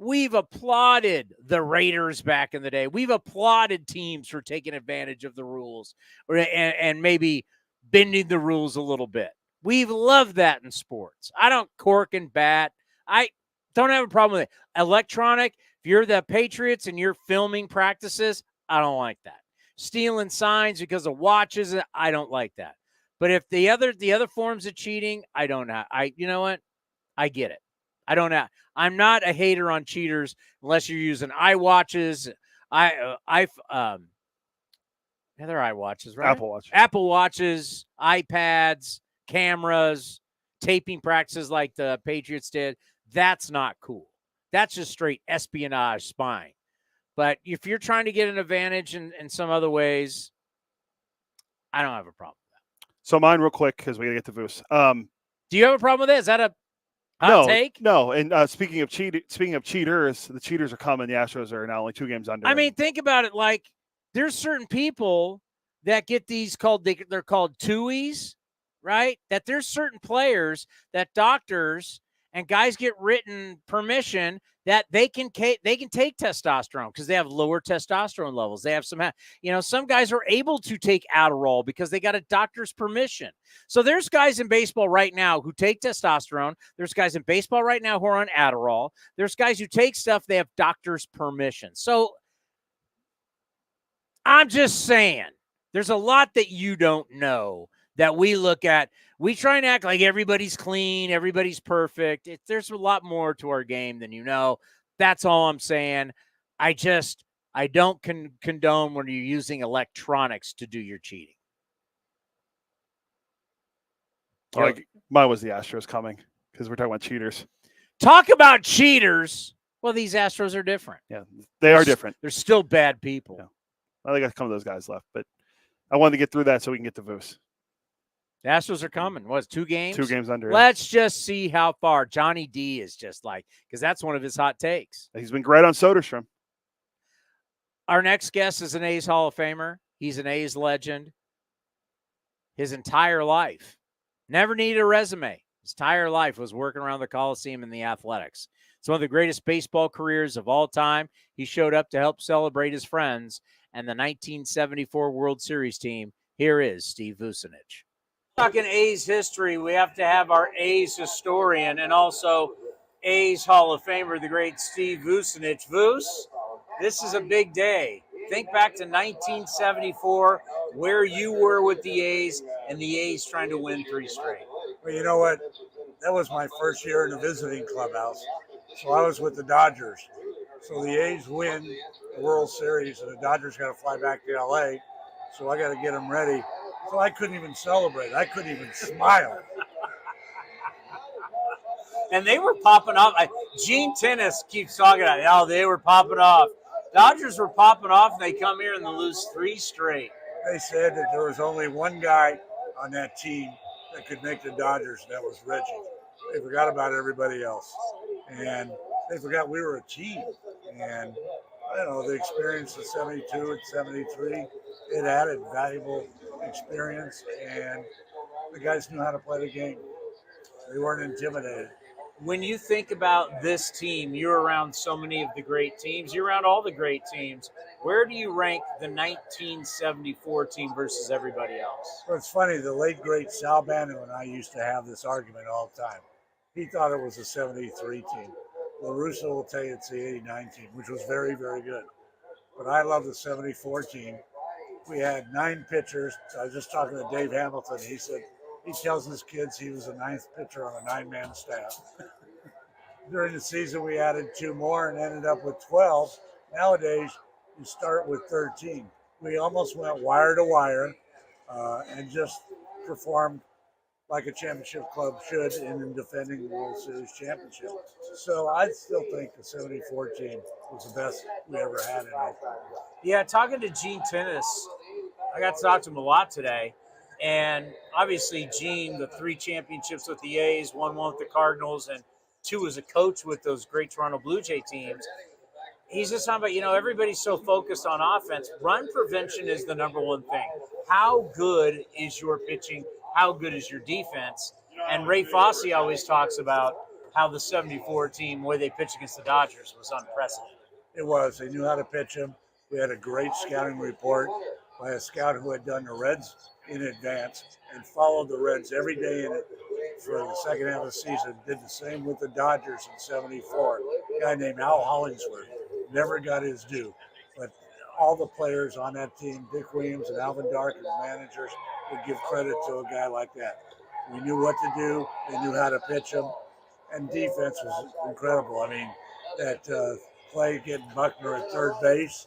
Speaker 4: We've applauded the Raiders back in the day. We've applauded teams for taking advantage of the rules and maybe bending the rules a little bit. We've loved that in sports. I don't cork and bat. I don't have a problem with it. Electronic, if you're the Patriots and you're filming practices, I don't like that. Stealing signs because of watches, I don't like that. But if the other forms of cheating, I don't know. You know what? I get it. I don't know. I'm not a hater on cheaters unless you're using iWatches. Other iWatches, right?
Speaker 5: Apple Watch.
Speaker 4: Apple Watches, iPads, cameras, taping practices like the Patriots did. That's not cool. That's just straight espionage spying. But if you're trying to get an advantage in some other ways, I don't have a problem with that.
Speaker 5: So mine real quick, because we got to get to Voos.
Speaker 4: Do you have a problem with that? Is that a hot take?
Speaker 5: No. And speaking of cheaters, the cheaters are coming. The Astros are now only 2 games under.
Speaker 4: I mean, think about it. Like, there's certain people that get these they're called TUIs, right? That there's certain players that doctors and guys get written permission that they can take testosterone because they have lower testosterone levels. They have some guys are able to take Adderall because they got a doctor's permission. So there's guys in baseball right now who take testosterone. There's guys in baseball right now who are on Adderall. There's guys who take stuff they have doctor's permission. So I'm just saying, there's a lot that you don't know that we look at. We try and act like everybody's clean, everybody's perfect. There's a lot more to our game than you know. That's all I'm saying. I don't condone when you're using electronics to do your cheating.
Speaker 5: Like, mine was the Astros coming because we're talking about cheaters.
Speaker 4: Talk about cheaters. Well, these Astros are different.
Speaker 5: Yeah, they are different.
Speaker 4: They're still bad people.
Speaker 5: Yeah. I think some of those guys left, but I wanted to get through that so we can get to Voos.
Speaker 4: The Astros are coming. What's 2 games?
Speaker 5: 2 games under.
Speaker 4: Let's just see how far. Johnny D is just like, because that's one of his hot takes.
Speaker 5: He's been great on Soderstrom.
Speaker 4: Our next guest is an A's Hall of Famer. He's an A's legend. His entire life. Never needed a resume. His entire life was working around the Coliseum in the athletics. It's one of the greatest baseball careers of all time. He showed up to help celebrate his friends and the 1974 World Series team. Here is Steve Vucinich. Talking A's history, we have to have our A's historian and also A's Hall of Famer, the great Steve Vucinich. Vuce, this is a big day. Think back to 1974, where you were with the A's and the A's trying to win 3 straight.
Speaker 21: Well, you know what? That was my first year in the visiting clubhouse. So I was with the Dodgers. So the A's win the World Series, and the Dodgers got to fly back to L.A., so I got to get them ready. So I couldn't even celebrate. I couldn't even smile.
Speaker 4: And they were popping off. Gene Tenace keeps talking about it. Oh, they were popping off. Dodgers were popping off, and they come here and they lose 3 straight.
Speaker 21: They said that there was only one guy on that team that could make the Dodgers, and that was Reggie. They forgot about everybody else. And they forgot we were a team. And I don't know, the experience of 72 and 73, it added valuable experience, and the guys knew how to play the game. They weren't intimidated.
Speaker 4: When you think about this team, you're around so many of the great teams. You're around all the great teams. Where do you rank the 1974 team versus everybody else?
Speaker 21: Well, it's funny, the late, great Sal Bando and I used to have this argument all the time. He thought it was a 73 team. LaRusso will tell you it's the 89 team, which was very, very good. But I love the 74 team. We had 9 pitchers. I was just talking to Dave Hamilton. He said he tells his kids he was the 9th pitcher on a 9-man staff. During the season, we added 2 more and ended up with 12. Nowadays, you start with 13. We almost went wire to wire and just performed like a championship club should in defending the World Series championship. So I still think the 74 team was the best we ever had in Oakland.
Speaker 4: Yeah, talking to Gene Tenace, I got to talk to him a lot today. And obviously, Gene, the 3 championships with the A's, 1 with the Cardinals, and 2 as a coach with those great Toronto Blue Jay teams. He's just talking about, everybody's so focused on offense. Run prevention is the number one thing. How good is your pitching? How good is your defense? And Ray Fosse always talks about how the 74 team, where they pitched against the Dodgers, was unprecedented.
Speaker 21: It was. They knew how to pitch them. We had a great scouting report by a scout who had done the Reds in advance and followed the Reds every day in it for the second half of the season. Did the same with the Dodgers in 74. A guy named Al Hollingsworth never got his due. But all the players on that team, Dick Williams and Alvin Dark and the managers, would give credit to a guy like that. We knew what to do. They knew how to pitch them. And defense was incredible. I mean, that play getting Buckner at third base,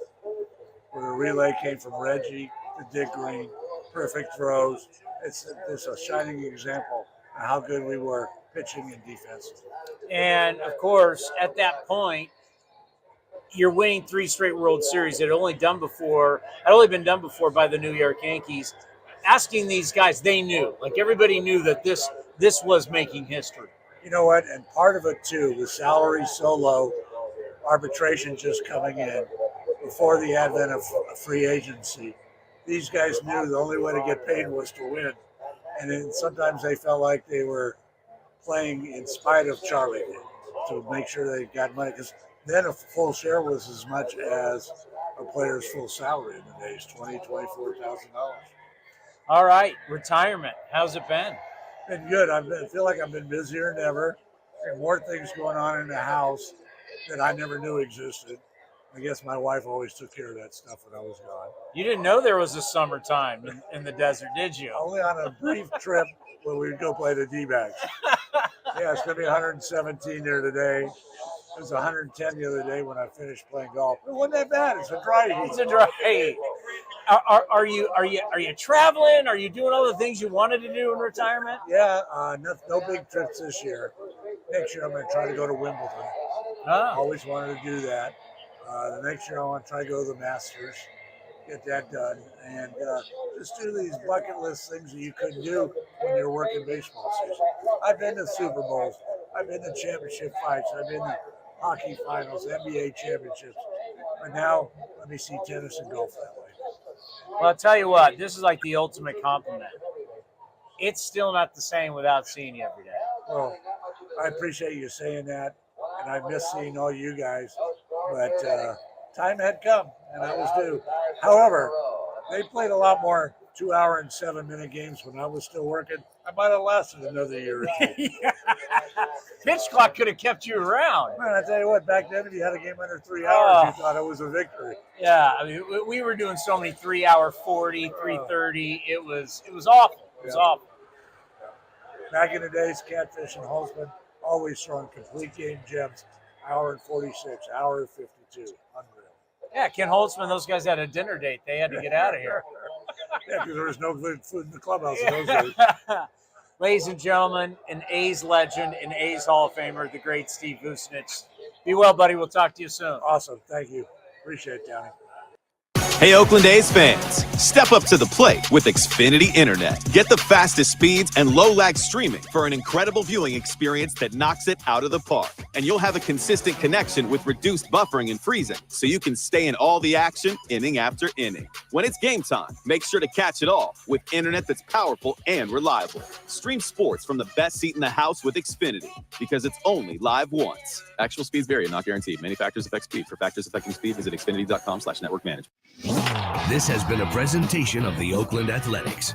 Speaker 21: where the relay came from Reggie to Dick Green, perfect throws. It's a shining example how good we were pitching and defense.
Speaker 4: And of course, at that point, you're winning 3 straight World Series. It had only been done before by the New York Yankees. Asking these guys, they knew, like everybody knew that this was making history.
Speaker 21: You know what? And part of it too, with salary so low, arbitration just coming in before the advent of free agency. These guys knew the only way to get paid was to win. And then sometimes they felt like they were playing in spite of Charlie to make sure they got money. Because then a full share was as much as a player's full salary in the days, $24,000.
Speaker 4: All right, retirement. How's it been?
Speaker 21: Been good. I feel like I've been busier than ever. There are more things going on in the house that I never knew existed. I guess my wife always took care of that stuff when I was gone.
Speaker 4: You didn't know there was a summertime in the desert, did you?
Speaker 21: Only on a brief trip when we would go play the D-backs. Yeah, it's going to be 117 there today. It was 110 the other day when I finished playing golf. It wasn't that bad. It's a dry heat.
Speaker 4: It's a dry heat. Are you traveling? Are you doing all the things you wanted to do in retirement?
Speaker 21: Yeah, no big trips this year. Next year I'm going to try to go to Wimbledon. Always wanted to do that. The next year I want to try to go to the Masters, get that done, and just do these bucket list things that you couldn't do when you're working baseball season. I've been to Super Bowls. I've been to championship fights. I've been to hockey finals, NBA championships. But now let me see tennis and golf that way.
Speaker 4: Well, I'll tell you what, this is like the ultimate compliment. It's still not the same without seeing you every day.
Speaker 21: Well, I appreciate you saying that, and I miss seeing all you guys. But time had come, and I was due. However, they played a lot more 2-hour and 7-minute games when I was still working. I might have lasted another year or two.
Speaker 4: Pitch clock could have kept you around.
Speaker 21: Man, I tell you what, back then, if you had a game under 3 hours, you thought it was a victory.
Speaker 4: Yeah, I mean, we were doing so many 3-hour 40, 3:30. It was awful. It was awful.
Speaker 21: Back in the days, Catfish and Holtzman always throwing complete game gems. Hour and 46, hour and 52. Unreal.
Speaker 4: Yeah, Ken Holtzman, those guys had a dinner date. They had to get out of here.
Speaker 21: Yeah, because there was no good food in the clubhouse in those days.
Speaker 4: Ladies and gentlemen, an A's legend, an A's Hall of Famer, the great Steve Vucinich. Be well, buddy. We'll talk to you soon.
Speaker 21: Awesome. Thank you. Appreciate it, Towny.
Speaker 12: Hey, Oakland A's fans, step up to the plate with Xfinity Internet. Get the fastest speeds and low-lag streaming for an incredible viewing experience that knocks it out of the park. And you'll have a consistent connection with reduced buffering and freezing, so you can stay in all the action inning after inning. When it's game time, make sure to catch it all with internet that's powerful and reliable. Stream sports from the best seat in the house with Xfinity, because it's only live once. Actual speeds vary and not guaranteed. Many factors affect speed. For factors affecting speed, visit xfinity.com/network management.
Speaker 3: This has been a presentation of the Oakland Athletics.